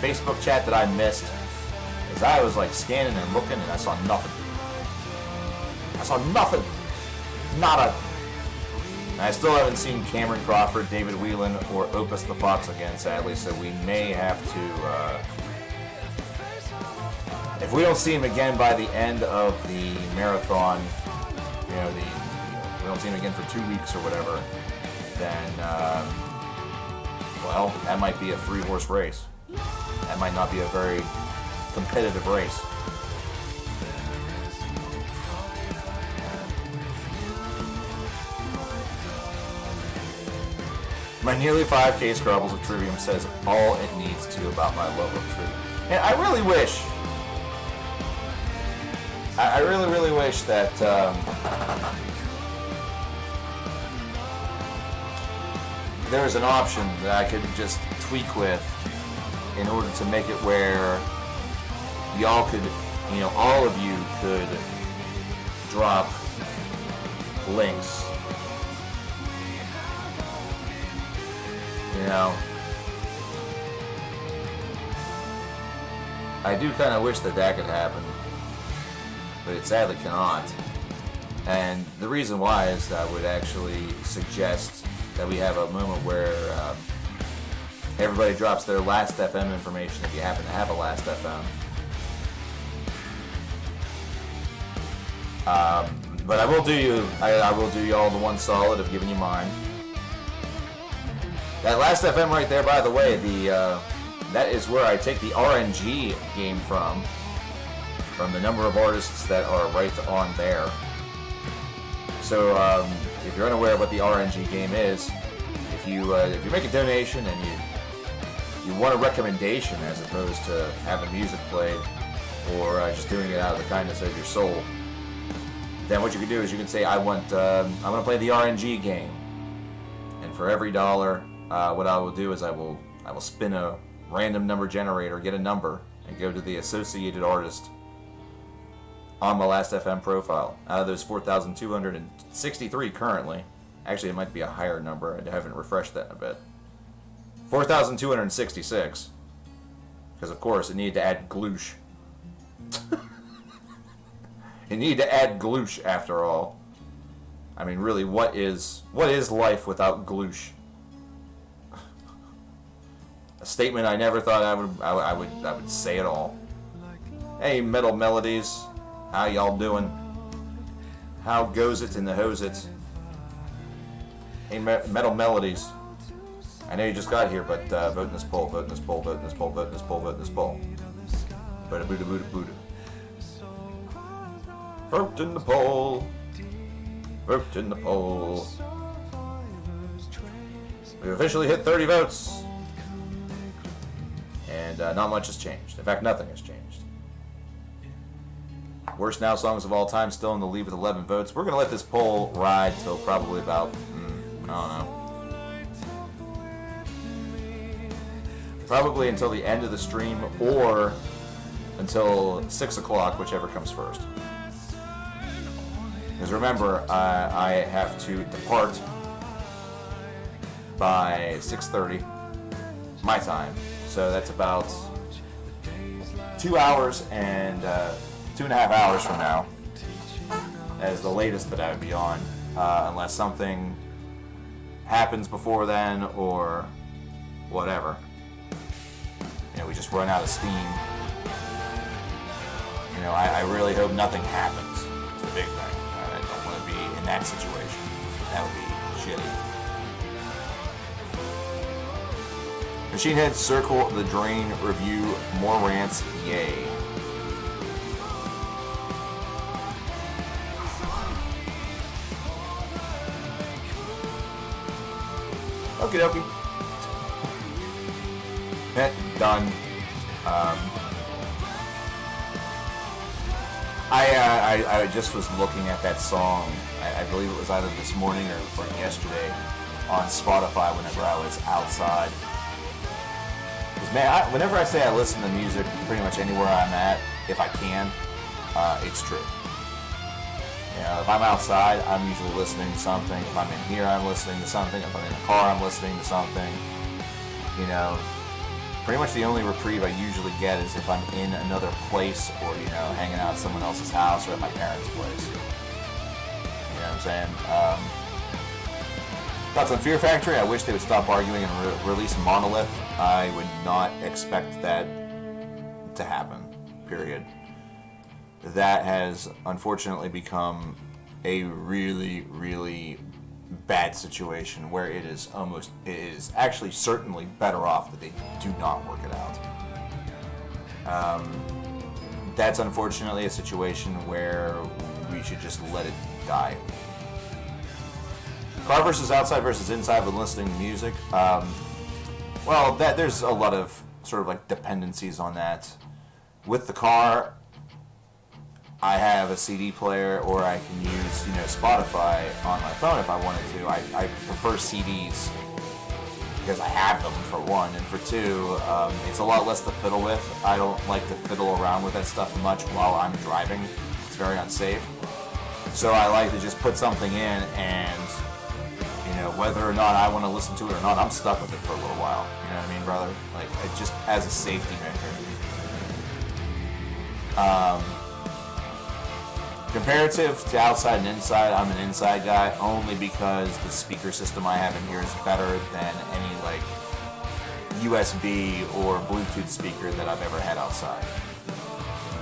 Facebook chat that I missed? Because I was like scanning and looking and I saw nothing. I saw nothing. Nada. And I still haven't seen Cameron Crawford, David Whelan, or Opus the Fox again, sadly, so we may have to if we don't see him again by the end of the marathon, we don't see him again for 2 weeks or whatever, then, well, that might be a 3-horse race. That might not be a very competitive race. My nearly 5K Scrabbles of Trivium says all it needs to about my love of Trivium. And I really wish... I really, really wish that there was an option that I could just tweak with in order to make it where y'all could, all of you could drop links. I do kind of wish that could happen. But it sadly cannot. And the reason why is that I would actually suggest that we have a moment where everybody drops their Last FM information if you happen to have a Last FM. But I will do you all the one solid of giving you mine. That Last FM right there, by the way, that is where I take the RNG game from the number of artists that are right on there. So if you're unaware of what the RNG game is, if you make a donation and you want a recommendation as opposed to having music played or just doing it out of the kindness of your soul, then what you can do is you can say, I want to play the RNG game, and for every dollar, what I will do is I will spin a random number generator, get a number, and go to the associated artist on my Last FM profile. Out of those 4,263 currently, actually it might be a higher number, I haven't refreshed that in a bit. 4,266, because of course it needed to add gloosh. It needed to add gloosh after all. I mean, really, what is life without gloosh? A statement I never thought I would say at all. Hey, Metal Melodies. How y'all doing? How goes it in the hose it? Hey, Metal Melodies. I know you just got here, but vote in this poll, vote in this poll, vote in this poll, vote in this poll, vote in this poll. Buddha, Buddha, Buddha, Buddha. Vote in the poll. Vote in the poll. We've officially hit 30 votes. And not much has changed. In fact, nothing has changed. Worst Now songs of all time still in the lead with 11 votes. We're going to let this poll ride till probably about, I don't know. Probably until the end of the stream or until 6 o'clock, whichever comes first. Because remember, I have to depart by 6:30 my time. So that's about 2 hours and 2.5 hours from now as the latest that I would be on, unless something happens before then or whatever. We just run out of steam. I really hope nothing happens. It's the big thing. I don't want to be in that situation. That would be shitty. Machine Head Circle the Drain review. More rants. Yay. Okie dokie. Done. I just was looking at that song. I believe it was either this morning or from yesterday on Spotify whenever I was outside. Because man, whenever I say I listen to music pretty much anywhere I'm at, if I can, it's true. If I'm outside, I'm usually listening to something. If I'm in here, I'm listening to something. If I'm in the car, I'm listening to something. Pretty much the only reprieve I usually get is if I'm in another place or, hanging out at someone else's house or at my parents' place. You know what I'm saying? Thoughts on Fear Factory? I wish they would stop arguing and release Monolith. I would not expect that to happen, period. That has unfortunately become a really, really bad situation where it is actually certainly better off that they do not work it out. That's unfortunately a situation where we should just let it die. Car versus outside versus inside when listening to music. There's a lot of sort of like dependencies on that. With the car, I have a CD player, or I can use, Spotify on my phone if I wanted to. I prefer CDs because I have them, for one, and for two, it's a lot less to fiddle with. I don't like to fiddle around with that stuff much while I'm driving. It's very unsafe. So I like to just put something in, and whether or not I want to listen to it or not, I'm stuck with it for a little while. You know what I mean, brother? Like, just as a safety measure. Comparative to outside and inside, I'm an inside guy only because the speaker system I have in here is better than any USB or Bluetooth speaker that I've ever had outside.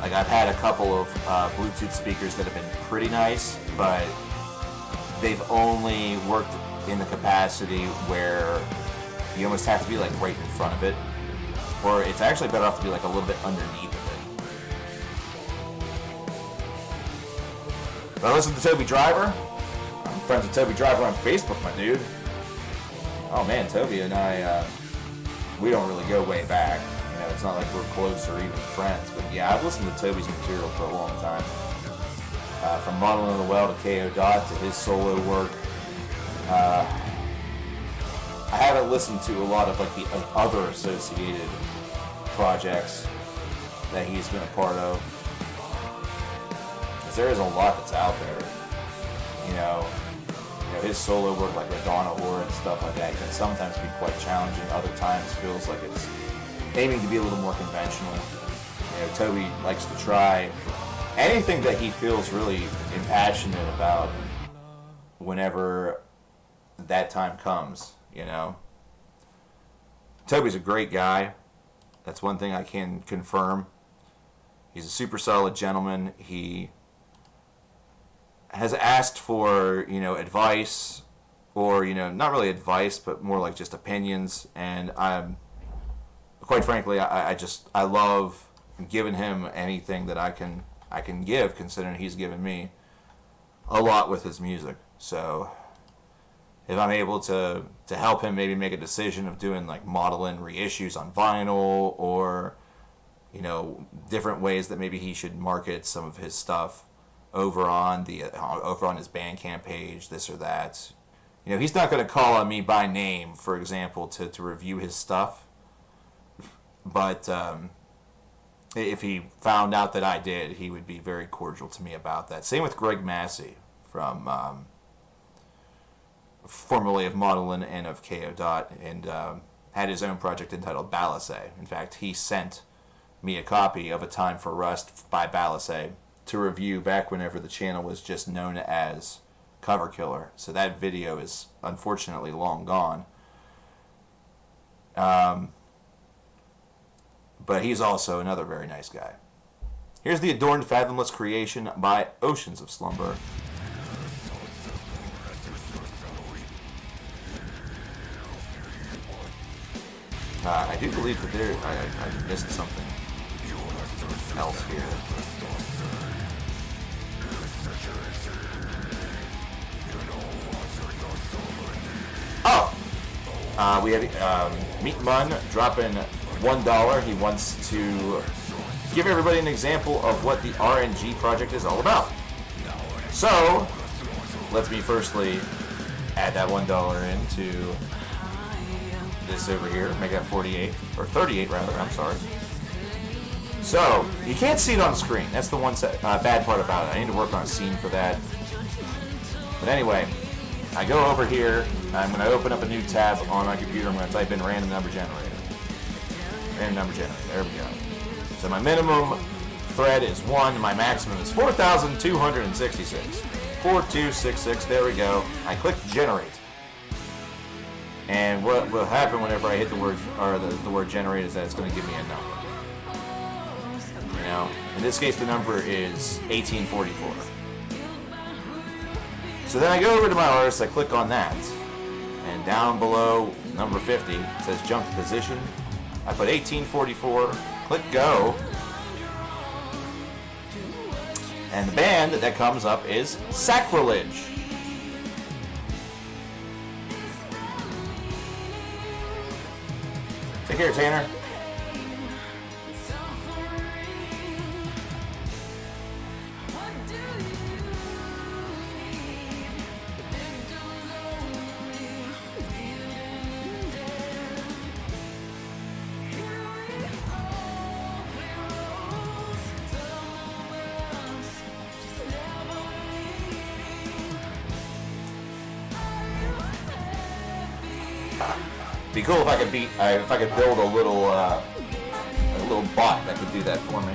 I've had a couple of Bluetooth speakers that have been pretty nice, but they've only worked in the capacity where you almost have to be right in front of it, or it's actually better off to be a little bit underneath of it. I listen to Toby Driver. I'm friends with Toby Driver on Facebook, my dude. Oh man, Toby and I, we don't really go way back. It's not like we're close or even friends. But yeah, I've listened to Toby's material for a long time. From Modeling the Well to KO Dot to his solo work. I haven't listened to a lot of the other associated projects that he's been a part of. There is a lot that's out there. His solo work like Madonna Horror and stuff like that can sometimes be quite challenging. Other times feels like it's aiming to be a little more conventional. Toby likes to try anything that he feels really impassionate about whenever that time comes, Toby's a great guy. That's one thing I can confirm. He's a super solid gentleman. He has asked for, advice, or, not really advice, but more like just opinions. And quite frankly, I love giving him anything that I can give, considering he's given me a lot with his music. So if I'm able to help him maybe make a decision of doing modeling reissues on vinyl, or, different ways that maybe he should market some of his stuff over on his Bandcamp page, this or that. He's not going to call on me by name, for example, to review his stuff. But if he found out that I did, he would be very cordial to me about that. Same with Greg Massey from formerly of Modelin and of KO Dot, and had his own project entitled Balasay. In fact, he sent me a copy of A Time for Rust by Balasay to review back whenever the channel was just known as Cover Killer. So that video is unfortunately long gone. But he's also another very nice guy. Here's the Adorned Fathomless creation by Oceans of Slumber. I do believe that I missed something else here. Oh! We have Meat Mun dropping $1. He wants to give everybody an example of what the RNG project is all about. So, let me firstly add that $1 into this over here, make that 48, or 38 rather, I'm sorry. So, you can't see it on the screen. That's the one bad part about it. I need to work on a scene for that. But anyway, I go over here, I'm going to open up a new tab on my computer, I'm going to type in random number generator. Random number generator, there we go. So my minimum thread is 1, my maximum is 4,266. 4266, there we go. I click generate. And what will happen whenever I hit the word, or the word generate, is that it's going to give me a number. You know, in this case the number is 1844. So then I go over to my artist, I click on that, and down below number 50 it says jump to position. I put 1844, click go, and the band that comes up is Sacrilege. Take care, Tanner. Be cool if I could build a little bot that could do that for me.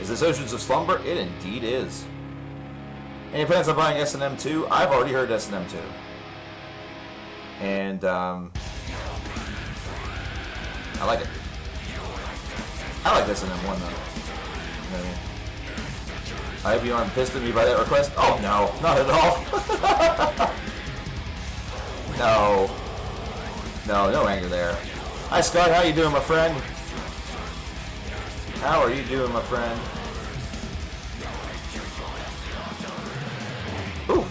Is this Oceans of Slumber? It indeed is. Any plans on buying S&M 2? I've already heard S&M 2, and I like it. I like S&M 1 though. You know what I mean? I hope you aren't pissed at me by that request. Oh no, not at all. No. No anger there. Hi Scott, how you doing, my friend? How are you doing, my friend? Ooh.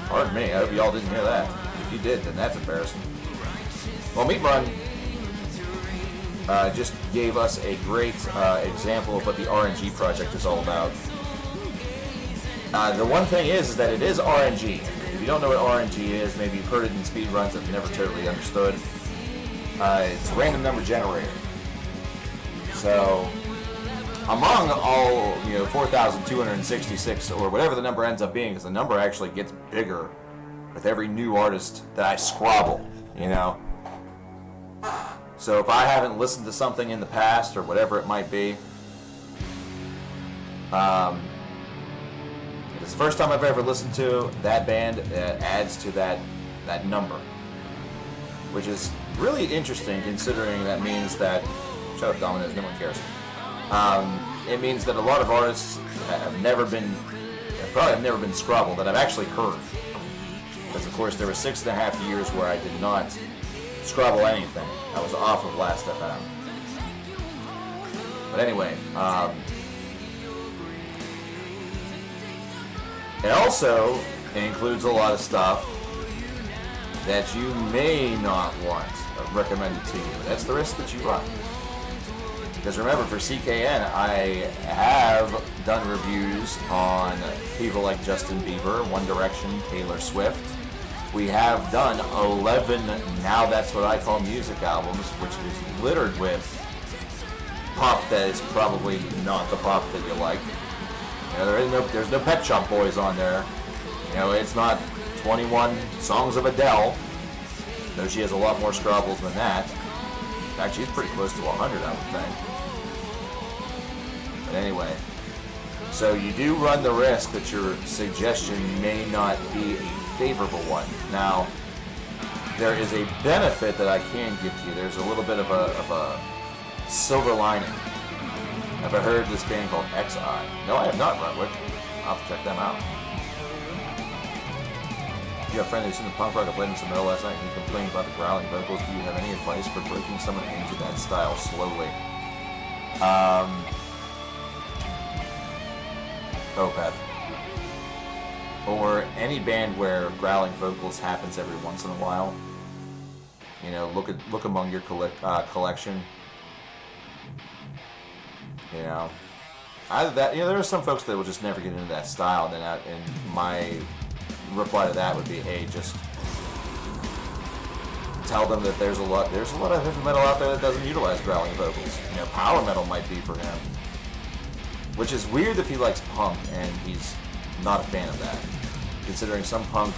Pardon me, I hope y'all didn't hear that. If you did, then that's embarrassing. Well, Meat Run just gave us a great example of what the RNG project is all about. The one thing is that it is RNG. If you don't know what RNG is, maybe you've heard it in speedruns and never totally understood. It's a random number generator. So, among all 4,266 or whatever the number ends up being, because the number actually gets bigger with every new artist that I scrabble, you know. So if I haven't listened to something in the past or whatever it might be, it's the first time I've ever listened to that band that adds to that number, which is really interesting considering that means that, shut up Domino's, no one cares. It means that a lot of artists have probably never been scrabbled that I've actually heard. Because of course there were 6.5 years where I did not scrabble anything. I was off of Last FM. But anyway, it also includes a lot of stuff that you may not want recommended to you. That's the risk that you run. Because remember, for CKN, I have done reviews on people like Justin Bieber, One Direction, Taylor Swift. We have done 11 Now That's What I Call Music albums, which is littered with pop that is probably not the pop that you like. There's no Pet Shop Boys on there. It's not 21 songs of Adele, though she has a lot more scrabbles than that. In fact, she's pretty close to 100, I would think. But anyway, So you do run the risk that your suggestion may not be a favorable one. Now, there is a benefit that I can give to you. There's a little bit of a silver lining. Have I heard this band called XI? No, I have not, Rutwick. I'll have to check them out. You have a friend who's in the punk rock. I played him some metal last night and he complained about the growling vocals. Do you have any advice for breaking someone into that style slowly? Opeth. Or any band where growling vocals happens every once in a while. You know, look among your collection. You know, either that. You know, there are some folks that will just never get into that style. And my reply to that would be, hey, just tell them that there's a lot of heavy metal out there that doesn't utilize growling vocals. You know, power metal might be for him, which is weird if he likes punk and he's not a fan of that, considering some punk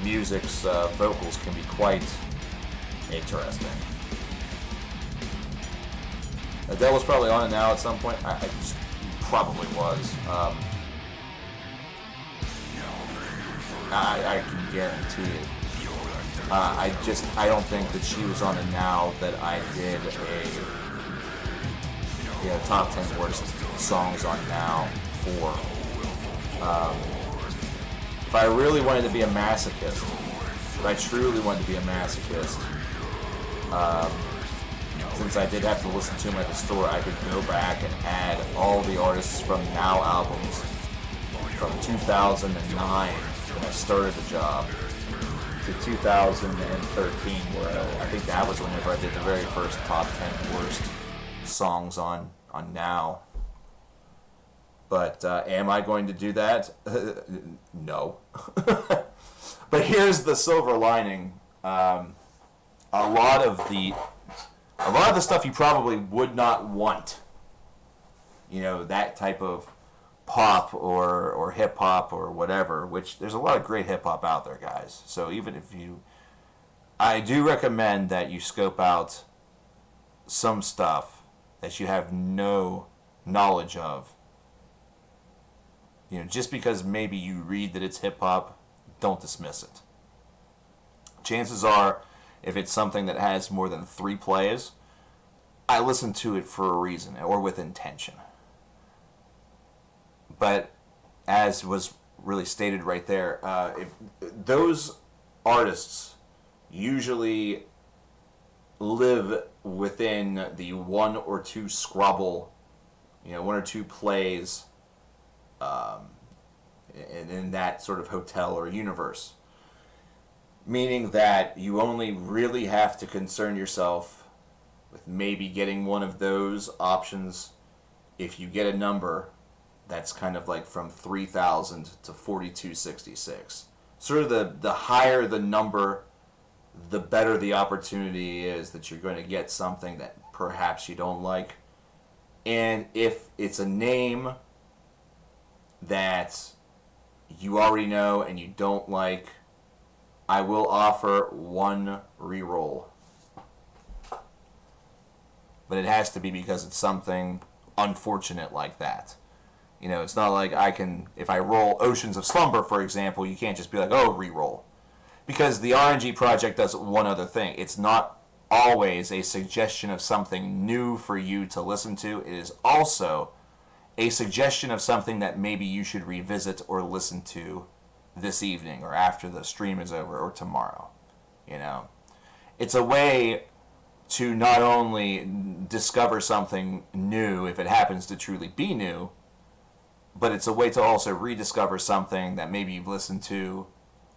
music's vocals can be quite interesting. Adele was probably on it now at some point. I just probably was. I can guarantee it. I don't think that she was on it now that I did a top 10 worst songs on now for. If I really wanted to be a masochist, if I truly wanted to be a masochist, since I did have to listen to them at the store, I could go back and add all the artists from Now albums from 2009 when I started the job to 2013, where I think that was whenever I did the very first top 10 worst songs on Now. But am I going to do that? No. But here's the silver lining. A lot of the stuff you probably would not want. You know, that type of pop or hip hop or whatever, which there's a lot of great hip hop out there, guys. So even if I do recommend that you scope out some stuff that you have no knowledge of. You know, just because maybe you read that it's hip hop, don't dismiss it. Chances are, if it's something that has more than 3 plays, I listen to it for a reason or with intention. But as was really stated right there, if those artists usually live within the 1 or 2 scrubble, 1 or 2 plays, in that sort of hotel or universe. Meaning that you only really have to concern yourself with maybe getting one of those options if you get a number that's kind of like from 3,000 to 4,266. Sort of the higher the number, the better the opportunity is that you're going to get something that perhaps you don't like. And if it's a name that you already know and you don't like, I will offer 1 reroll. But it has to be because it's something unfortunate like that. You know, it's not like if I roll Oceans of Slumber, for example, you can't just be like, oh, reroll. Because the RNG project does one other thing. It's not always a suggestion of something new for you to listen to. It is also a suggestion of something that maybe you should revisit or listen to this evening or after the stream is over or tomorrow. You know, it's a way to not only discover something new if it happens to truly be new, but it's a way to also rediscover something that maybe you've listened to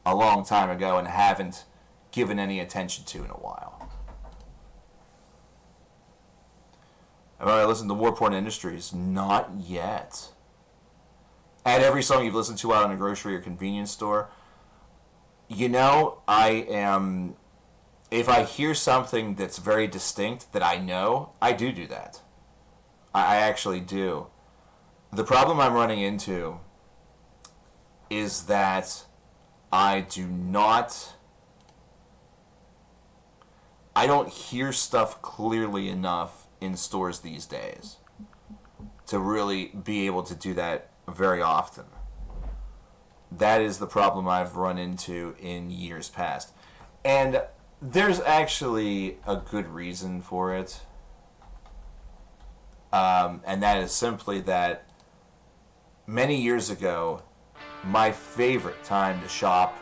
a long time ago and haven't given any attention to in a while. Have I listened to Warporn Industries? Not yet. Add every song you've listened to out in a grocery or convenience store. You know, if I hear something that's very distinct that I know, I do that. I actually do. The problem I'm running into is that I don't hear stuff clearly enough in stores these days. to really be able to do that very often. That is the problem I've run into in years past. And there's actually a good reason for it. And that is simply that many years ago, my favorite time to shop,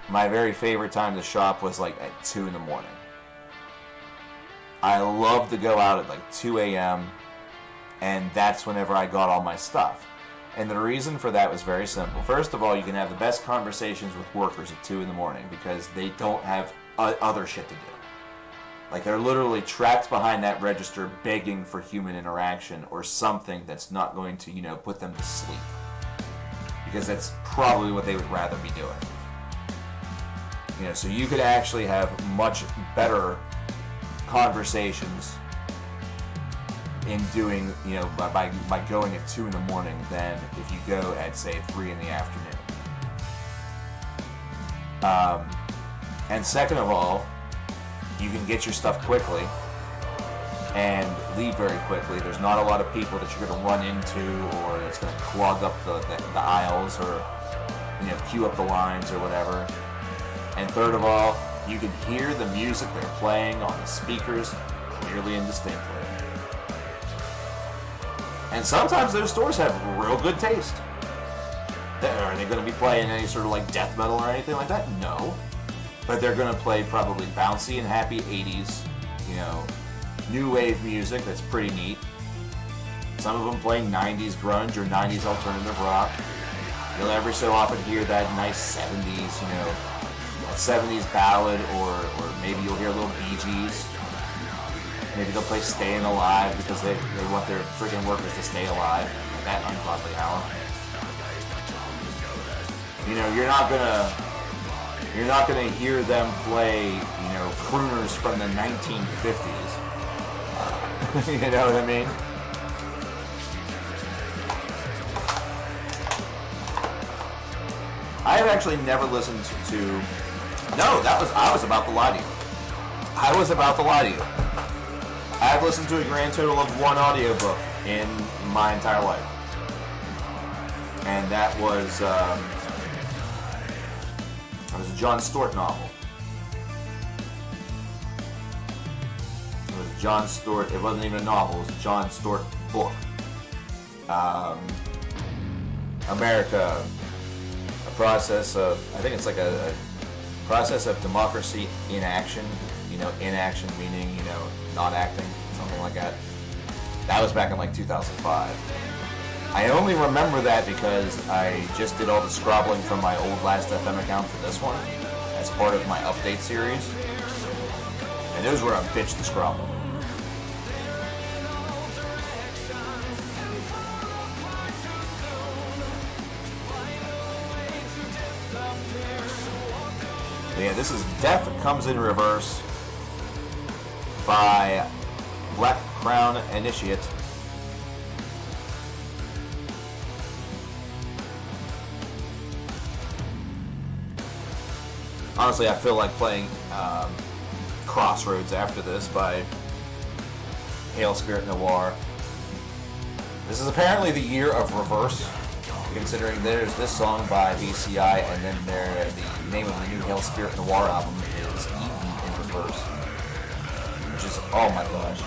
my very favorite time to shop was like at 2 in the morning. I loved to go out at like 2 a.m. and that's whenever I got all my stuff. And the reason for that was very simple. First of all, you can have the best conversations with workers at 2 in the morning because they don't have other shit to do. Like, they're literally trapped behind that register begging for human interaction or something that's not going to, put them to sleep. Because that's probably what they would rather be doing. So you could actually have much better conversations in doing, by going at 2 in the morning than if you go at, say, 3 in the afternoon. And second of all, you can get your stuff quickly and leave very quickly. There's not a lot of people that you're going to run into or that's going to clog up the aisles or, queue up the lines or whatever. And third of all, you can hear the music they're playing on the speakers clearly and distinctly. And sometimes those stores have real good taste. Are they going to be playing any sort of like death metal or anything like that? No. But they're going to play probably bouncy and happy 80s, new wave music that's pretty neat. Some of them play 90s grunge or 90s alternative rock. You'll every so often hear that nice 70s, that 70s ballad, or maybe you'll hear a little Bee Gees. Maybe they'll play Staying Alive because they want their freaking workers to stay alive at that ungodly hour. You're not gonna hear them play, crooners from the 1950s. You know what I mean? I have actually never listened to. No, I was about to lie to you. I was about to lie to you. I've listened to a grand total of 1 audiobook in my entire life. And that was a John Stewart novel. It was John Stewart. It wasn't even a novel. It was a John Stewart book. America, a process of, I think it's like a process of democracy in action. In action meaning, not acting, something like that. That was back in like 2005. I only remember that because I just did all the scrobbling from my old Last FM account to this one as part of my update series. And those were a bitch to scrobble. Yeah, this is Death Comes in Reverse by Black Crown Initiate. Honestly, I feel like playing Crossroads after this by Hail Spirit Noir. This is apparently the year of reverse, considering there's this song by BCI, and then the name of the new Hail Spirit Noir album is Eaten in Reverse. Which is, oh my gosh.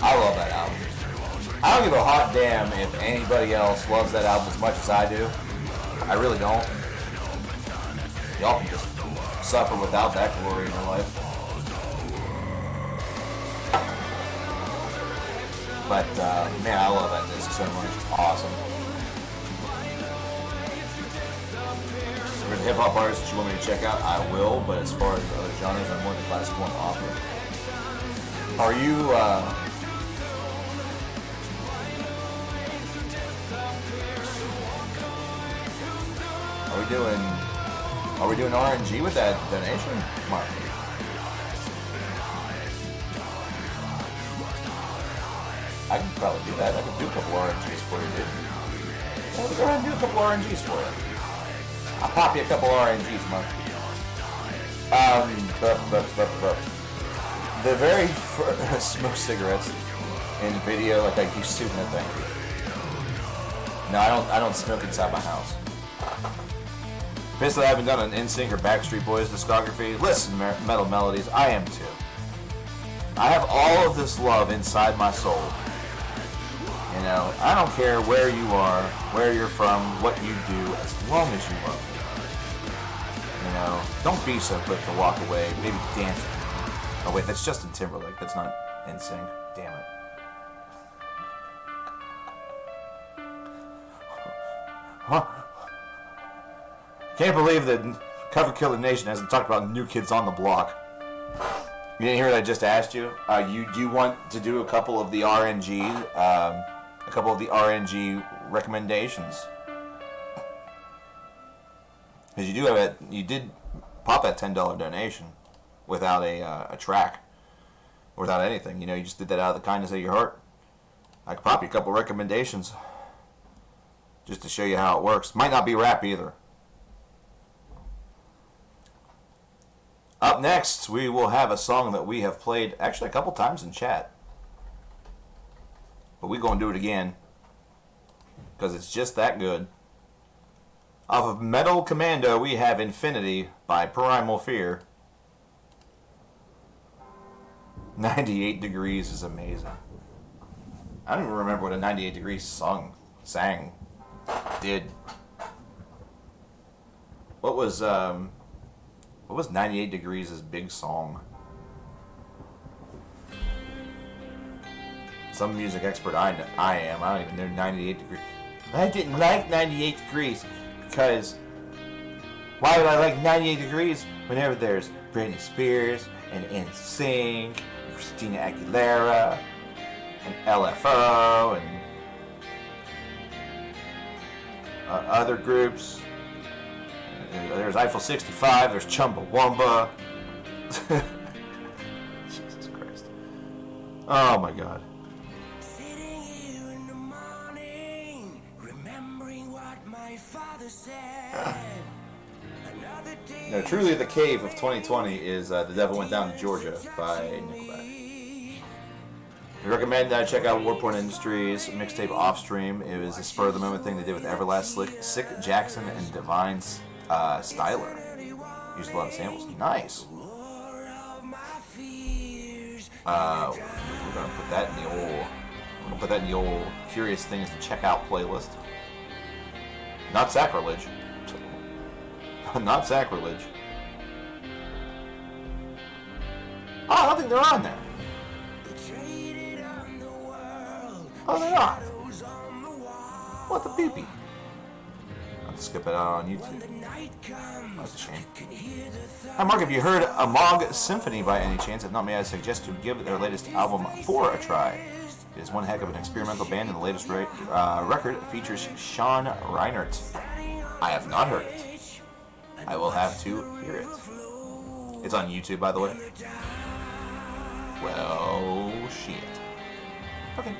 I love that album. I don't give a hot damn if anybody else loves that album as much as I do. I really don't. Y'all can just suffer without that glory in your life. But, man, I love that disc so much. It's awesome. If there's hip-hop artists that you want me to check out, I will, but as far as other genres, I'm more the classic one offer. Are you, Are we doing RNG with that donation, Mark? I can probably do that. I can do a couple RNGs for you, dude. Well, go ahead and do a couple RNGs for you. I'll pop you a couple RNGs, Mark. The very first smoke cigarettes. in video like I used to. No, thank you. No, I don't smoke inside my house. Pissed that I haven't done an NSYNC or Backstreet Boys discography. Listen, Metal Melodies, I am too. I have all of this love inside my soul. You know, I don't care where you are, where you're from, what you do, as long as you love me. You know, don't be so quick to walk away. Maybe dance. Oh wait, that's Justin Timberlake. That's not NSYNC. Damn it. Huh? Can't believe that Cover Killer Nation hasn't talked about New Kids on the Block. You didn't hear what I just asked you? You want to do a couple of the RNG recommendations? Because you do have it. You did pop that $10 donation without a track, without anything. You know, you just did that out of the kindness of your heart. I could pop you a couple recommendations just to show you how it works. Might not be rap either. Up next, we will have a song that we have played actually a couple times in chat. But we're going to do it again because it's just that good. Off of Metal Commando, we have Infinity by Primal Fear. 98 Degrees is amazing. I don't even remember what a 98 Degrees song sang. Did. What was 98 Degrees' big song? Some music expert I am. I don't even know 98 Degrees. I didn't like 98 Degrees because why would I like 98 Degrees whenever there's Britney Spears and NSYNC, and Christina Aguilera, and LFO, and other groups. There's Eiffel 65, there's Chumbawamba. Jesus Christ. Oh my God. Sitting here in the morning, remembering what my father said. Another day. No, truly the cave of 2020 is The Devil Went Down to Georgia by Nickelback. We recommend check out Warpoint Industries mixtape Offstream. It was a spur of the moment thing they did with Everlast, Sick Jackson, and Divine Styler. Used a lot of samples. Nice. We're gonna put that in the old Curious Things to Check Out playlist. Not sacrilege. Not sacrilege. Oh, I don't think they're on there. Oh, they are. What the peepee? I'll skip it out on YouTube. That's a shame. Hi, Mark. Have you heard Amog Symphony by any chance? If not, may I suggest you give their latest album 4 a try. It is one heck of an experimental band, and the latest record features Sean Reinert. I have not heard it. I will have to hear it. It's on YouTube, by the way. Well, shit. Okay.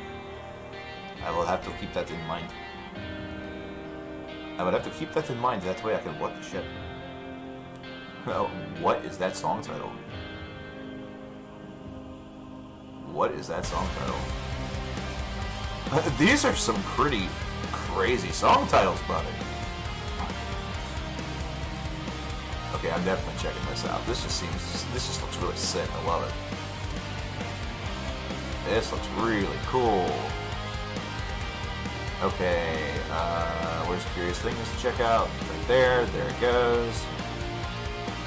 I will have to keep that in mind. I would have to keep that in mind. That way I can what the shit. Oh, what is that song title? What is that song title? These are some pretty crazy song titles, buddy. Okay, I'm definitely checking this out. This just looks really sick. I love it. This looks really cool. Okay, where's Curious Things to check out? Right there it goes.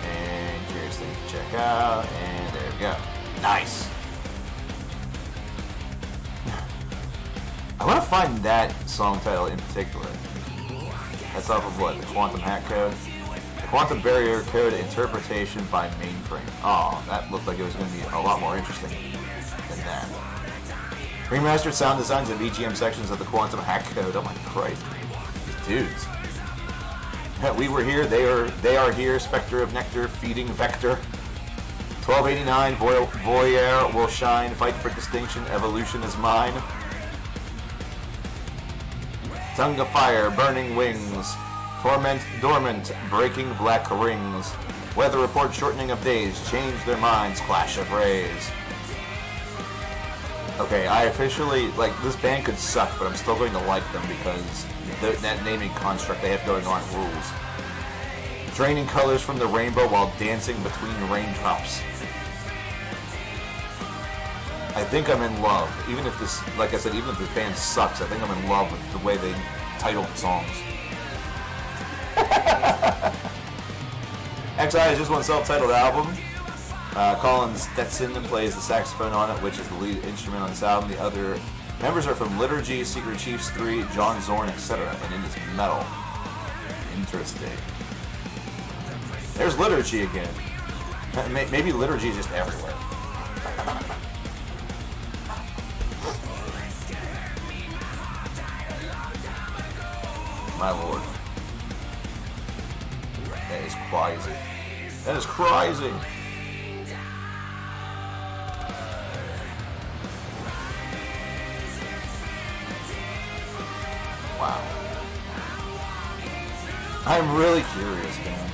And Curious Things to check out, and there we go. Nice! I want to find that song title in particular. That's off of what? The Quantum Hack Code? The Quantum Barrier Code Interpretation by Mainframe. Oh, that looked like it was going to be a lot more interesting than that. Remastered sound designs of EGM sections of the Quantum Hack Code. Oh my Christ. These dudes. We were here, they are here. Spectre of Nectar, Feeding Vector. 1289, Voyeur will shine. Fight for distinction, evolution is mine. Tongue of fire, burning wings. Torment, dormant, breaking black rings. Weather report, shortening of days. Change their minds, clash of rays. Okay, I officially, like, this band could suck, but I'm still going to like them because that naming construct they have going on rules. Draining colors from the rainbow while dancing between raindrops. I think I'm in love. Even if this, like I said, even if this band sucks, I think I'm in love with the way they titled songs. XI is just one self-titled album. Colin Stetson plays the saxophone on it, which is the lead instrument on this album. The other members are from Liturgy, Secret Chiefs 3, John Zorn, etc. And it is metal. Interesting. There's Liturgy again. Maybe Liturgy is just everywhere. My lord. That is crazy. That is crazy. Wow. I'm really curious, man.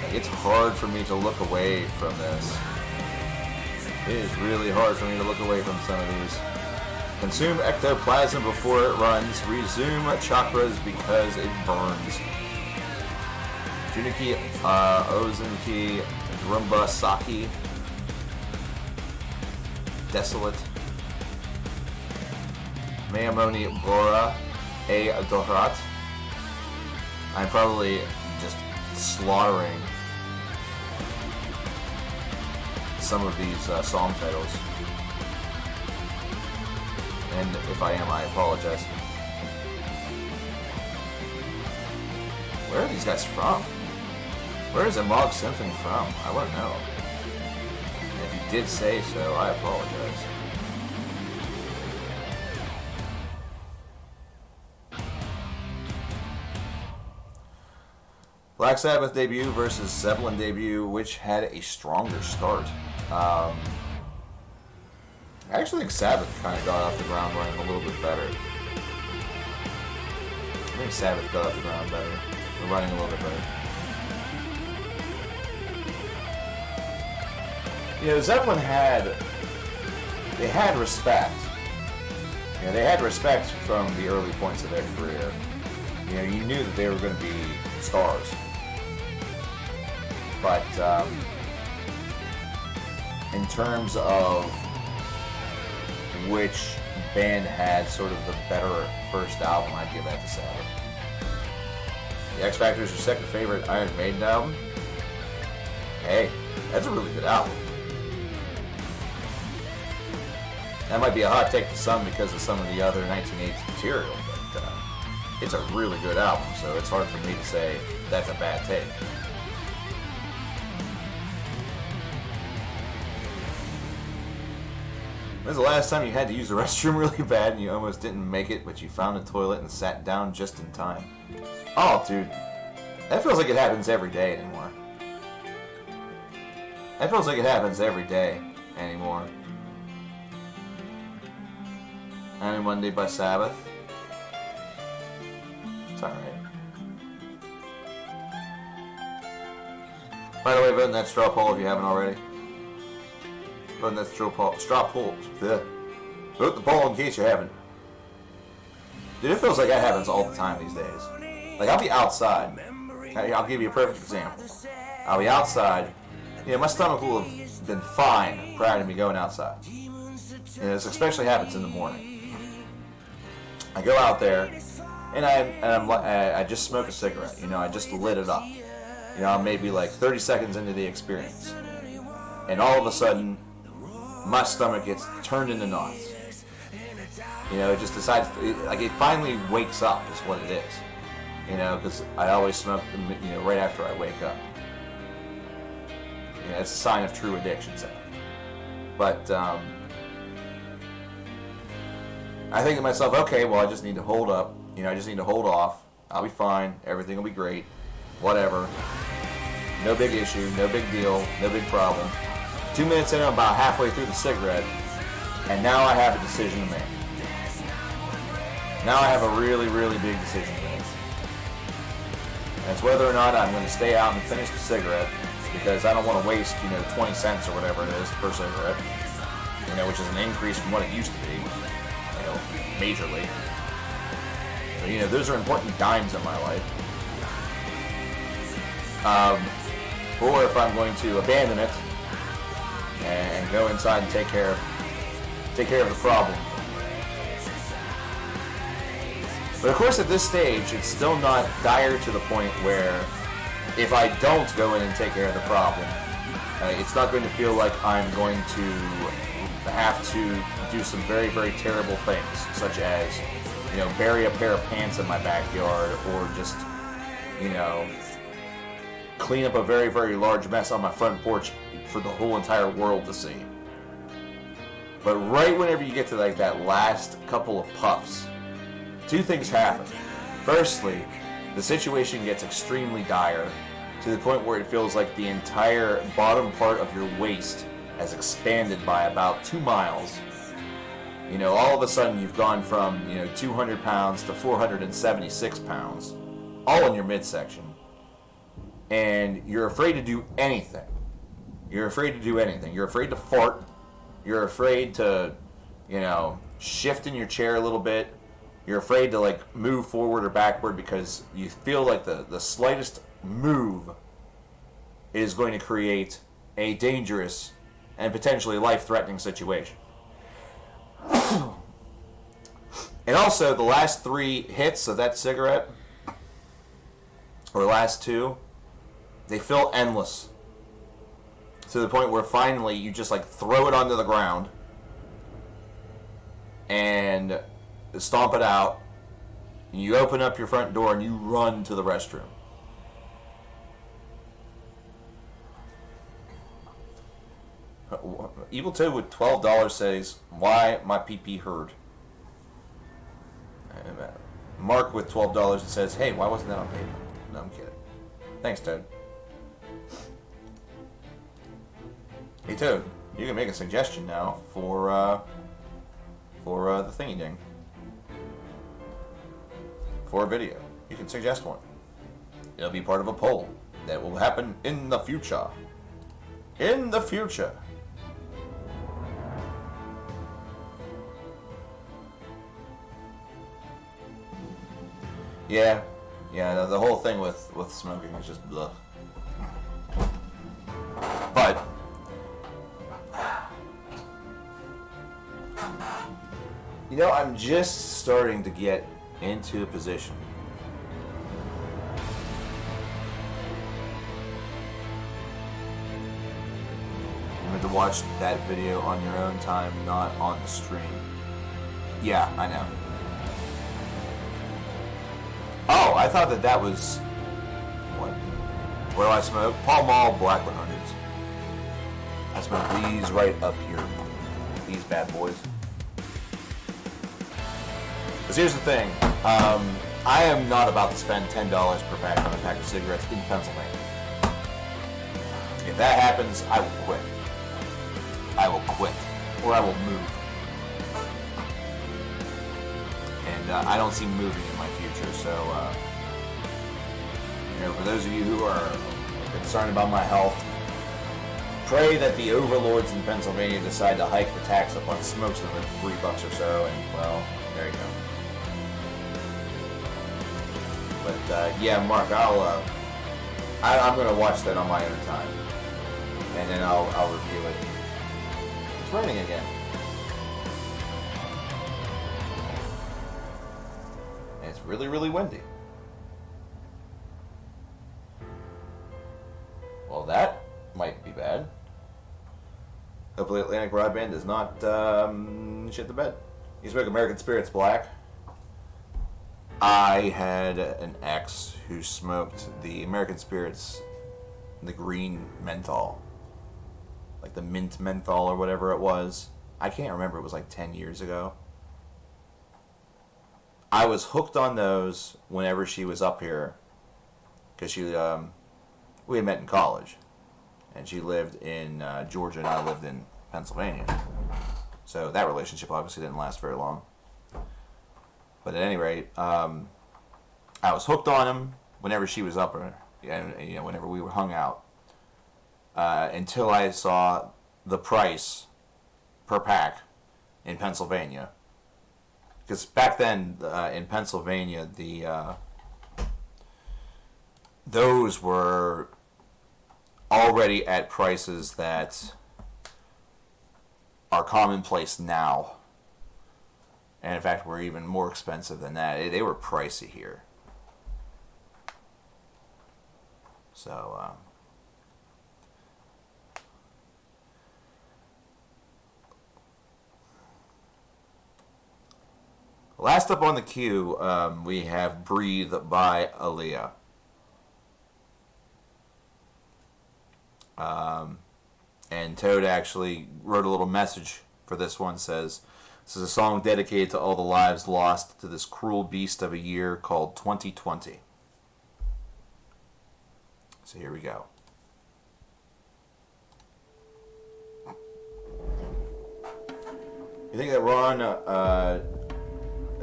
Like, it's hard for me to look away from this. It is really hard for me to look away from some of these. Consume ectoplasm before it runs. Resume chakras because it burns. Juniki, Ozenki, Drumba Saki. Desolate. Mayamoni Bora, A. Dohrat. I'm probably just slaughtering some of these song titles. And if I am, I apologize. Where are these guys from? Where is Amog Symphony from? I want to know. And if you did say so, I apologize. Black Sabbath debut versus Zeppelin debut, which had a stronger start. I actually think Sabbath kind of got off the ground running a little bit better. I think Sabbath got off the ground better. They're running a little bit better. You know, Zeppelin had respect. You know, they had respect from the early points of their career. You know, you knew that they were going to be stars. But in terms of which band had sort of the better first album, I'd give that to Sabbath. The X Factor is your second favorite Iron Maiden album? Hey, that's a really good album. That might be a hot take to some because of some of the other 1980s material, but it's a really good album, so it's hard for me to say that's a bad take. When's the last time you had to use the restroom really bad and you almost didn't make it, but you found a toilet and sat down just in time? Oh, dude. That feels like it happens every day anymore. That feels like it happens every day anymore. Any Monday by Sabbath. It's alright. By the way, vote in that straw poll if you haven't already. Vote in that straw poll. Vote the poll in case you haven't. Dude, it feels like that happens all the time these days. Like, I'll be outside. I'll give you a perfect example. I'll be outside. You know, my stomach will have been fine prior to me going outside. And this especially happens in the morning. I go out there, and I just smoke a cigarette. You know, I just lit it up. You know, I'm maybe like 30 seconds into the experience. And all of a sudden, my stomach gets turned into knots. You know, it just decides, like, it finally wakes up is what it is. You know, because I always smoke, you know, right after I wake up. You know, it's a sign of true addiction. So. But, I think to myself, okay, well, I just need to hold up. You know, I just need to hold off. I'll be fine. Everything will be great. Whatever. No big issue. No big deal. No big problem. 2 minutes in, I'm about halfway through the cigarette. And now I have a decision to make. Now I have a really, really big decision to make. It's whether or not I'm going to stay out and finish the cigarette, because I don't want to waste, 20 cents or whatever it is per cigarette, which is an increase from what it used to be, majorly. So, those are important dimes in my life. Or if I'm going to abandon it and go inside and take care of the problem. But of course, at this stage, it's still not dire to the point where if I don't go in and take care of the problem, it's not going to feel like I'm going to have to do some very, very terrible things, such as, bury a pair of pants in my backyard, or just, clean up a very, very large mess on my front porch for the whole entire world to see. But right whenever you get to like that last couple of puffs, two things happen. Firstly, the situation gets extremely dire to the point where it feels like the entire bottom part of your waist has expanded by about 2 miles. All of a sudden you've gone from, 200 pounds to 476 pounds, all in your midsection. And you're afraid to do anything. You're afraid to fart. You're afraid to, shift in your chair a little bit. You're afraid to, move forward or backward because you feel like the slightest move is going to create a dangerous and potentially life-threatening situation. And also, the last 3 hits of that cigarette, or last 2, they feel endless. To the point where finally you just throw it onto the ground and stomp it out. You open up your front door and you run to the restroom. Evil Toad with $12 says, "Why my pee hurt?" Mark with $12 says, "Hey, why wasn't that on paper?" No, I'm kidding. Thanks, Toad. Hey, Toad, you can make a suggestion now for the thingy ding. For a video. You can suggest one. It'll be part of a poll that will happen in the future. In the future. Yeah, the whole thing with smoking is just blah. But I'm just starting to get into a position you have to watch that video on your own time, not on the stream. Yeah, I know. Oh, I thought that was... What do I smoke? Pall Mall Black 100s. I smoke these right up here. These bad boys. Because here's the thing. I am not about to spend $10 per pack on a pack of cigarettes in Pennsylvania. If that happens, I will quit. Or I will move. And I don't see moving in my future, so for those of you who are concerned about my health, pray that the overlords in Pennsylvania decide to hike the tax up on smokes another $3 or so, and well, there you go. But yeah, Mark, I'm gonna watch that on my own time, and then I'll review it. It's raining again. And it's really, really windy. Well, that might be bad. Hopefully Atlantic Broadband does not shit the bed. You smoke American Spirits Black. I had an ex who smoked the American Spirits, the green menthol. Like the mint menthol or whatever it was. I can't remember, it was like 10 years ago. I was hooked on those whenever she was up here. Because we had met in college. And she lived in Georgia and I lived in Pennsylvania. So that relationship obviously didn't last very long. But at any rate, I was hooked on them, whenever she was up, and whenever we were hung out, until I saw the price per pack in Pennsylvania. Because back then in Pennsylvania, those were already at prices that are commonplace now. And in fact, were even more expensive than that. They were pricey here. So, last up on the queue, we have Breathe by Aaliyah. And Toad actually wrote a little message for this one. Says, this is a song dedicated to all the lives lost to this cruel beast of a year called 2020. So here we go. You think that Ron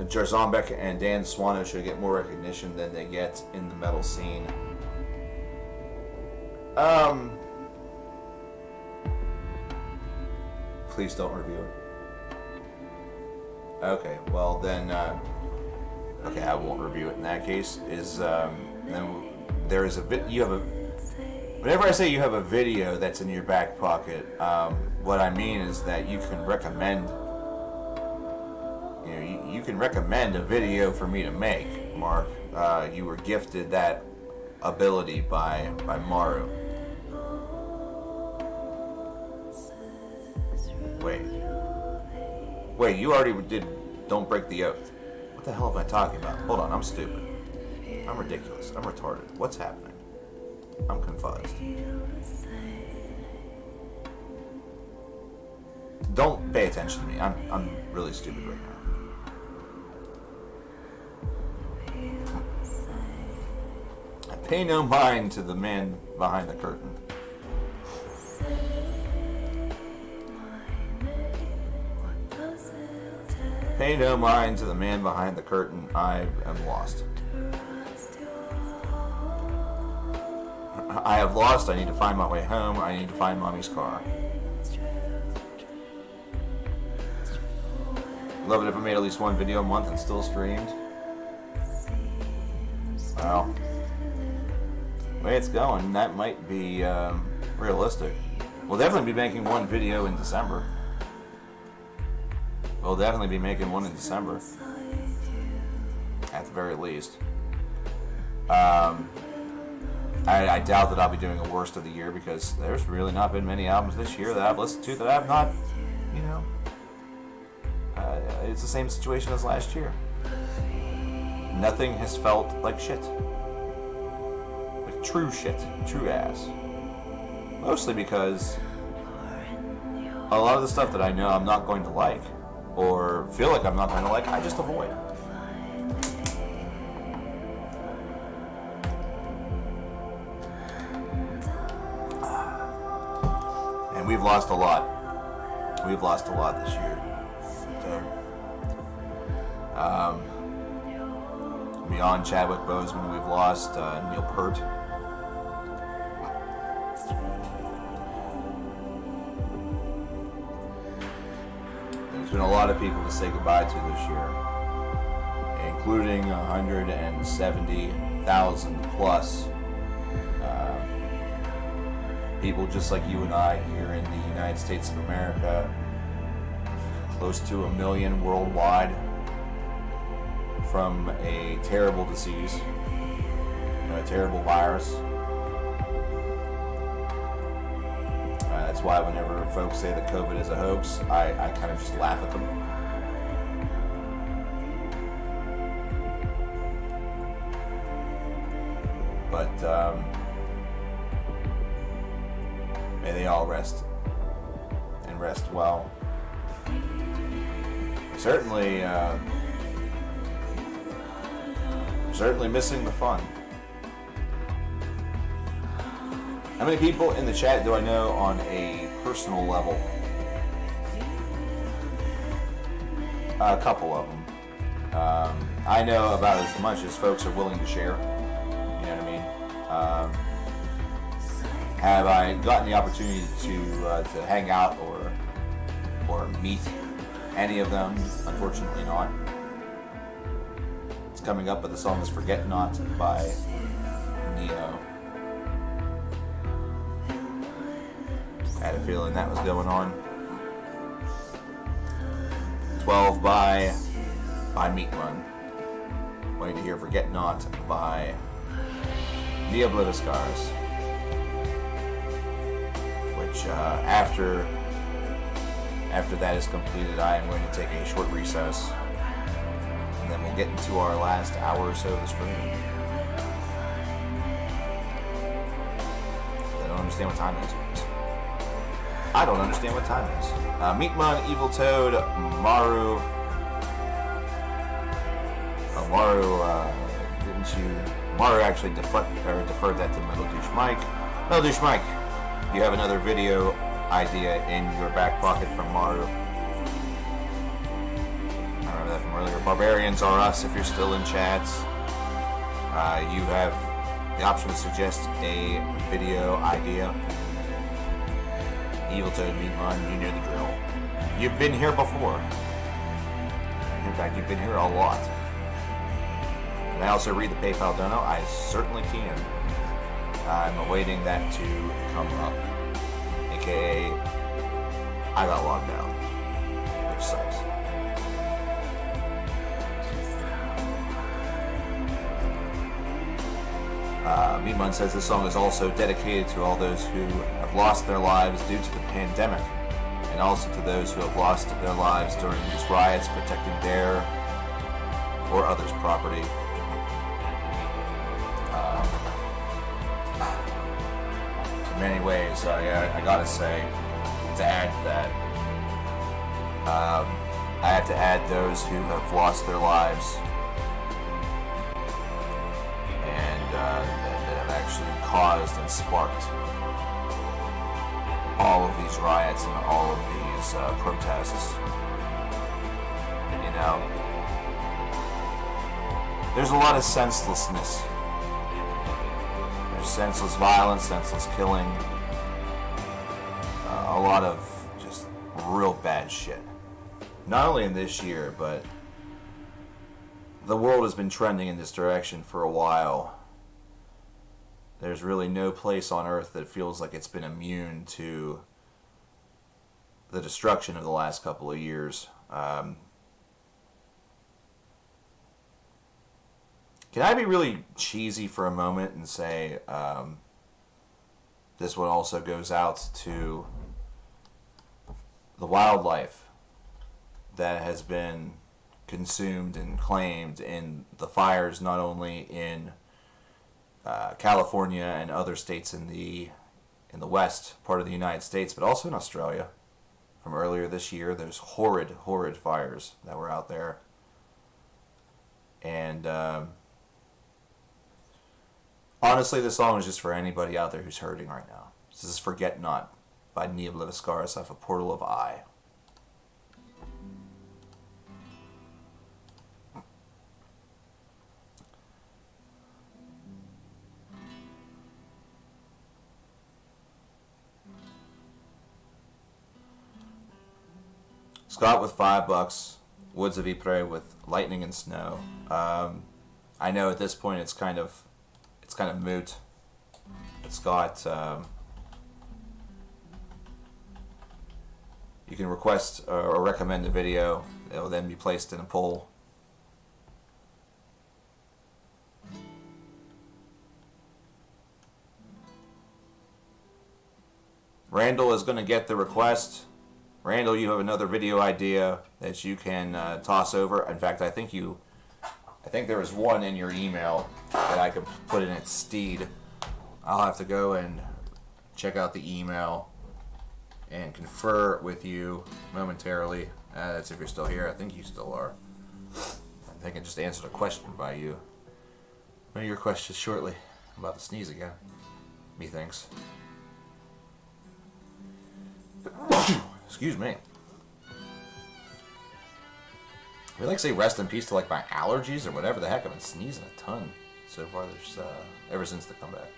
Jarzombek and Dan Swano should get more recognition than they get in the metal scene? Please don't review it. Okay, well then, okay, I won't review it in that case. Then there is whenever I say you have a video that's in your back pocket, what I mean is that you can recommend, you can recommend a video for me to make, Mark. You were gifted that ability by Maru. Wait, you already did Don't Break the Oath. What the hell am I talking about? Hold on, I'm stupid. I'm ridiculous. I'm retarded. What's happening? I'm confused. Don't pay attention to me. I'm really stupid right now. I pay no mind to the man behind the curtain. Pay no mind to the man behind the curtain. I am lost. I have lost. I need to find my way home. I need to find Mommy's car. Love it if I made at least one video a month and still streamed. Well, the way it's going, that might be realistic. We'll definitely be making one video in December. We'll definitely be making one in December, at the very least. I doubt that I'll be doing a worst of the year because there's really not been many albums this year that I've listened to that I've not, it's the same situation as last year. Nothing has felt like shit. Like true shit. True ass. Mostly because a lot of the stuff that I know I'm not going to like, or feel like I'm not going to like, I just avoid. And we've lost a lot. We've lost a lot this year. So, beyond Chadwick Boseman, we've lost Neil Peart. There's been a lot of people to say goodbye to this year, including 170,000 plus people just like you and I here in the United States of America, close to 1 million worldwide, from a terrible disease, a terrible virus. That's why whenever folks say that COVID is a hoax, I kind of just laugh at them. But may they all rest, and rest well. Certainly missing the fun. How many people in the chat do I know on a personal level? A couple of them. I know about as much as folks are willing to share. Have I gotten the opportunity to hang out or meet any of them? Unfortunately not. It's coming up, but the song is Forget Not by Neo. I had a feeling that was going on. 12 by Meat Run. Waiting to hear Forget Not by Neo Scars. Which after that is completed, I am going to take a short recess, and then we'll get into our last hour or so of the stream. I don't understand what time it is. I don't understand what time it is. Meatman, Evil Toad, Maru. Maru actually deferred that to Metal Douche Mike. Metal Douche Mike, you have another video idea in your back pocket from Maru. I remember that from earlier. Barbarians Are Us, if you're still in chats. You have the option to suggest a video idea. Evil Toad, Meatman, you know the drill. You've been here before. In fact, you've been here a lot. Can I also read the PayPal dono? I certainly can. I'm awaiting that to come up. AKA, I got logged out. Which sucks. Meatman says this song is also dedicated to all those who have lost their lives due to the pandemic, and also to those who have lost their lives during these riots protecting their or others' property. In many ways, I gotta say, to add that, I have to add those who have lost their lives and that have actually caused and sparked all of these riots and all of these protests. You know, there's a lot of senselessness. There's senseless violence, senseless killing, a lot of just real bad shit. Not only in this year, but the world has been trending in this direction for a while. There's really no place on Earth that feels like it's been immune to the destruction of the last couple of years. Can I be really cheesy for a moment and say this one also goes out to the wildlife that has been consumed and claimed in the fires, not only in California and other states in the west part of the United States, but also in Australia from earlier this year. Those horrid fires that were out there. And honestly, this song is just for anybody out there who's hurting right now. This is Forget Not by Neobliviscaris off of Portal of Eye. Scott with $5. Woods of Ypres with Lightning and Snow. I know at this point it's kind of moot. But Scott, you can request or recommend a video. It will then be placed in a poll. Randall is going to get the request. Randall, you have another video idea that you can toss over. In fact, I think there was one in your email that I could put in its stead. I'll have to go and check out the email and confer with you momentarily. That's if you're still here. I think you still are. I think I just answered a question by you. One of your questions shortly. I'm about to sneeze again. Methinks. Excuse me. We like say rest in peace to like my allergies or whatever the heck. I've been sneezing a ton. so far. There's ever since the comeback.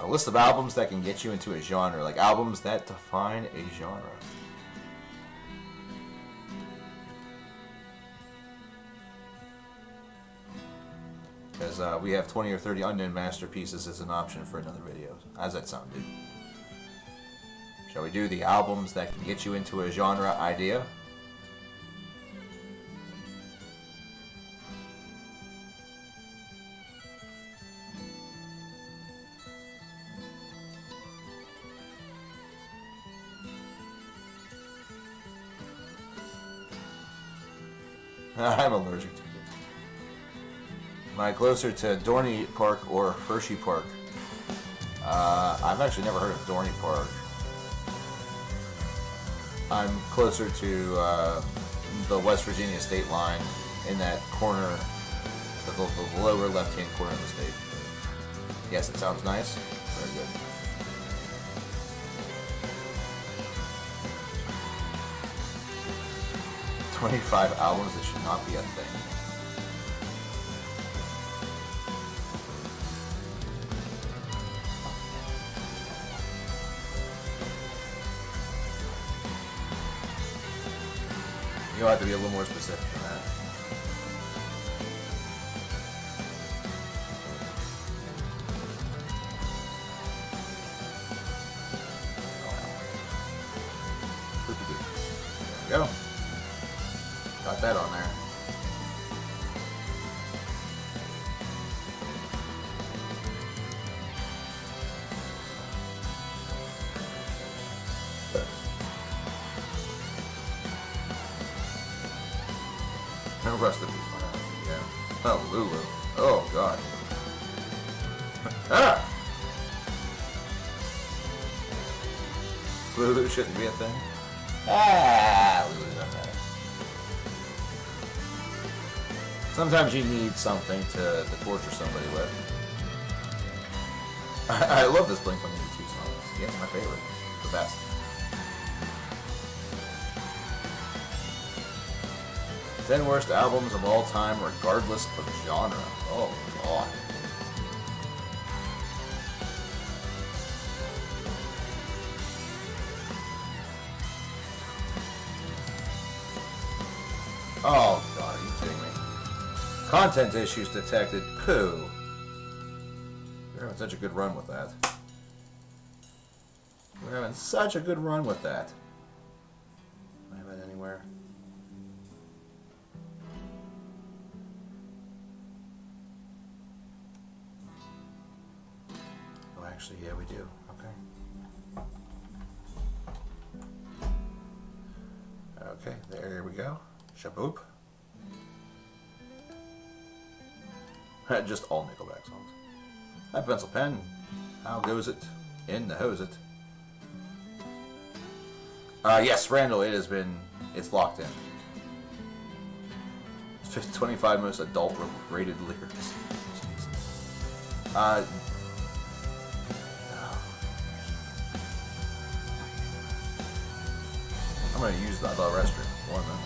A list of albums that can get you into a genre, like albums that define a genre. Because we have 20 or 30 unknown masterpieces as an option for another video. How's that sound, dude? Shall we do the albums that can get you into a genre idea? I'm allergic to it. Am I closer to Dorney Park or Hershey Park? I've actually never heard of Dorney Park. I'm closer to the West Virginia state line in that corner, the lower left-hand corner of the state. Yes, it sounds nice. Very good. "25 albums that should not be a thing." You'll have to be a little more specific than that. There we go. Got that on there. Rest of these, yeah. Oh, Lulu. Oh, God. Ah! Lulu shouldn't be a thing. Ah! Lulu's not bad. Sometimes you need something to torture somebody with. I love this Blink-182 song. Yeah, it's my favorite. It's the best. 10 worst albums of all time, regardless of genre. Oh, God. Oh, God, are you kidding me? Content issues detected. Pooh. We're having such a good run with that. We're having such a good run with that. Do I have it anywhere? Actually, yeah, we do. Okay. Okay, there we go. Shaboop. Just all Nickelback songs. Hi, Pencil Pen. How goes it? In the hose it. Yes, Randall, it's locked in. 25 most adult rated lyrics. Jeez. I'm going to use the restroom. 1 minute.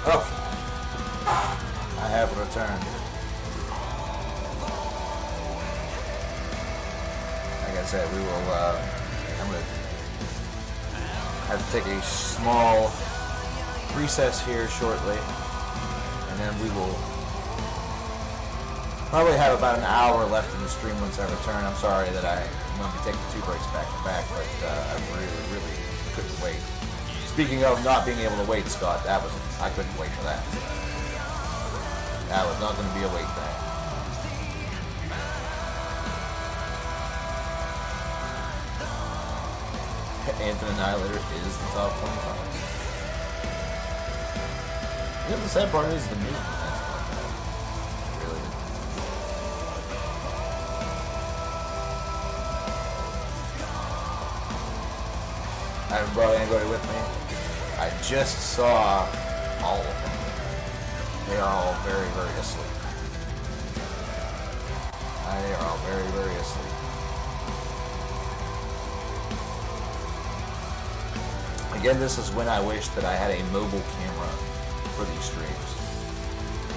Oh, I have returned. Like I said, we will, I'm going to have to take a small recess here shortly, and then we will probably have about an hour left in the stream once I return. I'm sorry that I'm going to be taking 2 breaks back to back, but I really couldn't wait. Speaking of not being able to wait, Scott, I couldn't wait for that. That was not going to be a wait thing. Infinite Annihilator is the top 25. You know, the sad part is the music. Really. I haven't brought anybody with me. I just saw all of them. They are all very asleep. They are all very asleep. Again, this is when I wish that I had a mobile camera for these streams,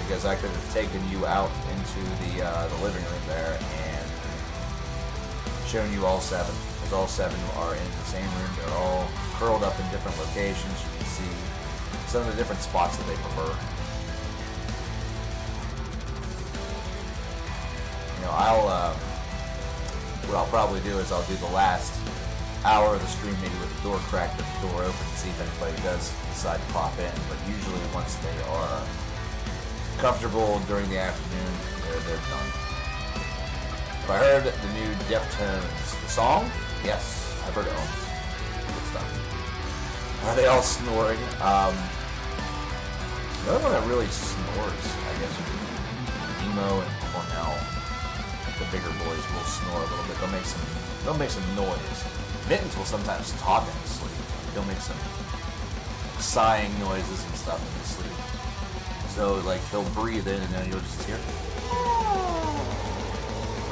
because I could have taken you out into the living room there and shown you all 7. Because all 7 are in the same room. They're all curled up in different locations. You can see some of the different spots that they prefer. You know, what I'll probably do is I'll do the last hour of the stream maybe with the door cracked and the door open to see if anybody does decide to pop in. But usually once they are comfortable during the afternoon, they're done. Have I heard the new Deftones, the song? Yes, I've heard it all. Good stuff. Are they all snoring? The other one that really snores, I guess, would be Emo and Cornell. The bigger boys will snore a little bit. They'll make some noise. Mittens will sometimes talk in his sleep. He'll make some sighing noises and stuff in his sleep. So, like, he'll breathe in and then you'll just hear,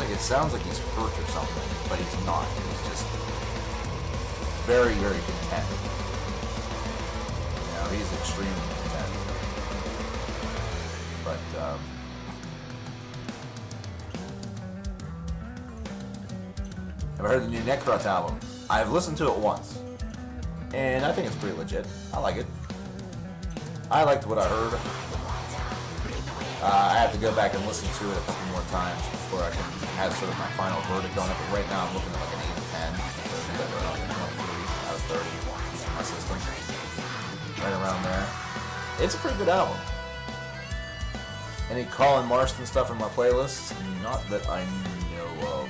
like, it sounds like he's hurt or something, but he's not. He's just very content. You know, he's extremely content. But, have I heard the new Necrot album? I've listened to it once, and I think it's pretty legit. I like it. I liked what I heard. I have to go back and listen to it a couple more times before I can have sort of my final verdict on it, but right now I'm looking at like an 8 to 10, so I think I've got like 23 out of 30 in my system. Right around there. It's a pretty good album. Any Colin Marston stuff in my playlists? Not that I know of.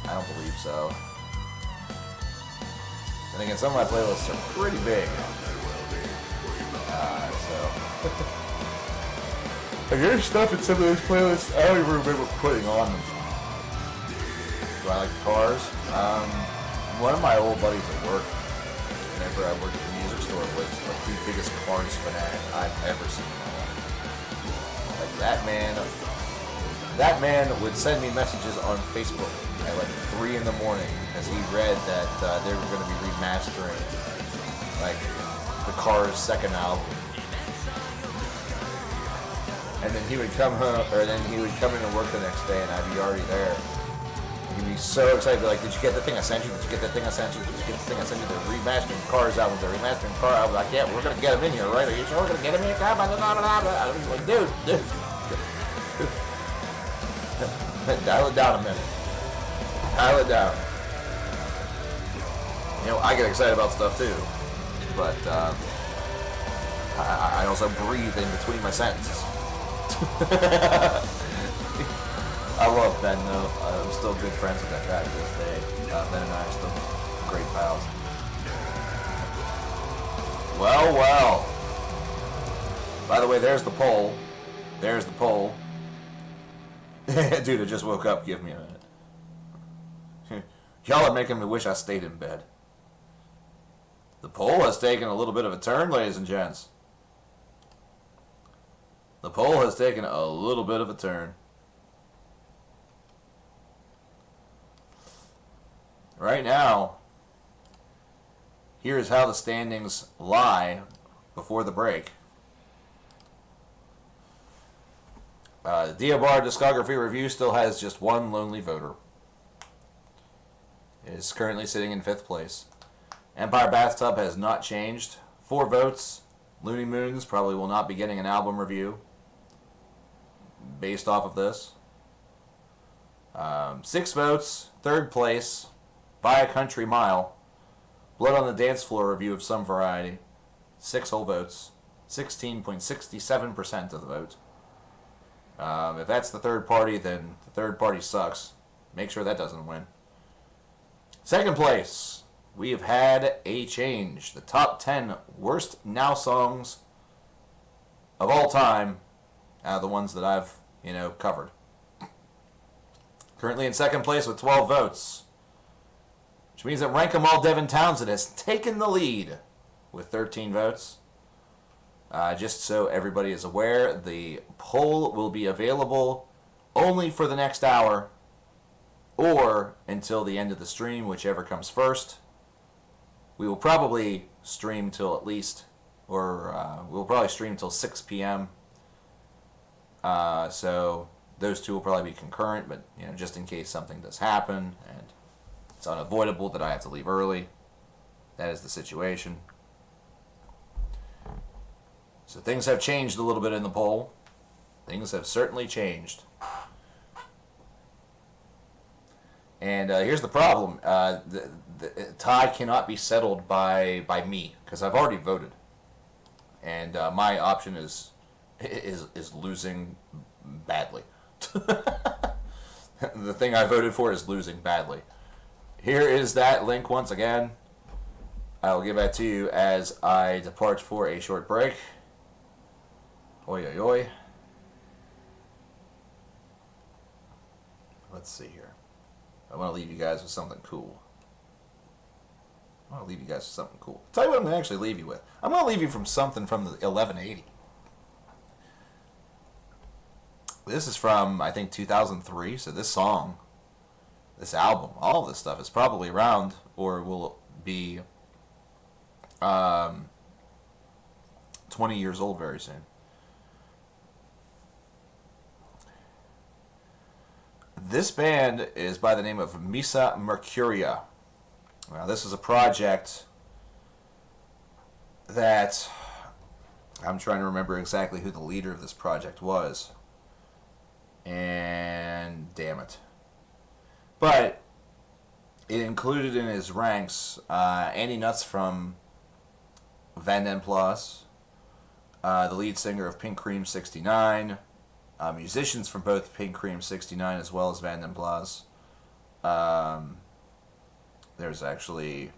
I don't believe so. And again, some of my playlists are pretty big. Like, there's stuff in some of those playlists I don't even remember putting on them. Do I like cars? One of my old buddies at work, whenever I worked at the music store, was like the biggest cars fanatic I've ever seen in my life. Like, that man would send me messages on Facebook at like 3 in the morning as he read that they were going to be remastering like the Cars' second album, and then he would come home, or then he would come in and work the next day, and I'd be already there. He'd be so excited, like, "Did you get the thing I sent you? Did you get the thing I sent you? Did you get the thing I sent you? They're remastering Cars albums. They're remastering Car albums. Like, yeah, we're gonna get them in here, right? Are you sure we're gonna get them in here? I was like, dude. Dial it down a minute. Dial it down. You know, I get excited about stuff too, but I also breathe in between my sentences. I love Ben though. I'm still good friends with that guy to this day. Ben and I are still great pals. Well. By the way, there's the poll. There's the poll. Dude, I just woke up. Give me a minute. Y'all are making me wish I stayed in bed. The poll has taken a little bit of a turn, ladies and gents. The poll has taken a little bit of a turn. Right now, here's how the standings lie before the break. The Diabar discography review still has just one lonely voter. It is currently sitting in 5th place. Empire Bathtub has not changed. 4 votes. Looney Moons probably will not be getting an album review based off of this. 6 votes. 3rd place. By a Country Mile. Blood on the Dance Floor review of some variety. 6 whole votes. 16.67% of the vote. If that's the third party, then the third party sucks. Make sure that doesn't win. 2nd place. We have had a change. The top 10 worst now songs of all time out of the ones that I've, covered. Currently in 2nd place with 12 votes. Which means that Rank 'em All Devin Townsend has taken the lead with 13 votes. Just so everybody is aware, the poll will be available only for the next hour or until the end of the stream, whichever comes first. We will probably stream till at least, we'll probably stream till 6 p.m. So those two will probably be concurrent, but just in case something does happen and it's unavoidable that I have to leave early, that is the situation. So things have changed a little bit in the poll. Things have certainly changed. And here's the problem. The tie cannot be settled by me, because I've already voted. And my option is losing badly. The thing I voted for is losing badly. Here is that link once again. I will give that to you as I depart for a short break. Oi, oi, oi. Let's see here. I want to leave you guys with something cool. Tell you what I'm going to actually leave you with. I'm going to leave you from something from the 1180. This is from, I think, 2003. So this song, this album, all of this stuff is probably around or will be 20 years old very soon. This band is by the name of Misa Mercuria. Now, this is a project that I'm trying to remember exactly who the leader of this project was. And damn it. But it included in his ranks Andy Nuts from Van Den Plas, the lead singer of Pink Cream 69, musicians from both Pink Cream 69 as well as Van Den Plas. There's actually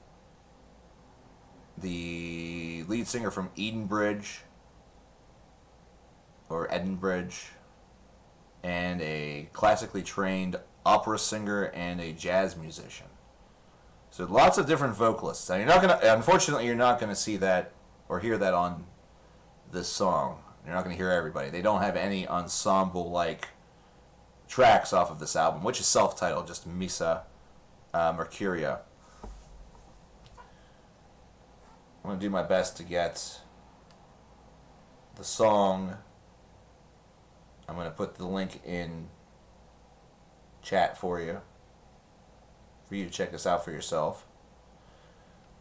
the lead singer from Edenbridge, or Edinbridge, and a classically trained opera singer and a jazz musician. So lots of different vocalists. Now unfortunately, you're not gonna see that or hear that on this song. You're not gonna hear everybody. They don't have any ensemble-like tracks off of this album, which is self-titled, just Misa Mercuria. I'm gonna do my best to get the song. I'm going to put the link in chat for you to check this out for yourself.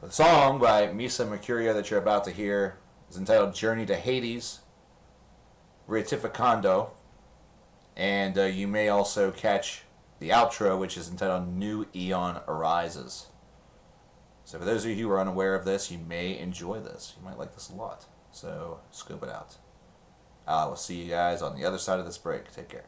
The song by Misa Mercuria that you're about to hear is entitled Journey to Hades, Retificando, and you may also catch the outro, which is entitled New Eon Arises. So for those of you who are unaware of this, you may enjoy this. You might like this a lot. So scope it out. I will see you guys on the other side of this break. Take care.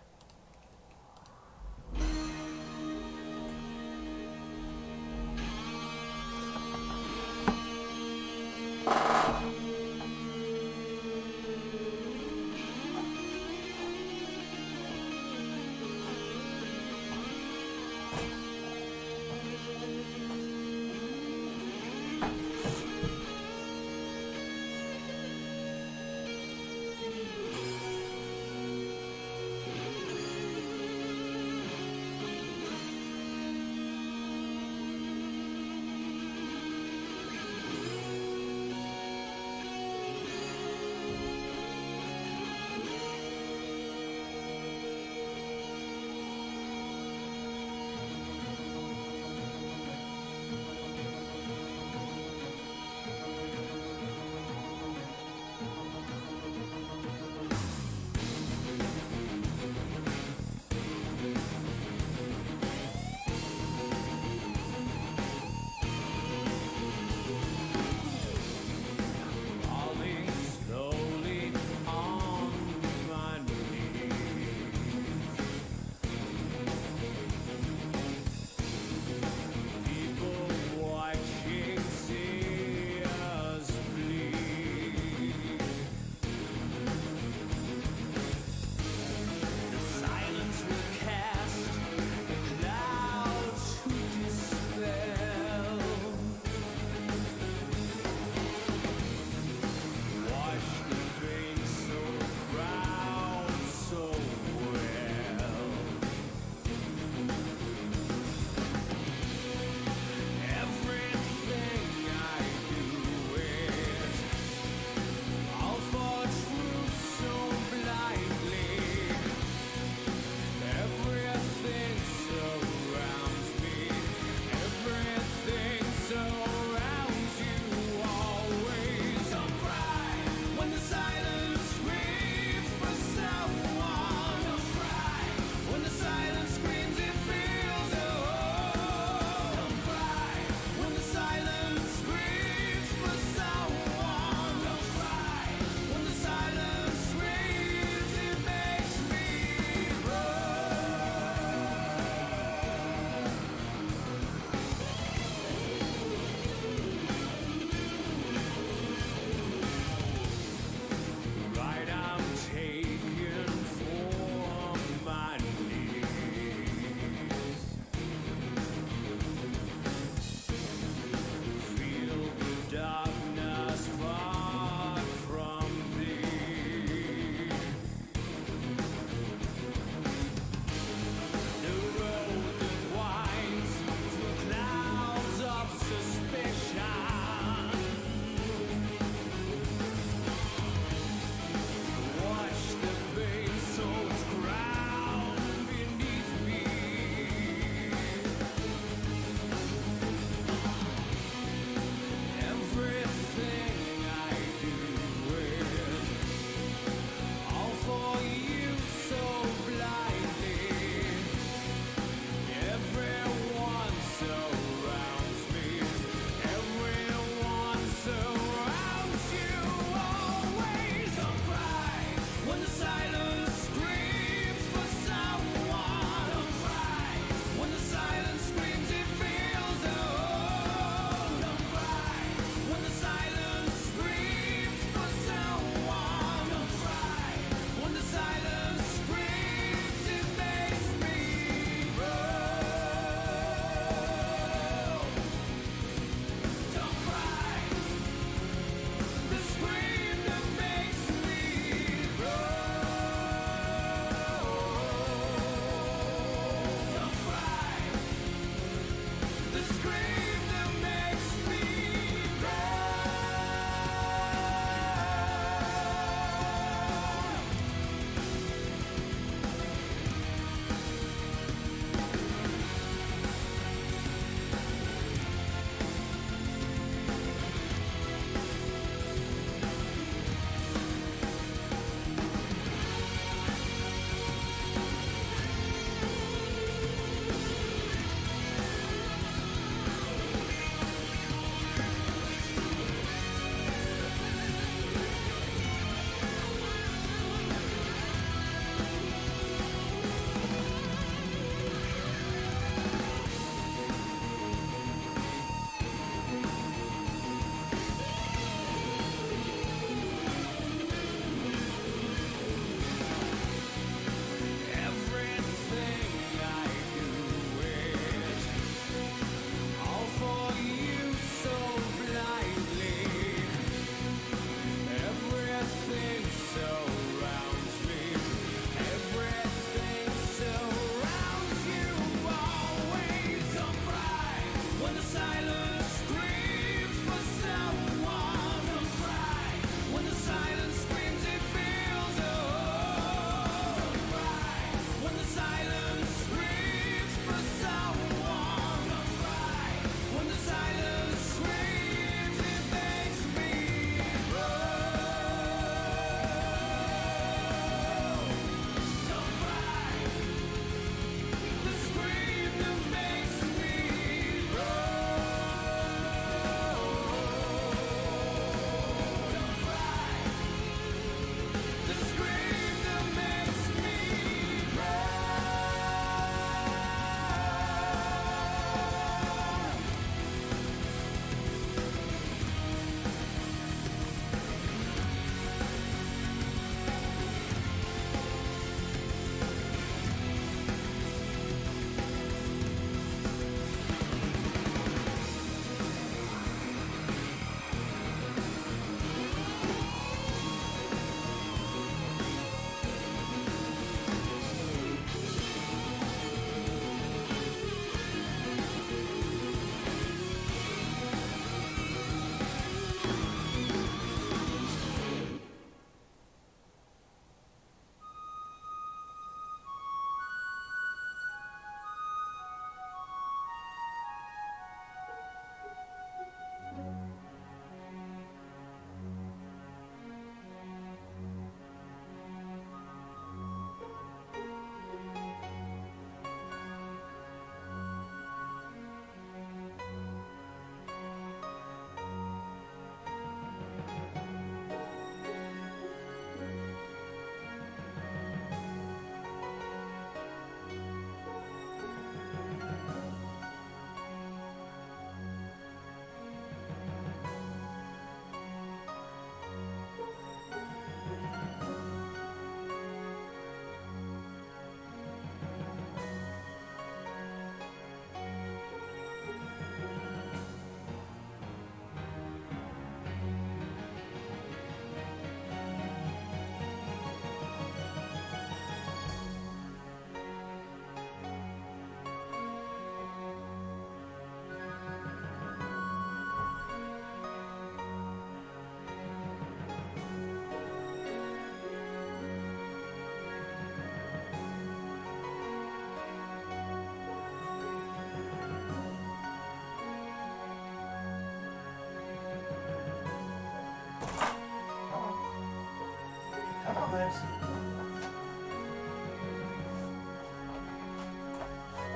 nice.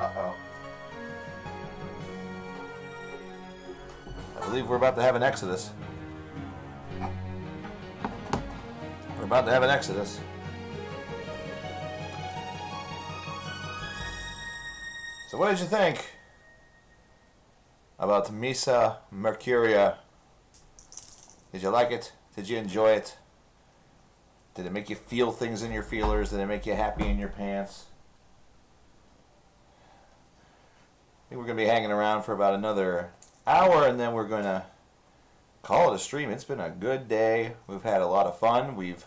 Uh-oh. I believe we're about to have an exodus. We're about to have an exodus. So what did you think about Misa Mercuria? Did you like it? Did you enjoy it? Did it make you feel things in your feelers? Did it make you happy in your pants? I think we're going to be hanging around for about another hour, and then we're going to call it a stream. It's been a good day. We've had a lot of fun. We've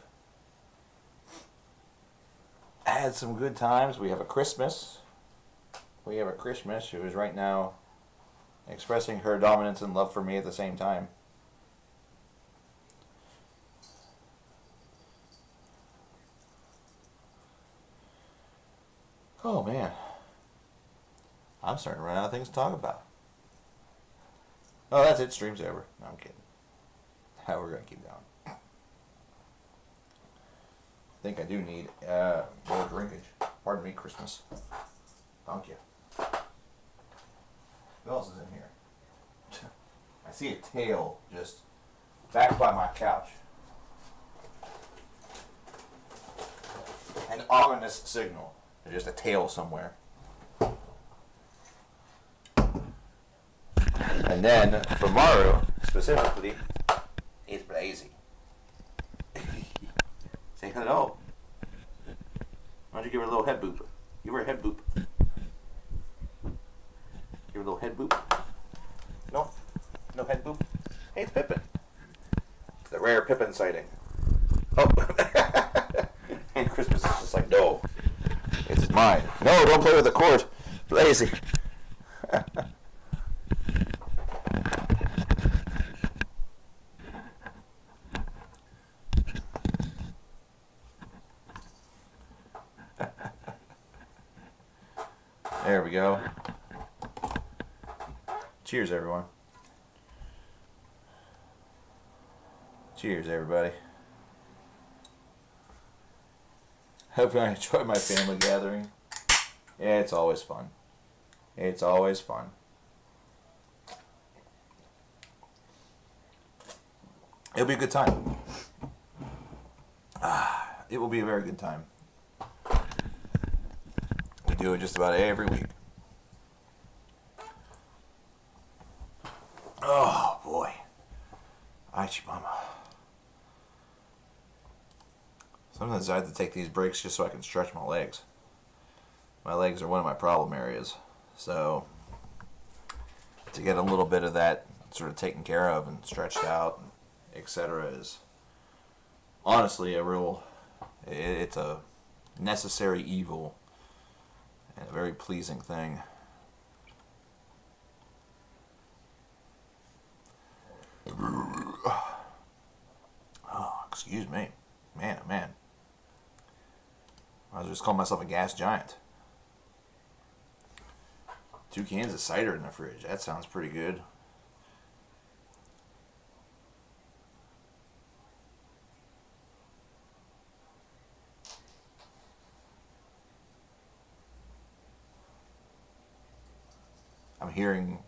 had some good times. We have a Christmas. We have a Christmas who is right now expressing her dominance and love for me at the same time. Oh man, I'm starting to run out of things to talk about. Oh, that's it. Stream's over. No, I'm kidding. We're going to keep going. I think I do need more drinkage. Pardon me, Christmas. Thank you. Who else is in here? I see a tail just back by my couch. An ominous signal. There's just a tail somewhere. And then, for Maru, specifically, it's Blazy. Say hello. Why don't you give her a little head boop? Give her a head boop. Give her a little head boop. No? No head boop? Hey, it's Pippin. It's the rare Pippin sighting. Oh. And Christmas is just like, no. It's mine. No, don't play with the cord. Lazy. There we go. Cheers, everyone. Cheers, everybody. Hope I enjoy my family gathering. Yeah, it's always fun. It's always fun. It'll be a good time. It will be a very good time. We do it just about every week. Oh, boy. Aichi mama. Sometimes I have to take these breaks just so I can stretch my legs. My legs are one of my problem areas. So, to get a little bit of that sort of taken care of and stretched out, etc. is honestly it's a necessary evil and a very pleasing thing. Oh, excuse me. Man, oh man. I was just calling myself a gas giant. 2 cans of cider in the fridge. That sounds pretty good. I'm hearing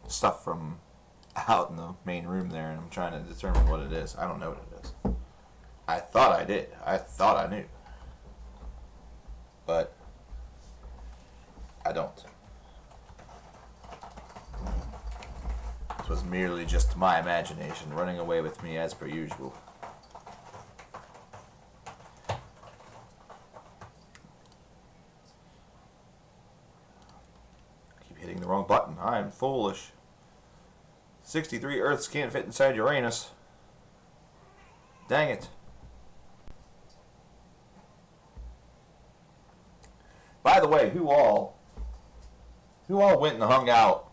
stuff from out in the main room there, and I'm trying to determine what it is. I don't know what it is. I thought I did. I thought I knew. But I don't. This was merely just my imagination running away with me as per usual. Keep hitting the wrong button. I'm foolish. 63 Earths can't fit inside Uranus. Dang it. By the way, who all went and hung out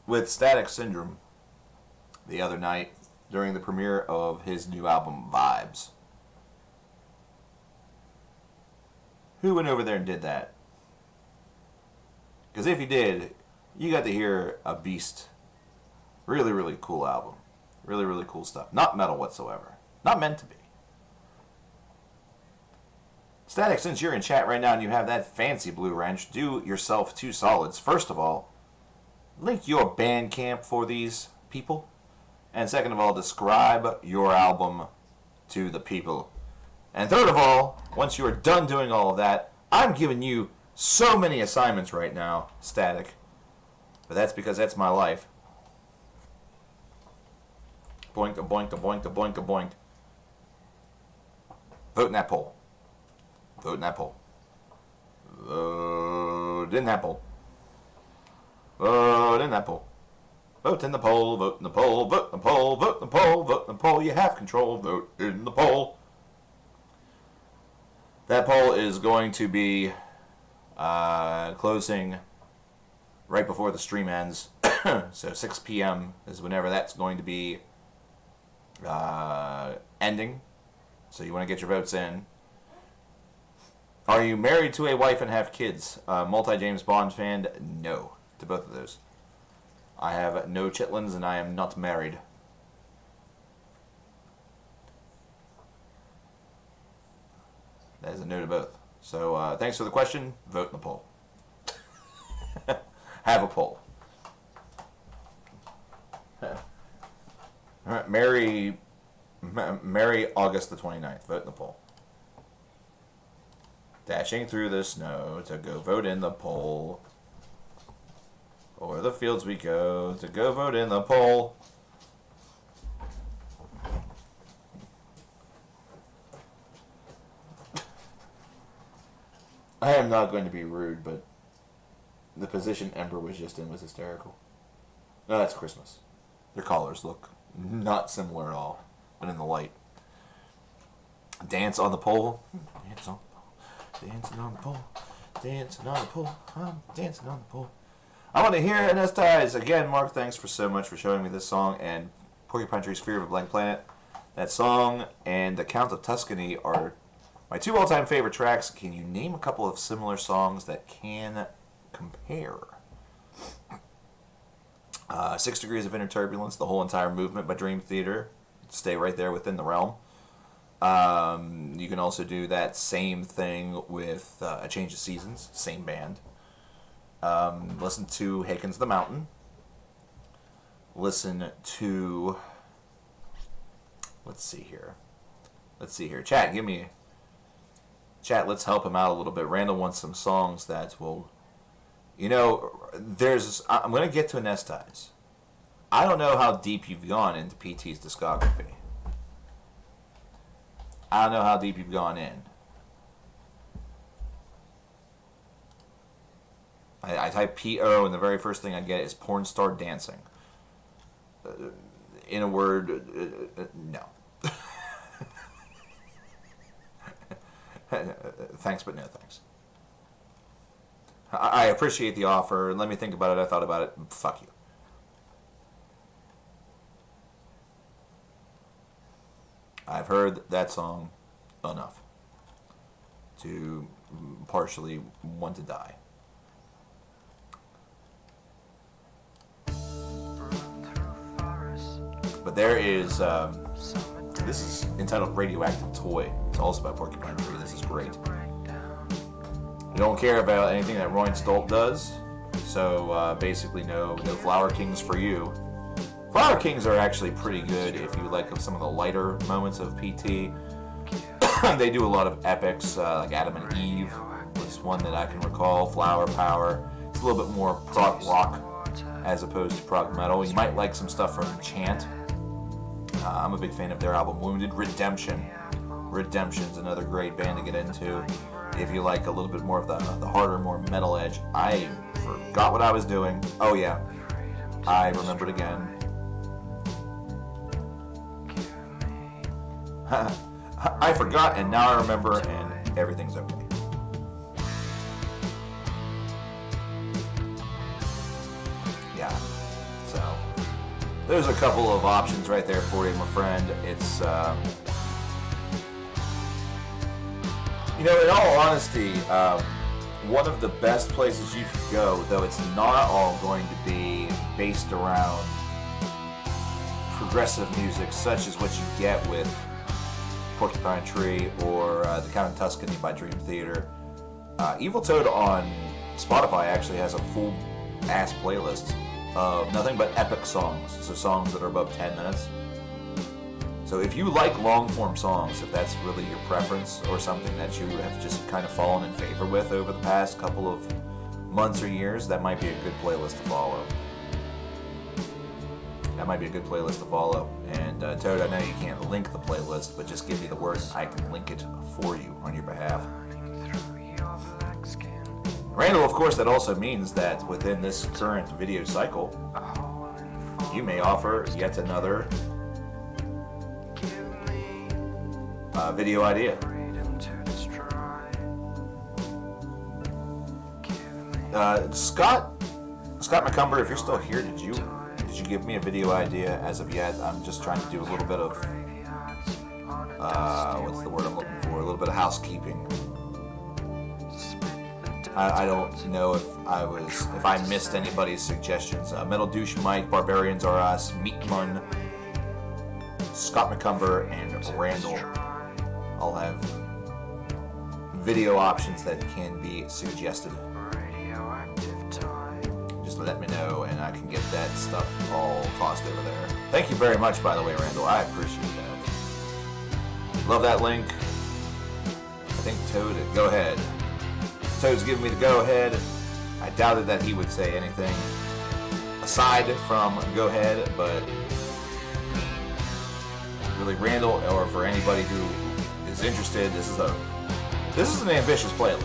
with Static Syndrome the other night during the premiere of his new album, Vibes? Who went over there and did that? Because if you did, you got to hear a beast. Really, really cool album. Really, really cool stuff. Not metal whatsoever. Not meant to be. Static, since you're in chat right now and you have that fancy blue wrench, do yourself two solids. First of all, link your Bandcamp for these people. And second of all, describe your album to the people. And third of all, once you are done doing all of that, I'm giving you so many assignments right now, Static. But that's because that's my life. Boink, a boink, a boink, a boink, a boink. Vote in that poll. Vote in that poll. Vote in that poll. Vote in that poll. Vote in the poll, vote in the poll, vote in the poll, vote in the poll, vote in the poll. You have control, vote in the poll. That poll is going to be closing right before the stream ends. So 6 p.m. is whenever that's going to be ending. So you want to get your votes in. Are you married to a wife and have kids? Multi-James Bond fan? No, to both of those. I have no chitlins and I am not married. That is a no to both. So thanks for the question. Vote in the poll. Have a poll. All right, Mary August the 29th. Vote in the poll. Dashing through the snow to go vote in the poll. O'er the fields we go to go vote in the poll. I am not going to be rude, but the position Ember was just in was hysterical. No, that's Christmas. Their collars look not similar at all, but in the light. Dance on the pole. Dance on the pole. Dancing on the pole. Dancing on the pole. I'm dancing on the pole. I want to hear Anestize. Again, Mark, thanks for so much for showing me this song. And Porcupine Tree's Fear of a Blank Planet. That song and The Count of Tuscany are my two all-time favorite tracks. Can you name a couple of similar songs that can compare? 6 Degrees of Inner Turbulence, the whole entire movement by Dream Theater. Stay right there within the realm. You can also do that same thing with A Change of Seasons, same band. Listen to Haken's The Mountain. Listen to... Let's see here. Chat, give me... Chat, let's help him out a little bit. Randall wants some songs that will... You know, I'm going to get to Anestize. I don't know how deep you've gone into PT's discography. I don't know how deep you've gone in. I type P-O and the very first thing I get is Porn Star Dancing. In a word, no. Thanks, but no thanks. I appreciate the offer. Let me think about it. I thought about it. Fuck you. I've heard that song enough to partially want to die. But there is, this is entitled Radioactive Toy. It's also about Porcupine Tree. This is great. You don't care about anything that Roy Stolt does, so basically no Flower Kings for you. Flower Kings are actually pretty good if you like some of the lighter moments of PT. They do a lot of epics, like Adam and Eve was one that I can recall. Flower Power. It's a little bit more prog rock as opposed to prog metal. You might like some stuff from Chant. I'm a big fan of their album Wounded. Redemption's another great band to get into if you like a little bit more of the harder, more metal edge. I forgot what I was doing. Oh yeah, I remembered again. I forgot and now I remember and everything's okay. Yeah, so there's a couple of options right there for you, my friend. It's, you know, in all honesty, one of the best places you could go, though it's not all going to be based around progressive music, such as what you get with Porcupine Tree, or The Count of Tuscany by Dream Theater. Evil Toad on Spotify actually has a full ass playlist of nothing but epic songs, so songs that are above 10 minutes. So if you like long form songs, if that's really your preference or something that you have just kind of fallen in favor with over the past couple of months or years, that might be a good playlist to follow. And Toad, I know you can't link the playlist, but just give me the word and I can link it for you on your behalf. Randall, of course, that also means that within this current video cycle, you may offer yet another video idea. Scott McCumber, if you're still here, did you give me a video idea as of yet? I'm just trying to do a little bit of what's the word I'm looking for? A little bit of housekeeping. I don't know if I missed anybody's suggestions. Metal Douche Mike, Barbarians Are Us, Meatmun, Scott McCumber, and Randall all have video options that can be suggested. Just let me know and I can get that stuff all tossed over there. Thank you very much, by the way, Randall. I appreciate that. Love that link. I think Toad, go ahead. Toad's giving me the go ahead. I doubted that he would say anything aside from go ahead, but really, Randall, or for anybody who is interested, this is an ambitious playlist.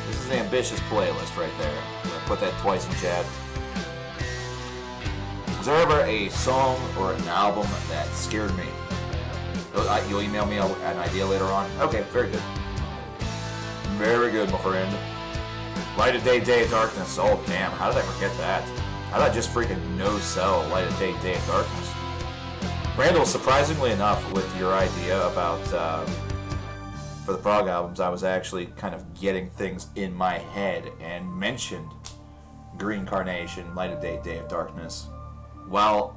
This is an ambitious playlist right there. I'm gonna put that twice in chat. Was there ever a song or an album that scared me? You'll email me an idea later on? Okay, very good. Very good, my friend. Light of Day, Day of Darkness. Oh, damn, how did I forget that? How did I just freaking no-sell Light of Day, Day of Darkness? Randall, surprisingly enough, with your idea about, for the prog albums, I was actually kind of getting things in my head and mentioned Green Carnation, Light of Day, Day of Darkness, while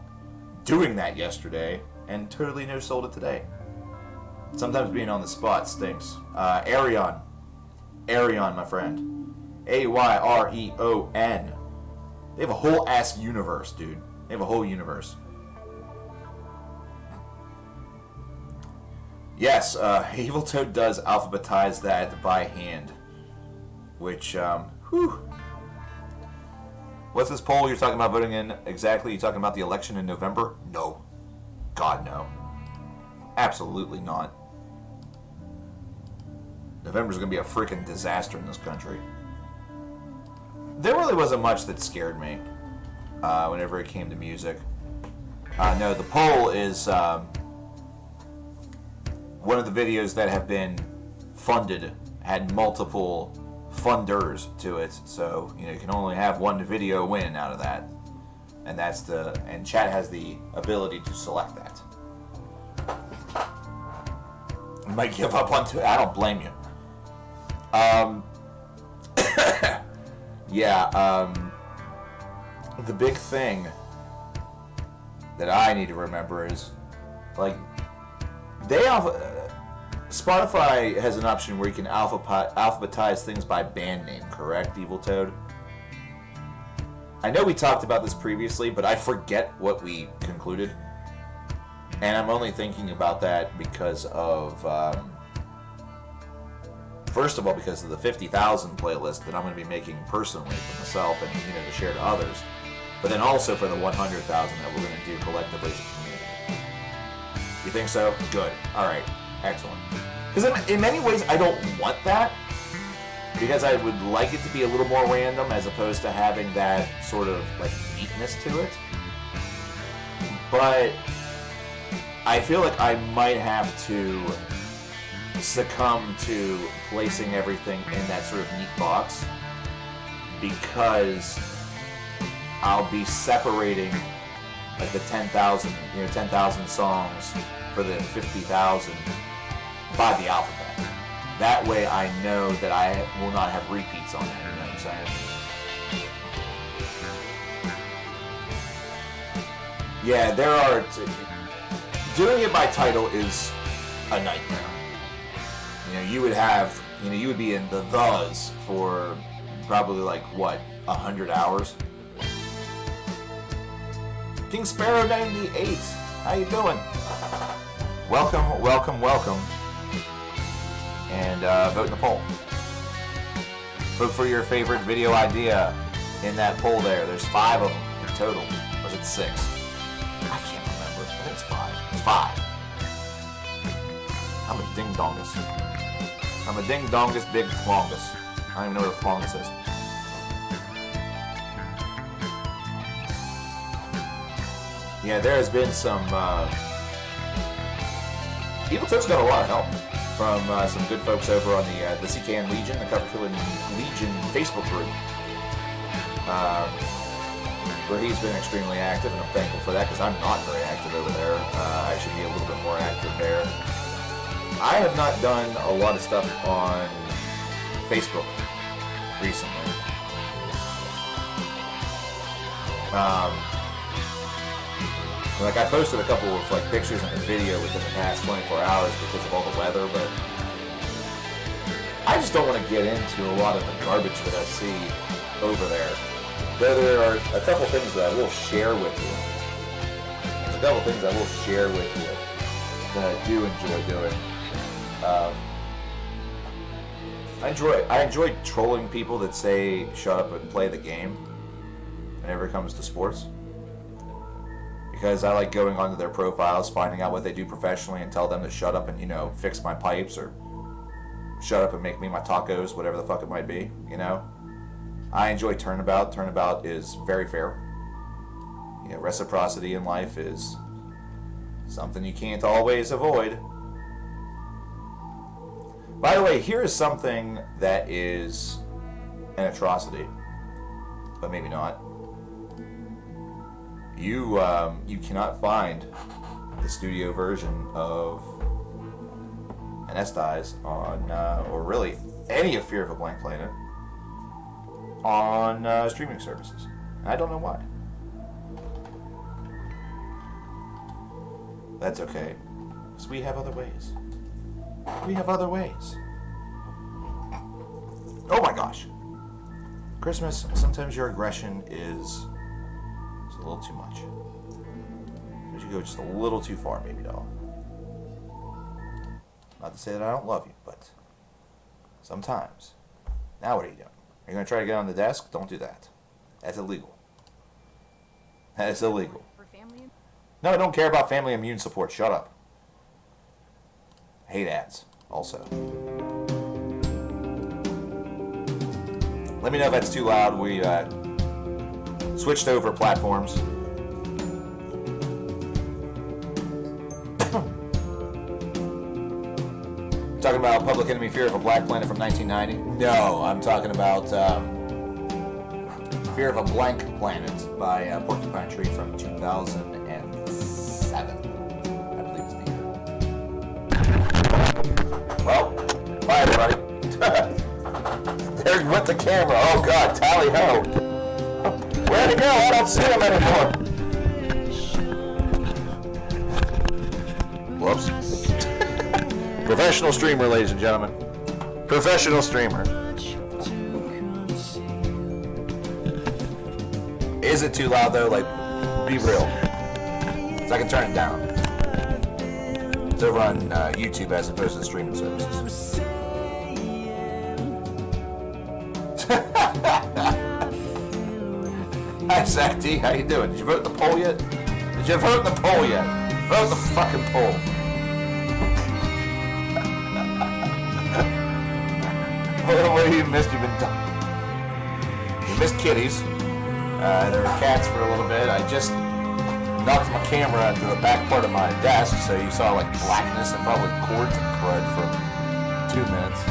doing that yesterday, and totally no-sold it today. Sometimes being on the spot stinks. Arion, my friend. Ayreon. They have a whole ass universe, dude. They have a whole universe. Yes, Evil Toad does alphabetize that by hand. Which, What's this poll you're talking about voting in exactly? You talking about the election in November? No. God, no. Absolutely not. November's going to be a freaking disaster in this country. There really wasn't much that scared me whenever it came to music. No, the poll is one of the videos that have been funded, had multiple funders to it, so you can only have one video win out of that. And chat has the ability to select that. You might give up on I don't blame you. The big thing that I need to remember is, like, Spotify has an option where you can alphabetize things by band name, correct, Evil Toad? I know we talked about this previously, but I forget what we concluded. And I'm only thinking about that because of, first of all, because of the 50,000 playlist that I'm going to be making personally for myself and, to share to others. But then also for the 100,000 that we're going to do collectively as a community. You think so? Good. All right. Excellent. Because in many ways, I don't want that. Because I would like it to be a little more random as opposed to having that sort of, like, neatness to it. But I feel like I might have to succumb to placing everything in that sort of neat box, because I'll be separating, like, the 10,000 songs for the 50,000 by the alphabet. That way I know that I will not have repeats on it, you know what I'm saying? Yeah, doing it by title is a nightmare. You would have, you would be in the thes for probably like, what, 100 hours? King Sparrow 98, how you doing? Welcome, welcome, welcome. And vote in the poll. Vote for your favorite video idea in that poll there. There's 5 of them in total. Or is it 6? I can't remember. I think it's 5. It's 5. I'm a ding-dongus. I'm a ding-dongus, big flongus. I don't even know what a flongus is. Yeah, there has been some... Evil Toad's got a lot of help from some good folks over on the CKN Legion, the Cover Killer Legion Facebook group, where he's been extremely active, and I'm thankful for that because I'm not very active over there. I should be a little bit more active there. I have not done a lot of stuff on Facebook recently. Like, I posted a couple of pictures and a video within the past 24 hours because of all the weather, but I just don't want to get into a lot of the garbage that I see over there. Though there are a couple things that I will share with you. There's a couple things I will share with you that I do enjoy doing. I enjoy trolling people that say shut up and play the game whenever it comes to sports. Because I like going onto their profiles, finding out what they do professionally, and tell them to shut up and, fix my pipes, or shut up and make me my tacos, whatever the fuck it might be, I enjoy Turnabout. Turnabout is very fair. Reciprocity in life is something you can't always avoid. By the way, here is something that is an atrocity, but maybe not. You cannot find the studio version of an S-Dies on, or really any of Fear of a Blank Planet on streaming services. I don't know why. That's okay, because we have other ways. We have other ways. Oh my gosh. Christmas, sometimes your aggression is a little too much. You should go just a little too far, baby doll. Not to say that I don't love you, but sometimes. Now what are you doing? Are you going to try to get on the desk? Don't do that. That's illegal. That is illegal. No, I don't care about family immune support. Shut up. Hate ads, also. Let me know if that's too loud. We switched over platforms. Talking about Public Enemy Fear of a Black Planet from 1990? No, I'm talking about Fear of a Blank Planet by Porcupine Tree from 2007. I believe it's the year. Well, bye everybody. There went the camera. Oh god, tally ho. Where'd he go? I don't see him anymore. Whoops. Professional streamer, ladies and gentlemen. Professional streamer. Is it too loud though? Be real. So I can turn it down. It's over on YouTube as opposed to the streaming services. Hi, Zach D. How you doing? Did you vote in the poll yet? Did you vote in the poll yet? Vote in the fucking poll. What have you missed? You've been done. You missed kitties. There were cats for a little bit. I just knocked my camera into the back part of my desk, so you saw blackness and probably cords and crud for 2 minutes.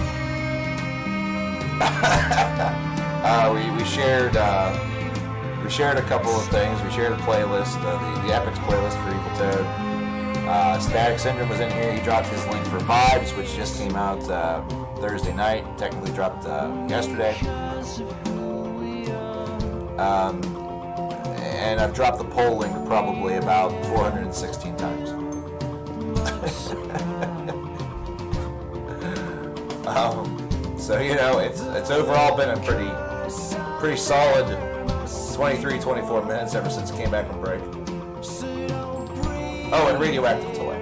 We shared a couple of things. We shared a playlist, the Epics playlist for Evil Toad. Static Syndrome was in here. He dropped his link for Vibes, which just came out Thursday night. Technically dropped yesterday. And I've dropped the poll link probably about 416 times. So you know, it's overall been a pretty solid 23, 24 minutes ever since it came back from break. Oh, and radioactive toy.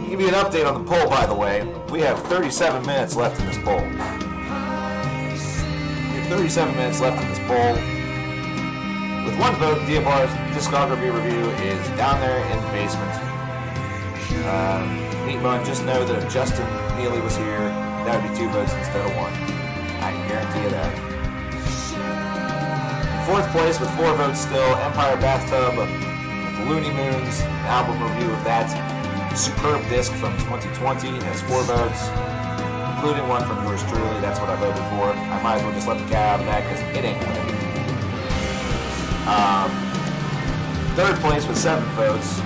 Give you an update on the poll, by the way. We have 37 minutes left in this poll. We have 37 minutes left in this poll. With one vote, Diabar's discography review is down there in the basement. Neat Bun, just know that if Justin Neely was here, that would be 2 votes instead of 1. I can guarantee you that. Fourth place with 4 votes still, Empire Bathtub with Looney Moons, an album review of that superb disc from 2020 has 4 votes, including one from yours truly. That's what I voted for. I might as well just let the cat out of that because it ain't gonna be. Third place with 7 votes.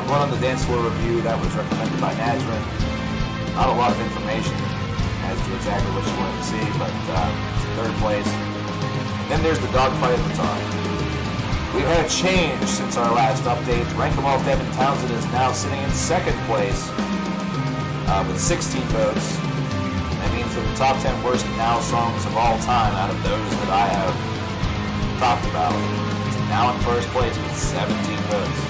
One on the Dance Floor review that was recommended by Najrin. Not a lot of information as to exactly what you wanted to see, but it's third place. Then there's the dogfight at the top. We've had a change since our last update. Rank 'em All Devin Townsend is now sitting in second place with 16 votes. That means that the top 10 worst Now songs of all time out of those that I have talked about is now in first place with 17 votes.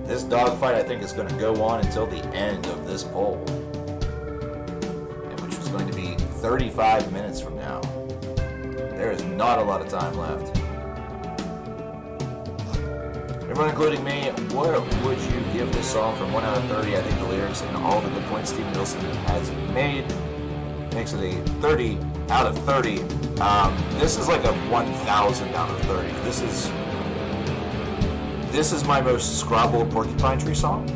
This dogfight, I think, is going to go on until the end of this poll, which is going to be 35 minutes from now. There is not a lot of time left. Everyone, including me, what would you give this song from 1 out of 30? I think the lyrics and all the good points Steve Wilson has made makes it a 30 out of 30. This is like a 1,000 out of 30. This is my most scrabble Porcupine Tree song,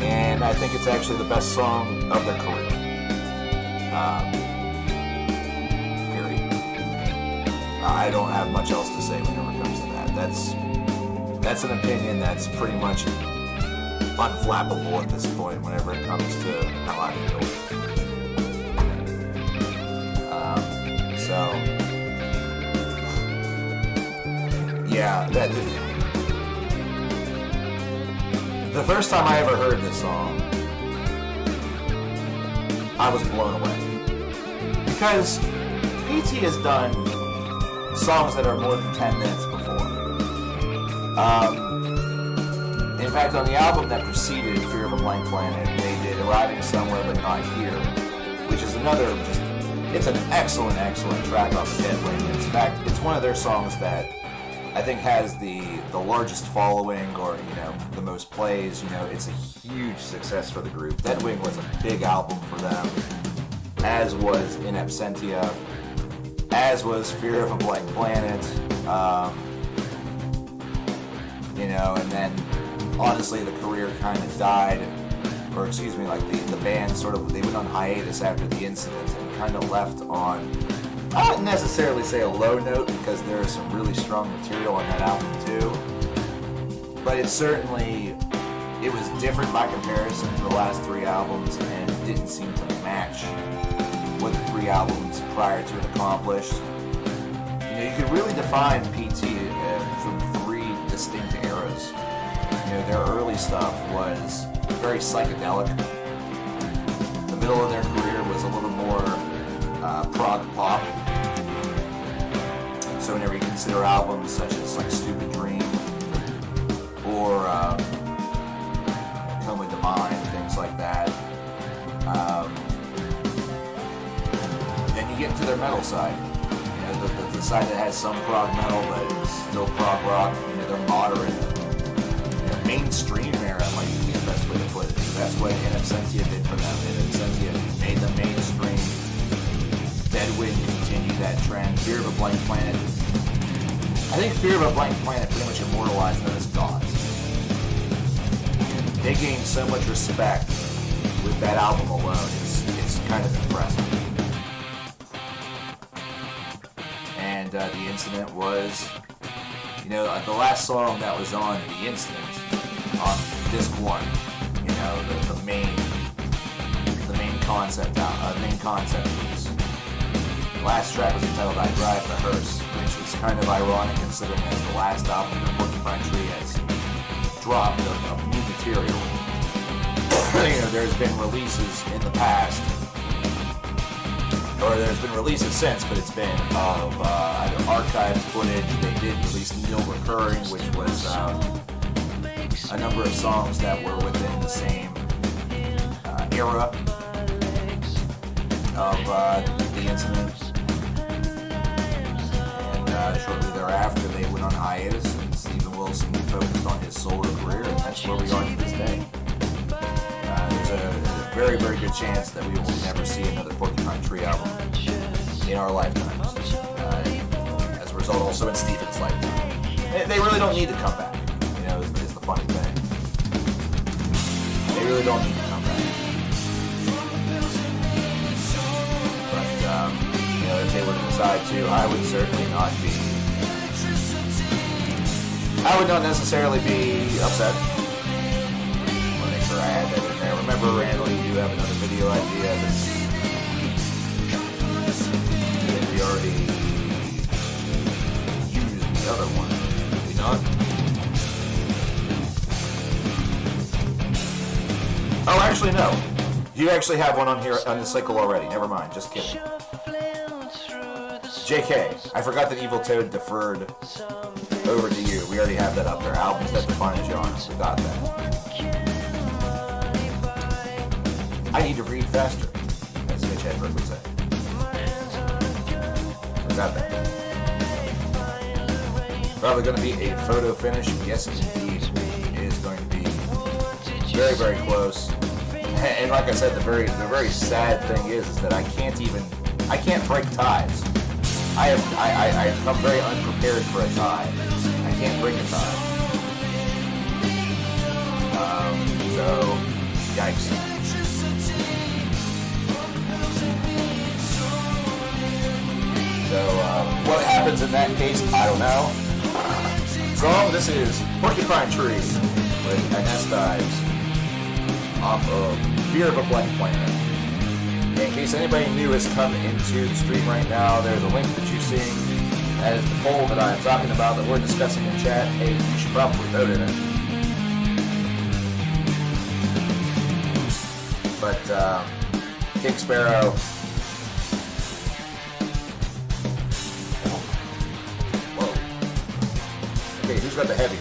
and I think it's actually the best song of their career. Period. I don't have much else to say whenever it comes to that. That's an opinion that's pretty much unflappable at this point whenever it comes to how I feel. Yeah, the first time I ever heard this song, I was blown away. Because PT has done songs that are more than 10 minutes before. In fact, on the album that preceded Fear of a Blank Planet, they did Arriving Somewhere But Not Here, which is another it's an excellent, excellent track off of Deadwing. In fact, it's one of their songs that I think has the largest following, or the most plays. It's a huge success for the group. Deadwing was a big album for them, as was In Absentia, as was Fear of a Blank Planet. And then honestly the career kind of died, or excuse me, like the band they went on hiatus after the incident and kind of left on, I wouldn't necessarily say a low note, because there is some really strong material on that album too, but it was different by comparison to the last 3 albums, and it didn't seem to match what the 3 albums prior to it accomplished. You could really define PT from 3 distinct eras. Their early stuff was very psychedelic. The middle of their career was a little more prog pop. So whenever you consider albums such as like Stupid Dream or Coma Divine, things like that, then you get into their metal side. The side that has some prog metal but is still prog rock. They're moderate. Mainstream era might be the best way to put it. That's what In Absentia did for them. In Absentia made them mainstream. Deadwind continued that trend. Fear of a Blank Planet. I think Fear of a Blank Planet pretty much immortalized them as gods. They gained so much respect with that album alone. It's kind of impressive. And the incident was, the last song that was on The Incident, on disc 1, the main concept piece. Last track was entitled I Drive the Hearse, which is kind of ironic considering that the last album, The Porcupine Tree, has dropped of new material. There's been releases in the past, or there's been releases since, but it's been of either archived footage. They did release Neil Recurring, which was a number of songs that were within the same era of the incident. And shortly thereafter, they went on hiatus, and Steven Wilson focused on his solo career, and that's where we are to this day. There's a very, very good chance that we will never see another Porcupine Tree album in our lifetimes. As a result, also in Steven's lifetime. They really don't need to come back, is the funny thing. They really don't need to come back. But, if they were to decide to, I would certainly not be... I would not necessarily be upset. I want to make sure I had that in there. Remember, Randall, you do have another video idea that's... we already used the other one. Did we not? Oh, actually, no. You actually have one on here on the cycle already. Never mind. Just kidding. JK, I forgot that Evil Toad deferred over to you. We already have that up there. Albums that define a genre. We got that. I need to read faster, as Mitch Hedberg would say. We got that. Probably going to be a photo finish. Yes, indeed. It is going to be very, very close. And like I said, the very sad thing is that I can't break ties. I have come very unprepared for a tie. I can't break a tie. So, yikes. So, what happens in that case, I don't know. So, this is Porcupine Tree with Ines Dives off of Fear of a Blank Planet. In case anybody new has come into the stream right now, there's a link that you're seeing. That is the poll that I'm talking about that we're discussing in chat. Hey, you should probably vote in it. But, King Sparrow. Whoa. Okay, who's got the heavy?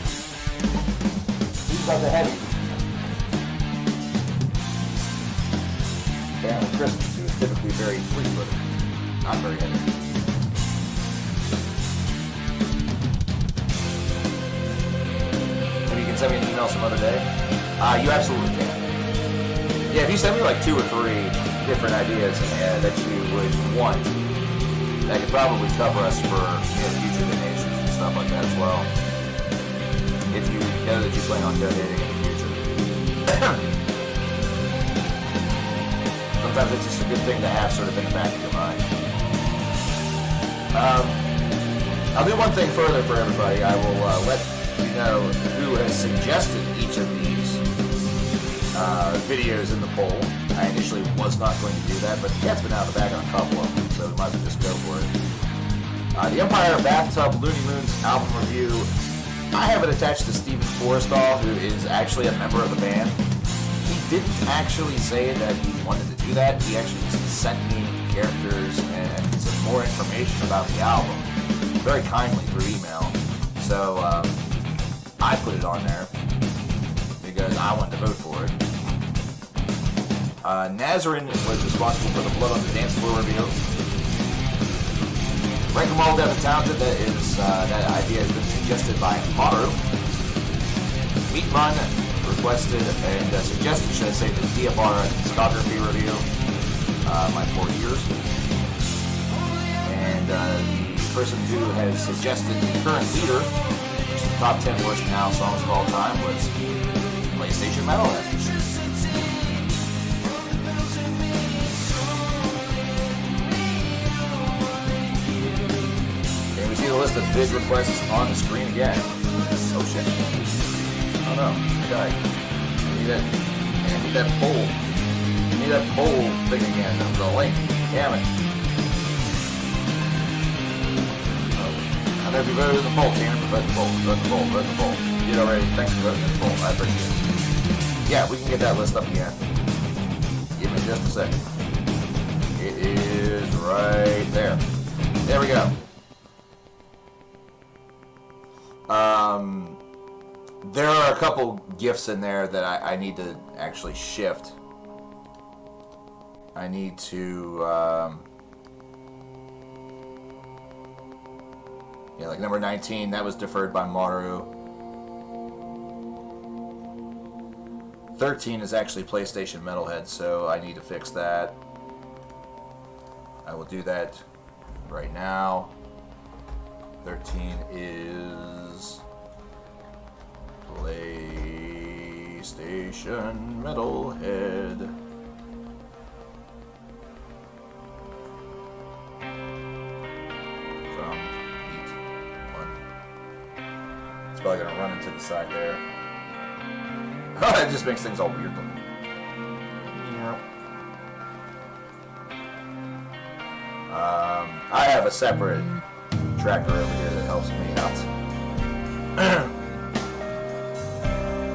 Who's got the heavy? Down with Christmas, who is typically very fleet-footed, not very heavy. Maybe you can send me an email some other day. You absolutely can. Yeah, if you send me like 2 or 3 different ideas that you would want, that could probably cover us for future donations and stuff like that as well. If you know that you plan on donating in the future. Sometimes it's just a good thing to have sort of in the back of your mind. I'll do one thing further for everybody. I will let you know who has suggested each of these videos in the poll. I initially was not going to do that, but the cat's been out of the bag on a couple of them, so we might as well just go for it. The Empire Bathtub Looney Moons album review. I have it attached to Stephen Forrestal, who is actually a member of the band. He didn't actually say that he wanted to do that. He actually just sent me characters and some more information about the album very kindly through email. So I put it on there because I wanted to vote for it. Nazarene was responsible for the Blood on the Dance Floor review. Rank 'em all, Devin Townsend. That idea has been suggested by Maru. Meat Run requested and suggested, should I say, the DFR discography review. My 4 years. And the person who has suggested the current leader, which is the top 10 worst now songs of all time, was PlayStation Metalhead. And we see the list of bid requests on the screen again. Oh shit. Oh no. Okay. I need that poll. I need that poll thing again. The link. Damn it. I know if you voted in the poll, Tanner, vote in the poll, vote in the poll, vote in the poll. You know, already. Thanks for voting in the poll. I appreciate it. Yeah, we can get that list up again. Give me just a second. It is right there. There we go. There are a couple gifts in there that I need to actually shift. I need to, yeah, like number 19, that was deferred by Maru. 13 is actually PlayStation Metalhead, so I need to fix that. I will do that right now. 13 is PlayStation Metalhead. From Beat 1. It's probably going to run into the side there. It just makes things all weird looking. Yeah. I have a separate tracker over here that helps me out.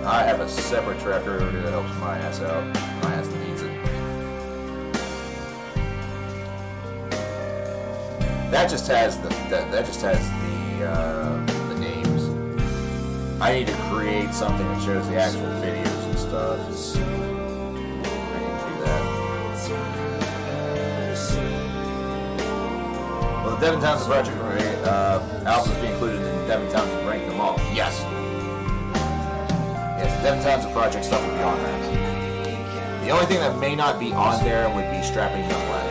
I have a separate tracker over here that helps my ass out. My ass needs it. That just has the names. I need to create something that shows the actual videos and stuff. I need to do that. Well, the Devin Townsend project albums be included in Devin Townsend ranking them all. Yes. Yes, the Devin Townsend project stuff would be on that. The only thing that may not be on there would be Strapping Young Lad.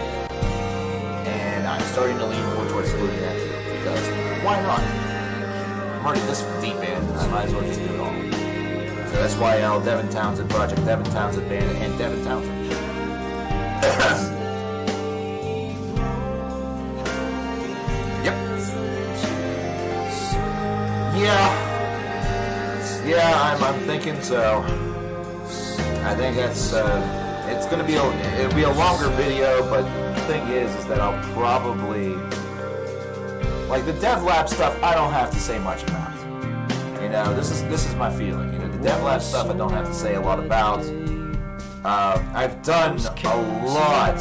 And I'm starting to lean more towards including that too, because why not? I'm already this deep in, I might as well just do it all. So that's why Devin Townsend project, Devin Townsend band, and Devin Townsend. Yep. Yeah, I'm thinking so. I think that's it's gonna be it'll be a longer video, but the thing is that I'll probably, like the DevLab stuff, I don't have to say much about. You know, this is my feeling. You know, the DevLab stuff I don't have to say a lot about. I've done a lot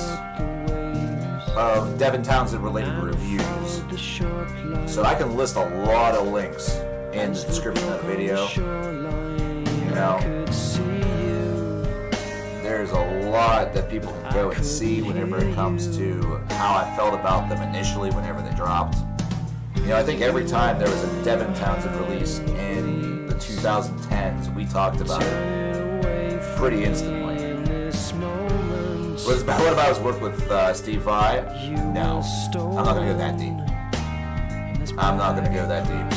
of Devin Townsend related reviews, so I can list a lot of links in the description of the video. You know, there's a lot that people can go and see whenever it comes to how I felt about them initially whenever they dropped. You know, I think every time there was a Devin Townsend release in the 2010s, we talked about it pretty instantly. What about his work with Steve Vai? No, I'm not going to go that deep. I'm not going to go that deep.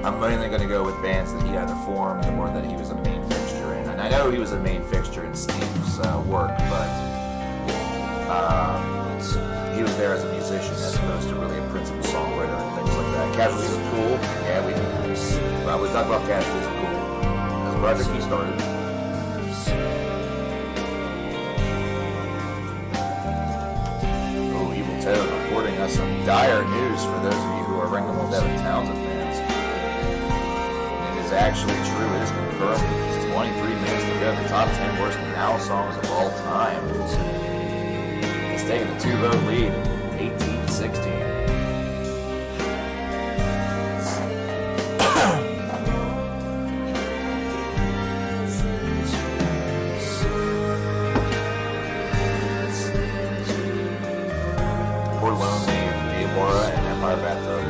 I'm mainly going to go with bands that he either formed or that he was a main fixture in. And I know he was a main fixture in Steve's work, but he was there as a musician as opposed to really a principal songwriter and things like that. Casualties are cool. Yeah, we can probably talk about Casualties are cool. That's the project he started. Oh, Evil Toad reporting us some dire news for those of you who are Ring of Devin Townsend fans. It is actually true. It is confirmed. It's 23 minutes to go. The top 10 worst now songs of all time. It's taking a 2-vote lead, 18-16. Poor Lonely, Abora, and Empire Bathtub.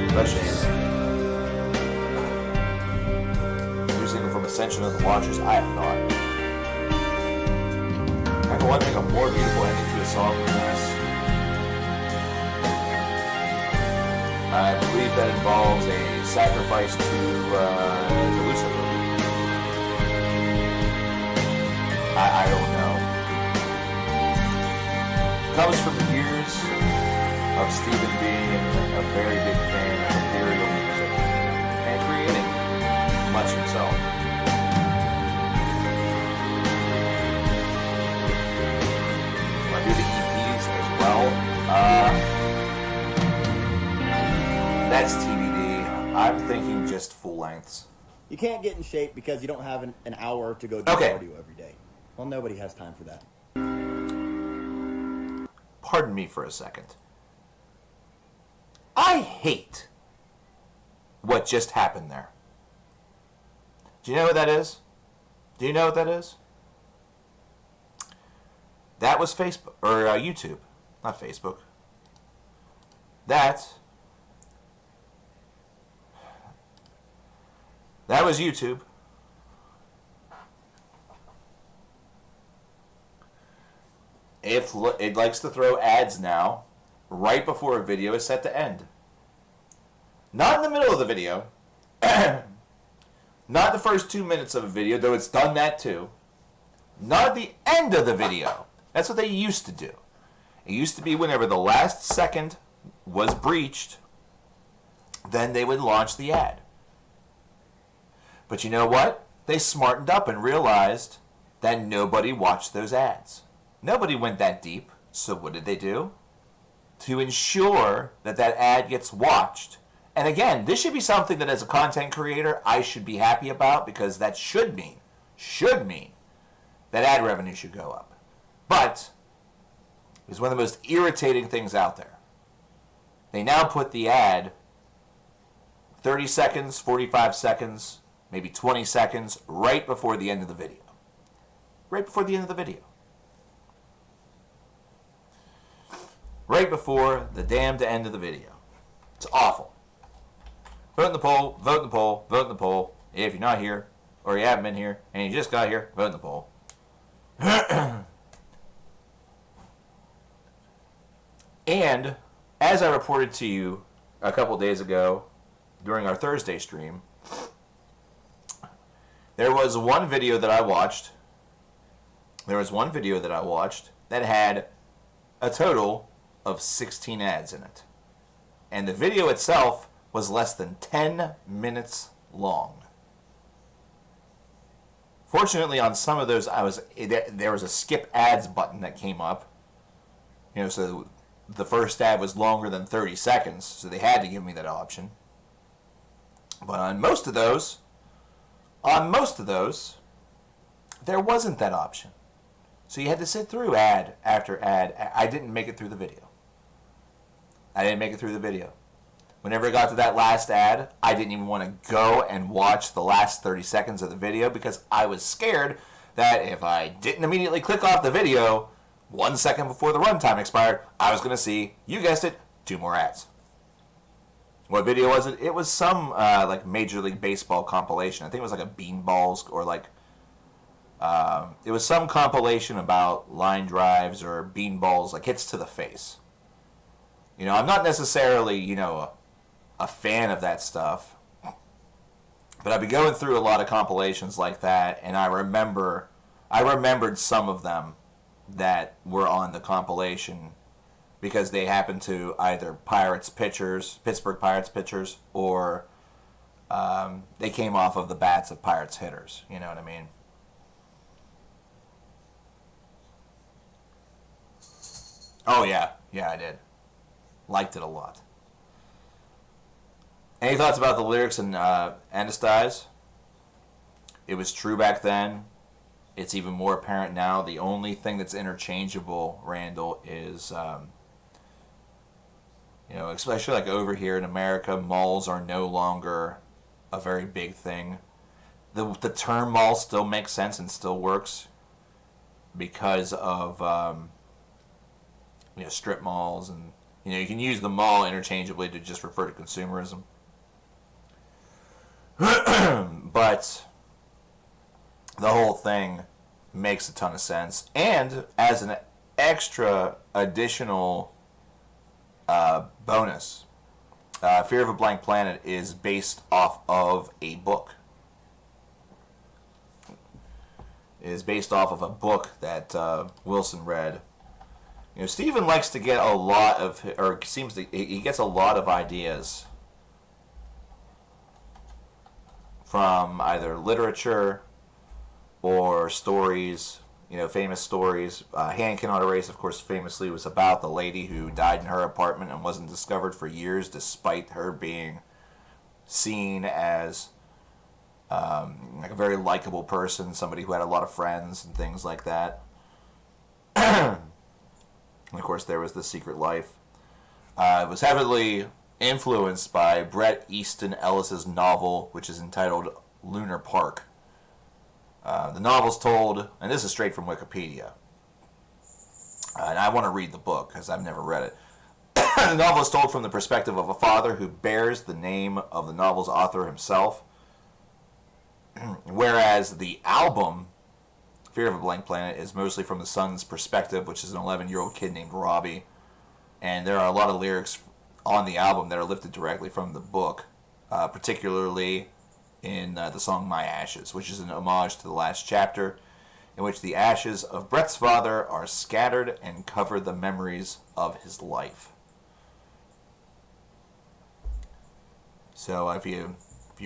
Especially new single from Ascension of the Watchers. I have not. I can want to make a more beautiful ending to a song than this. I believe that involves a sacrifice to Lucifer. I don't know. Comes from the years of Stephen being a very big fan of ethereal music and creating much himself. I do the EPs as well. That's TBD. I'm thinking just full lengths. You can't get in shape because you don't have an hour to go do cardio every day. Well, nobody has time for that. Pardon me for a second. I hate what just happened there. Do you know what that is? Do you know what that is? That was Facebook, or YouTube, not Facebook. That was YouTube. It likes to throw ads now, right before a video is set to end. Not in the middle of the video. Not the first 2 minutes of a video, though it's done that too. Not at the end of the video. That's what they used to do. It used to be whenever the last second was breached, then they would launch the ad. But you know what? They smartened up and realized that nobody watched those ads. Nobody went that deep. So what did they do? To ensure that that ad gets watched. And again, this should be something that as a content creator, I should be happy about, because that should mean that ad revenue should go up. But it's one of the most irritating things out there. They now put the ad 30 seconds, 45 seconds, maybe 20 seconds right before the end of the video. Right before the end of the video. Right before the damned end of the video. It's awful. Vote in the poll, vote in the poll, vote in the poll. If you're not here, or you haven't been here, and you just got here, vote in the poll. And, as I reported to you a couple days ago during our Thursday stream, there was one video that I watched. That had a total of 16 ads in it. And the video itself was less than 10 minutes long. Fortunately, on some of those, there was a skip ads button that came up. So the first ad was longer than 30 seconds, so they had to give me that option. But on most of those, there wasn't that option. So you had to sit through ad after ad. I didn't make it through the video. Whenever it got to that last ad, I didn't even want to go and watch the last 30 seconds of the video, because I was scared that if I didn't immediately click off the video 1 second before the runtime expired, I was going to see, you guessed it, 2 more ads. What video was it? It was some like Major League Baseball compilation. I think it was like a Beanballs, or like it was some compilation about line drives or beanballs, like hits to the face. I'm not necessarily, a fan of that stuff, but I've been going through a lot of compilations like that, and I remembered some of them that were on the compilation because they happened to either Pittsburgh Pirates pitchers, or they came off of the bats of Pirates hitters. You know what I mean? Oh yeah, I did. Liked it a lot. Any thoughts about the lyrics in Anastas? It was true back then. It's even more apparent now. The only thing that's interchangeable, Randall, is, especially like over here in America, malls are no longer a very big thing. The term mall still makes sense and still works because of, strip malls, and, you can use the mall interchangeably to just refer to consumerism. But the whole thing makes a ton of sense. And as an extra additional bonus, Fear of a Blank Planet is based off of a book. It is based off of a book that Wilson read. Stephen likes to get a lot of, or he gets a lot of ideas from either literature or stories famous stories. Hand Cannot Erase, of course, famously was about the lady who died in her apartment and wasn't discovered for years, despite her being seen as like a very likable person, somebody who had a lot of friends and things like that. And of course, there was The Secret Life. It was heavily influenced by Bret Easton Ellis's novel, which is entitled Lunar Park. The novel's told, and this is straight from Wikipedia, and I want to read the book because I've never read it. The novel is told from the perspective of a father who bears the name of the novel's author himself, whereas the album, Fear of a Blank Planet, is mostly from the son's perspective, which is an 11-year-old kid named Robbie, and there are a lot of lyrics on the album that are lifted directly from the book, particularly in the song My Ashes, which is an homage to the last chapter, in which the ashes of Brett's father are scattered and cover the memories of his life. So if you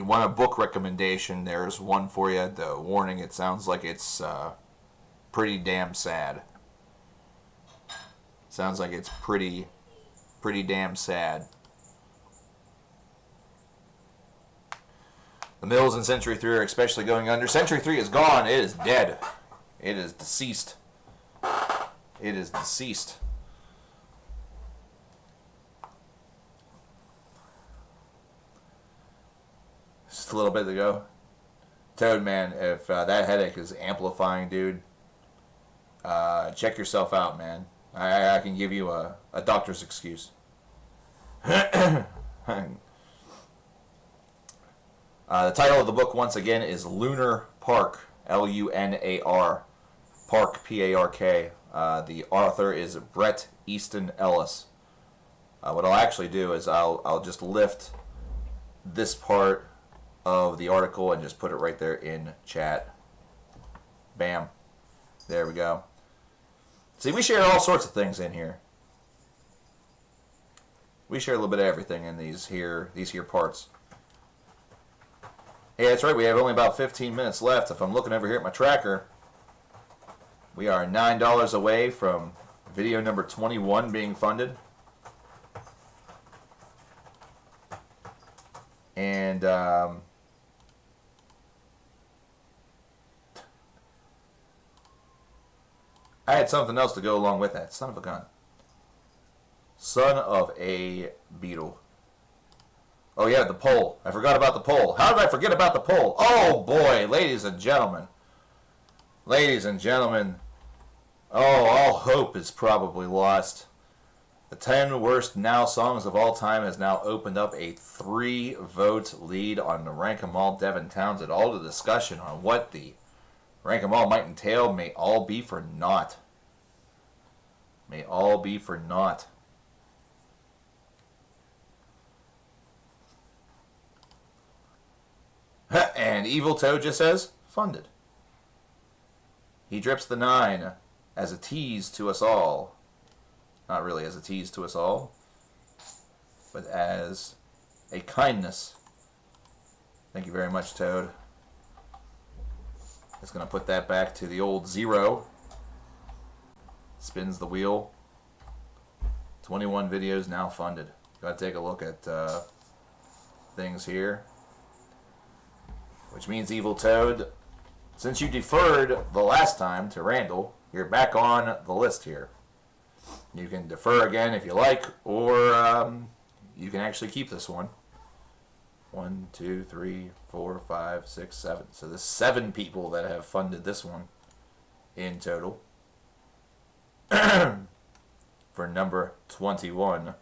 want a book recommendation, there's one for you. The warning, it sounds like it's pretty damn sad. Sounds like it's pretty damn sad. The mills in Century 3 are especially going under. Century 3 is gone. It is dead. It is deceased. It is deceased. Just a little bit to go. Toad, man, if that headache is amplifying, dude, check yourself out, man. I can give you a doctor's excuse. The title of the book, once again, is Lunar Park, Lunar, Park, P-A-R-K. The author is Bret Easton Ellis. What I'll actually do is I'll just lift this part of the article and just put it right there in chat. Bam. There we go. See, we share all sorts of things in here. We share a little bit of everything in these here parts. Hey, that's right, we have only about 15 minutes left. If I'm looking over here at my tracker, we are $9 away from video number 21 being funded. And I had something else to go along with that. Son of a gun. Son of a beetle. Oh yeah, the poll. I forgot about the poll. How did I forget about the poll? Oh boy, ladies and gentlemen. Ladies and gentlemen. Oh, all hope is probably lost. The 10 worst now songs of all time has now opened up a 3-vote lead on the Rank 'em All Devin Townsend. All the discussion on what the Rank 'em All might entail may all be for naught. May all be for naught. And Evil Toad just says, funded. He drips the 9 as a tease to us all. Not really as a tease to us all, but as a kindness. Thank you very much, Toad. Just going to put that back to the old 0. Spins the wheel. 21 videos now funded. Got to take a look at things here. Which means, Evil Toad, since you deferred the last time to Randall, you're back on the list here. You can defer again if you like, or you can actually keep this one. 1, 2, 3, 4, 5, 6, 7. So there's 7 people that have funded this one in total. For number 21.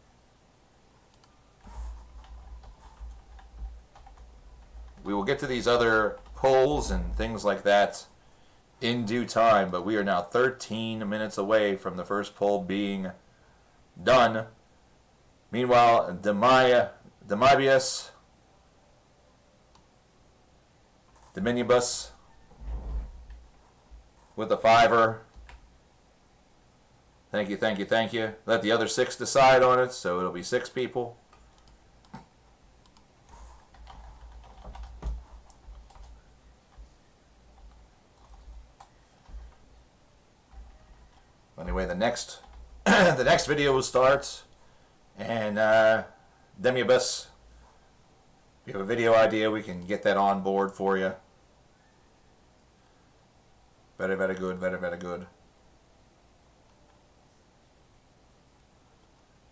We will get to these other polls and things like that in due time, but we are now 13 minutes away from the first poll being done. Meanwhile, Dominibus with the 5. Thank you, thank you, thank you. Let the other 6 decide on it, so it'll be 6 people. next the next video will start, and Demiabus, if you have a video idea, we can get that on board for you. Very, very good, very, very good.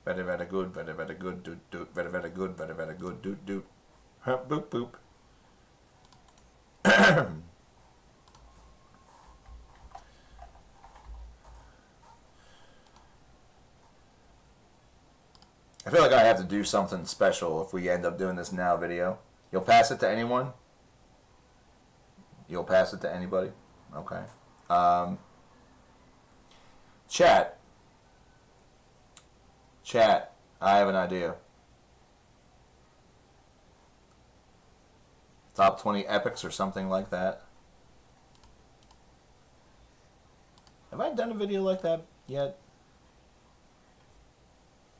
Very, very good, very, very good, doot, doot, very, very good, very, very good, doot, doot. Boop, boop. I feel like I have to do something special if we end up doing this now video. You'll pass it to anyone? You'll pass it to anybody? Okay. Chat, I have an idea. Top 20 epics or something like that. Have I done a video like that yet?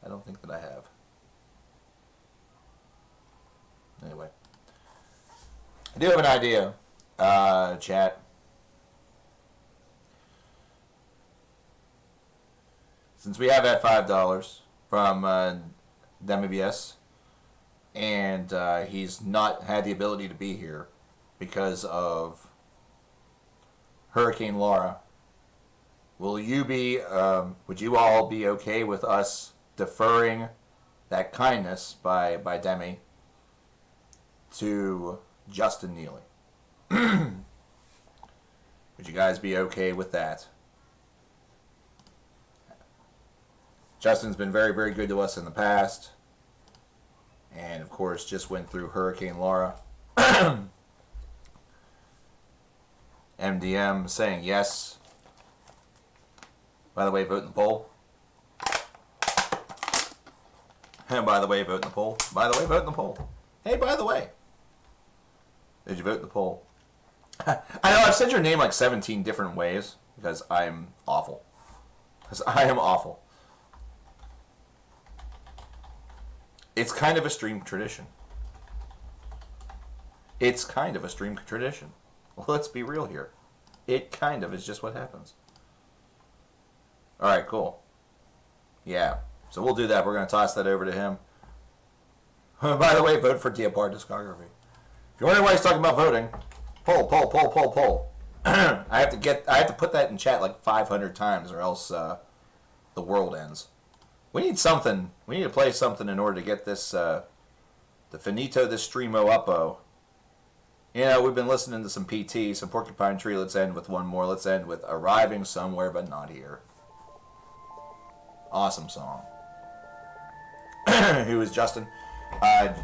I don't think that I have. Anyway. I do have an idea, chat. Since we have that $5 from DemiBS, and he's not had the ability to be here because of Hurricane Laura, would you all be okay with us deferring that kindness by Demi to Justin Neely? Would you guys be okay with that? Justin's been very, very good to us in the past. And, of course, just went through Hurricane Laura. MDM saying yes. By the way, vote in the poll. And by the way, vote in the poll. By the way, vote in the poll. Hey, by the way. Did you vote in the poll? I know, I've said your name like 17 different ways because I'm awful. Because I am awful. It's kind of a stream tradition. It's kind of a stream tradition. Well, let's be real here. It kind of is just what happens. Alright, cool. Yeah. So we'll do that. We're going to toss that over to him. By the way, vote for Diapar Discography. If you're wondering why he's talking about voting, poll. I have to put that in chat like 500 times or else the world ends. We need something. We need to play something in order to get this, the finito this streamo uppo. You know, we've been listening to some PT, some Porcupine Tree. Let's end with one more. Let's end with Arriving Somewhere But Not Here. Awesome song. Who is Justin? Oh,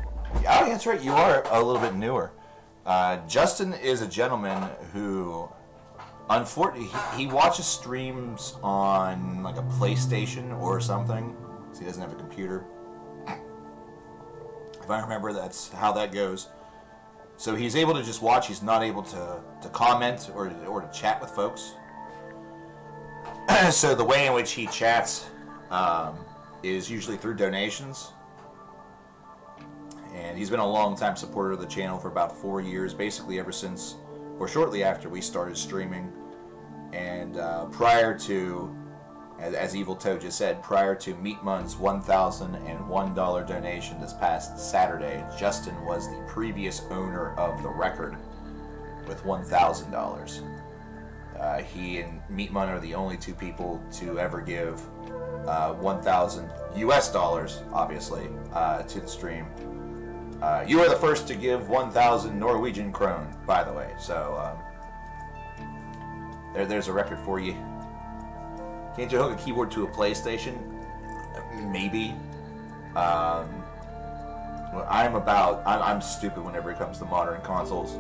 that's right. You are a little bit newer. Justin is a gentleman who, unfortunately, he watches streams on like a PlayStation or something. So he doesn't have a computer. If I remember, that's how that goes. So he's able to just watch. He's not able to comment or to chat with folks. So the way in which he chats is usually through donations. And he's been a long-time supporter of the channel for about 4 years, basically ever since, or shortly after we started streaming. And prior to, as Evil Toe just said, prior to Meatmun's $1,001 donation this past Saturday, Justin was the previous owner of the record with $1,000. He and Meatmun are the only two people to ever give $1,000 US dollars, obviously, to the stream. You are the first to give 1,000 Norwegian krone, by the way. So there's a record for you. Can't you hook a keyboard to a PlayStation? Maybe. Well, I'm stupid whenever it comes to modern consoles.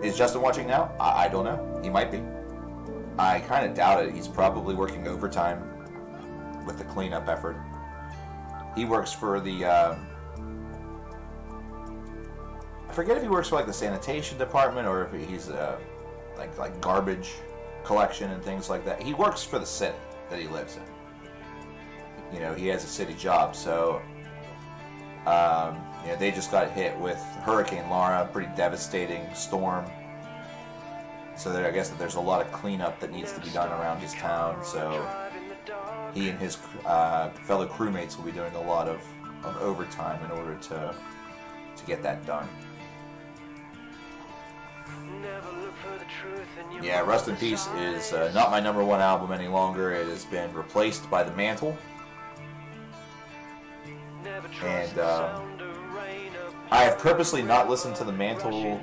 Is Justin watching now? I don't know. He might be. I kind of doubt it. He's probably working overtime with the cleanup effort. He works for the, I forget if he works for like the sanitation department or if he's like garbage collection and things like that. He works for the city that he lives in. You know, he has a city job, so they just got hit with Hurricane Laura, a pretty devastating storm. So I guess that there's a lot of cleanup that needs to be done around his town. So he and his fellow crewmates will be doing a lot of overtime in order to get that done. Yeah, Rust in Peace is not my number one album any longer. It has been replaced by The Mantle. And I have purposely not listened to The Mantle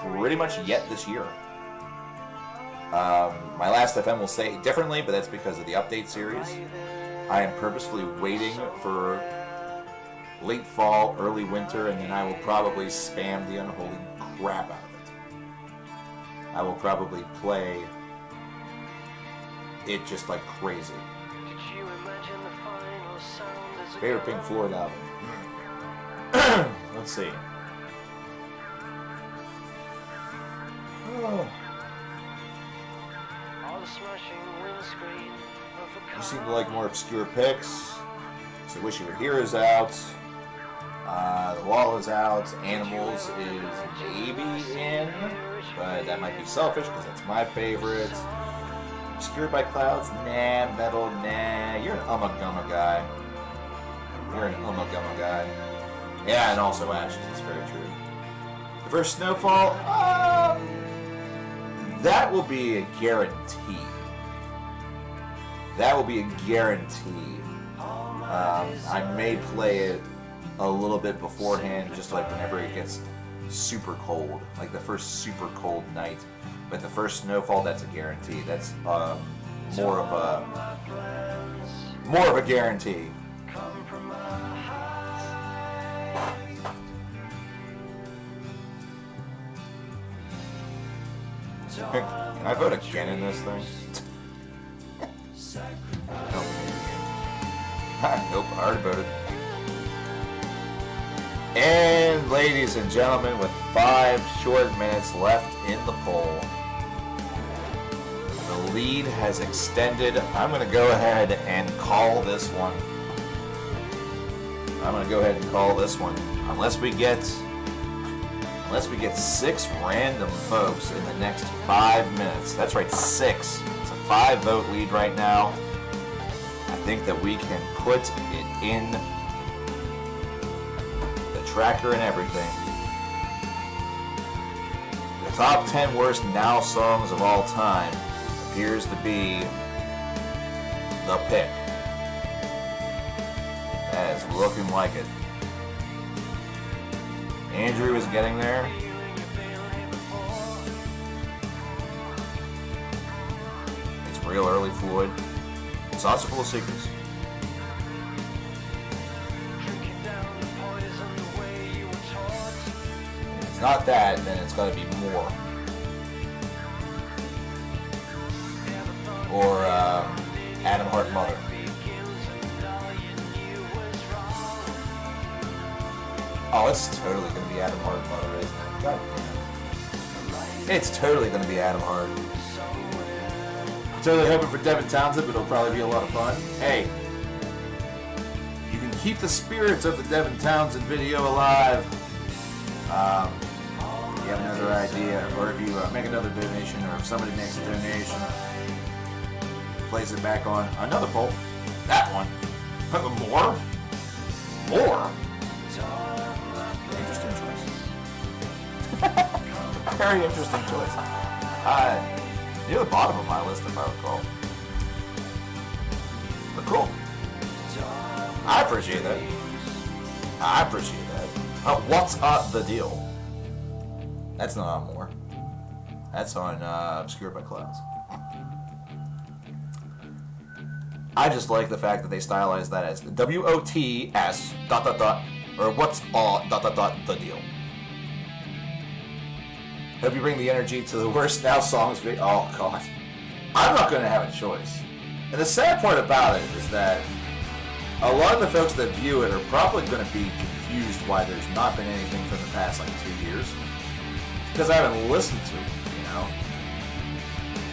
pretty much yet this year. My Last FM will say it differently, but that's because of the update series. I am purposefully waiting for late fall, early winter, and then I will probably spam the unholy crap out of it. I will probably play it just like crazy. Favorite Pink Floyd album? Let's see. Oh. You seem to like more obscure picks. So Wish You Were Here is out. The Wall is out. Animals is maybe in, but that might be selfish because that's my favorite. Obscured by Clouds? Nah. Metal? Nah. You're an Ummagumma guy. You're an Ummagumma guy. Yeah, and also Ashes. That's very true. The first Snowfall? That will be a guarantee. That will be a guarantee. I may play it a little bit beforehand, just like whenever it gets super cold, like the first super cold night. But the first Snowfall, that's a guarantee. That's more of a guarantee. Can I vote again in this thing? Nope. Nope, I already voted. And ladies and gentlemen, with 5 short minutes left in the poll, the lead has extended. I'm going to go ahead and call this one. Unless we get 6 random folks in the next 5 minutes. That's right, 6. It's a 5-vote lead right now. I think that we can put it in the tracker and everything. The top 10 worst now songs of all time appears to be the pick. That is looking like it. Andrew is getting there. It's real early Floyd. Songs are full of secrets. If it's not that, then it's got to be more. Or Adam Hart Mother. Oh, it's totally going to be Adam Hart Mother, isn't it? God damn. It's totally going to be Adam Hart. I'm totally hoping for Devin Townsend, but it'll probably be a lot of fun. Hey, you can keep the spirits of the Devin Townsend video alive. If you have another idea, or if you make another donation, or if somebody makes a donation, place it back on another poll. That one. More? Interesting choice. Very interesting choice. Near the bottom of my list, if I recall. But cool. I appreciate that. What's the deal? That's not on More. That's on Obscured by Clouds. I just like the fact that they stylized that as WOTS ... or what's the deal. Hope you bring the energy to the worst now songs video. Oh god. I'm not going to have a choice. And the sad part about it is that a lot of the folks that view it are probably going to be confused why there's not been anything from the past 2 years. Because I haven't listened to it, you know.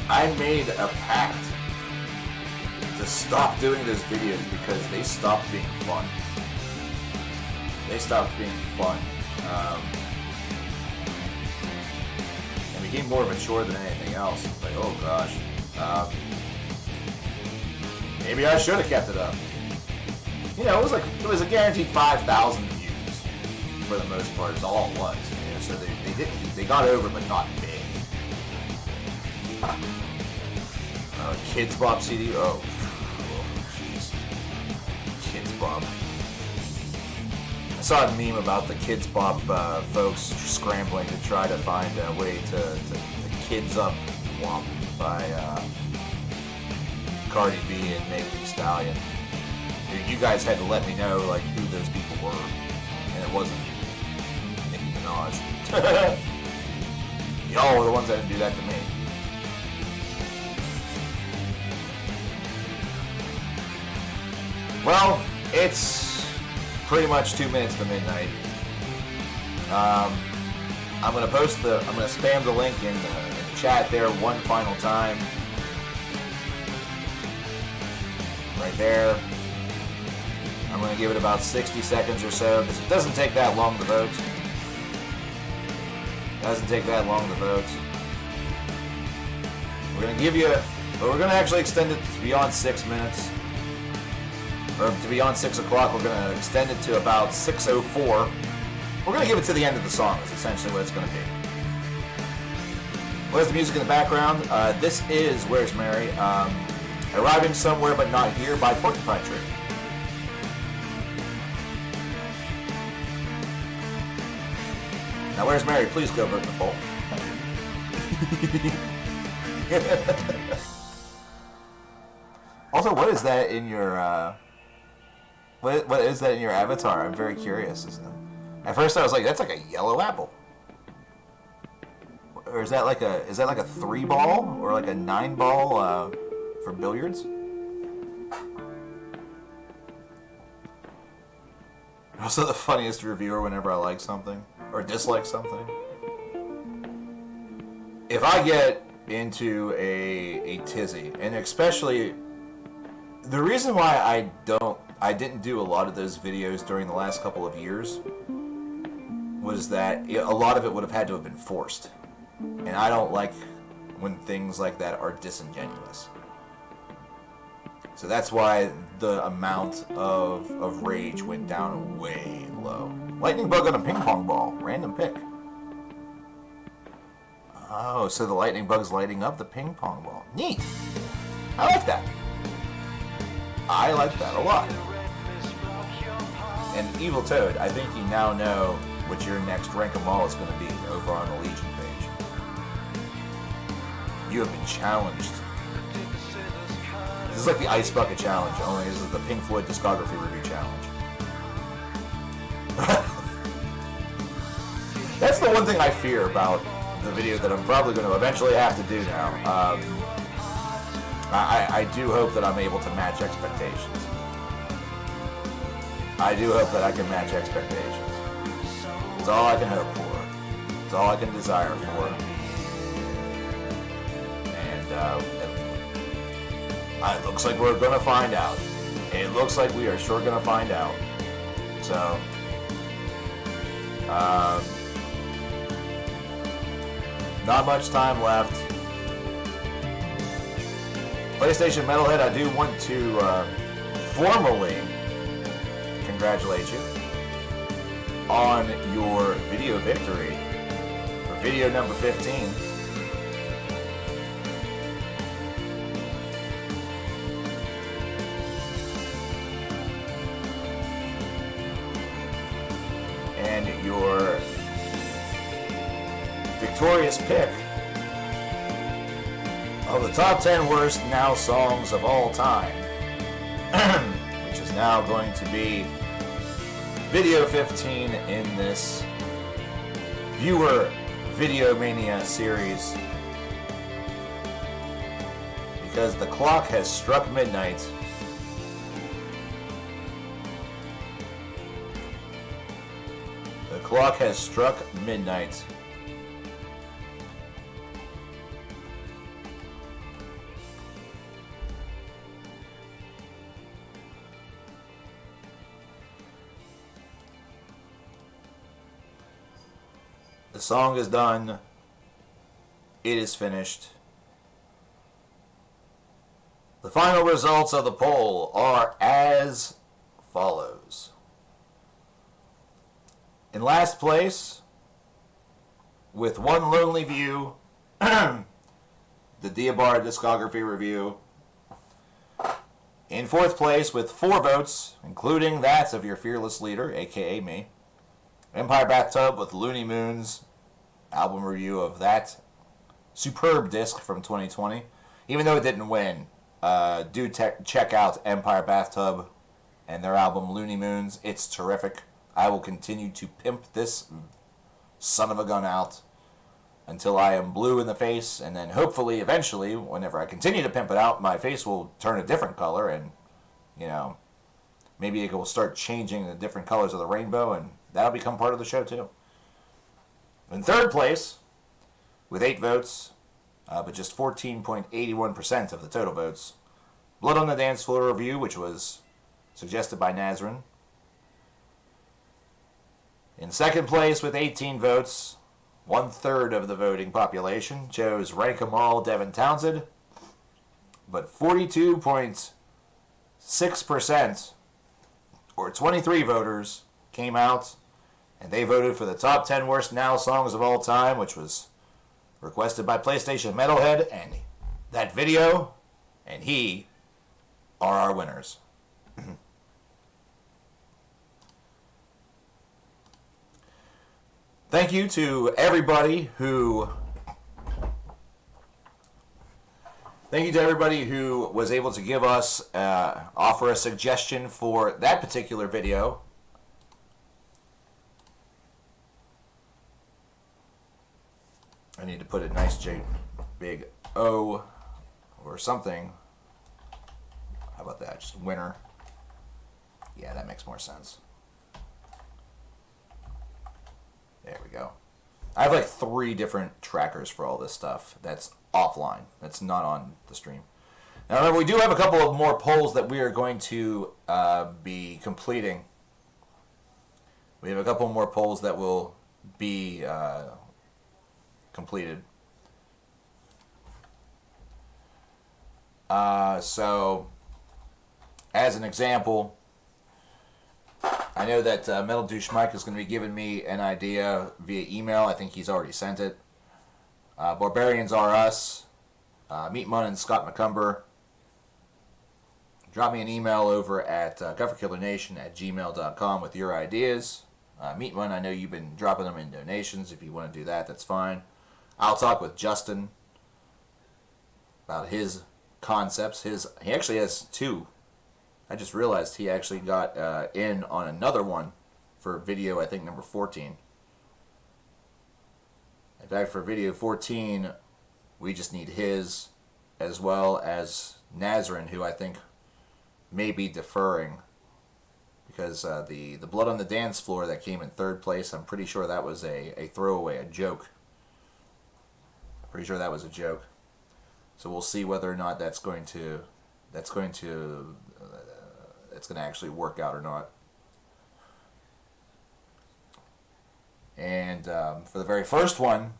I made a pact to stop doing those videos because they stopped being fun. And became more of a chore than anything else. Like, oh gosh. Maybe I should have kept it up. You know, it was a guaranteed 5,000 views for the most part. Is all it was. You know, so they got over, but not big. Kids Bop CD. Oh, jeez. Kids Bop. I saw a meme about the Kids Bop folks scrambling to try to find a way to Kids Up Womp by Cardi B and Megan Thee Stallion. You guys had to let me know like who those people were, and it wasn't Nicki Minaj. Y'all were the ones that didn't do that to me. Well, it's pretty much 2 minutes to midnight. I'm gonna spam the link in the chat there one final time. Right there. I'm going to give it about 60 seconds or so, because it doesn't take that long to vote. We're going to give you, but we're going to actually extend it to beyond 6 minutes. Or to beyond 6 o'clock, we're going to extend it to about 6:04. We're going to give it to the end of the song, is essentially what it's going to be. Where's the music in the background? This is Where's Mary? Arriving Somewhere But Not Here by Porcupine Tree. Now, Where's Mary? Please go vote in the poll. Also, what is that in your what is that in your avatar? I'm very curious. At first, I was like, that's like a yellow apple. Or is that like a 3-ball or like a 9-ball for billiards? Also, the funniest reviewer whenever I like something or dislike something. If I get into a tizzy, and especially the reason why I didn't do a lot of those videos during the last couple of years was that a lot of it would have had to have been forced. And I don't like when things like that are disingenuous. So that's why the amount of rage went down way low. Lightning bug on a ping pong ball. Random pick. Oh, so the lightning bug's lighting up the ping pong ball. Neat. I like that. I like that a lot. And Evil Toad, I think you now know what your next rank 'em all is going to be over on the Legion page. You have been challenged. This is like the Ice Bucket Challenge, only this is the Pink Floyd Discography Review Challenge. That's the one thing I fear about the video that I'm probably going to eventually have to do now. I do hope that I'm able to match expectations. I do hope that I can match expectations. It's all I can hope for. It's all I can desire for. And it looks like we're going to find out. It looks like we are sure going to find out. So, not much time left. PlayStation Metalhead, I do want to formally congratulate you on your video victory for video number 15. And your victorious pick of the top 10 worst now songs of all time, which is now going to be video 15 in this viewer Videomania series, because the clock has struck midnight. The clock has struck midnight. The song is done. It is finished. The final results of the poll are as follows. In last place, with one lonely view, the Diabar discography review. In fourth place, with 4 votes, including that of your fearless leader, aka me, Empire Bathtub with Looney Moon's album review of that superb disc from 2020. Even though it didn't win, do check out Empire Bathtub and their album Looney Moons. It's terrific. I will continue to pimp this son of a gun out until I am blue in the face, and then hopefully, eventually, whenever I continue to pimp it out, my face will turn a different color, and, you know, maybe it will start changing the different colors of the rainbow, and that'll become part of the show, too. In third place, with 8 votes, but just 14.81% of the total votes, Blood on the Dance Floor review, which was suggested by Nazrin. In second place, with 18 votes, 1/3 of the voting population chose Rank 'Em All Devin Townsend, but 42.6%, or 23 voters, came out and they voted for the top 10 worst Now songs of all time, which was requested by PlayStation Metalhead, and that video and he are our winners. Thank you to everybody who was able to give us, offer a suggestion for that particular video. I need to put a nice big O or something. How about that? Just winner. Yeah, that makes more sense. There we go. I have like 3 different trackers for all this stuff. That's offline. That's not on the stream. Now remember, we do have a couple of more polls that we are going to be completing. We have a couple more polls that will be completed. So, as an example, I know that Metal Douche Mike is going to be giving me an idea via email. I think he's already sent it. Barbarians Are Us, Meat Mun and Scott McCumber. Drop me an email over at coverkillernation@gmail.com with your ideas. Meat Mun, I know you've been dropping them in donations. If you want to do that, that's fine. I'll talk with Justin about his concepts. He actually has 2. I just realized he actually got in on another one for video, I think, number 14. In fact, for video 14, we just need his, as well as Nazrin, who I think may be deferring. Because the Blood on the Dance Floor that came in 3rd place, I'm pretty sure that was a throwaway, a joke. Pretty sure that was a joke. So we'll see whether or not that's going to actually work out or not. And for the very first one,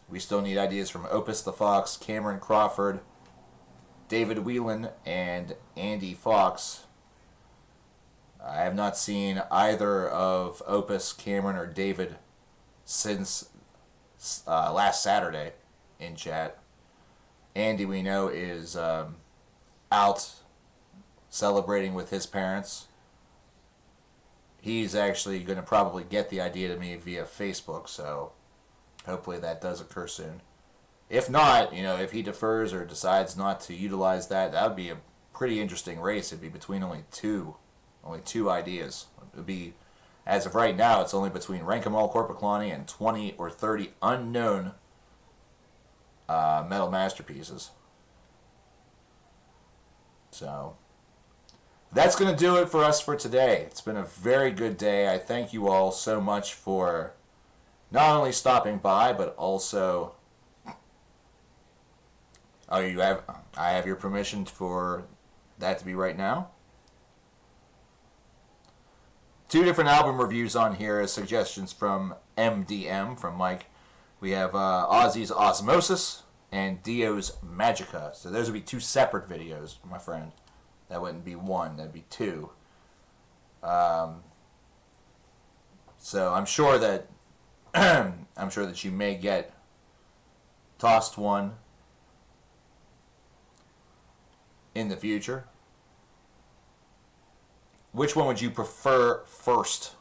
we still need ideas from Opus the Fox, Cameron Crawford, David Whelan, and Andy Fox. I have not seen either of Opus, Cameron, or David since last Saturday in chat. Andy, we know, is out celebrating with his parents. He's actually going to probably get the idea to me via Facebook, so hopefully that does occur soon. If not, if he defers or decides not to utilize that would be a pretty interesting race. It'd be between only two ideas. It would be, as of right now, it's only between Rank 'Em All Corpiclani and 20 or 30 unknown metal masterpieces. So that's going to do it for us for today. It's been a very good day. I thank you all so much for not only stopping by, but also... I have your permission for that to be right now. 2 different album reviews on here as suggestions from MDM, from Mike. We have Ozzy's Osmosis and Dio's Magica. So those would be two separate videos, my friend. That wouldn't be one. That'd be two. So I'm sure that you may get tossed one in the future. Which one would you prefer first?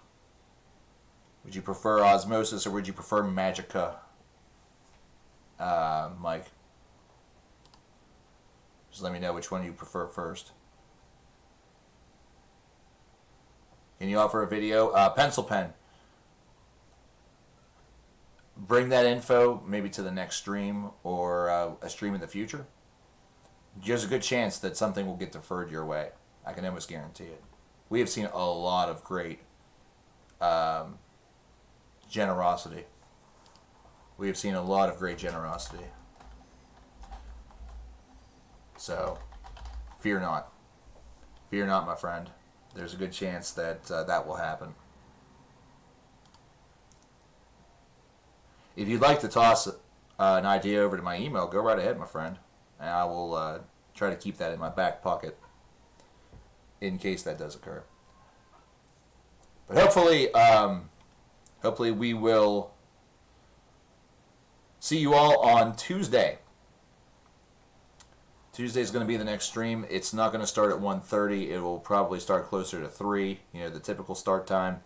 Would you prefer Osmosis or would you prefer Magica, Mike? Just let me know which one you prefer first. Can you offer a video? Pencil Pen. Bring that info maybe to the next stream or a stream in the future. There's a good chance that something will get deferred your way. I can almost guarantee it. We have seen a lot of great generosity. We have seen a lot of great generosity. So, fear not. Fear not, my friend. There's a good chance that that will happen. If you'd like to toss an idea over to my email, go right ahead, my friend. And I will try to keep that in my back pocket in case that does occur. But hopefully we will see you all on Tuesday. Tuesday is going to be the next stream. It's not going to start at 1:30. It will probably start closer to 3, the typical start time.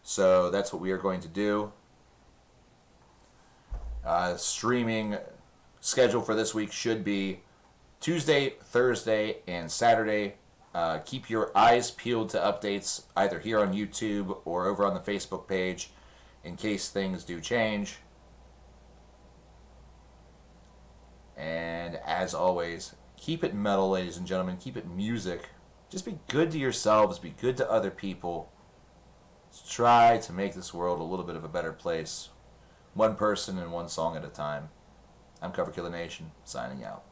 So that's what we are going to do. Streaming schedule for this week should be Tuesday, Thursday, and Saturday. Keep your eyes peeled to updates either here on YouTube or over on the Facebook page in case things do change. And as always, keep it metal, ladies and gentlemen. Keep it music. Just be good to yourselves. Be good to other people. Let's try to make this world a little bit of a better place. One person and one song at a time. I'm CoverKillerNation, signing out.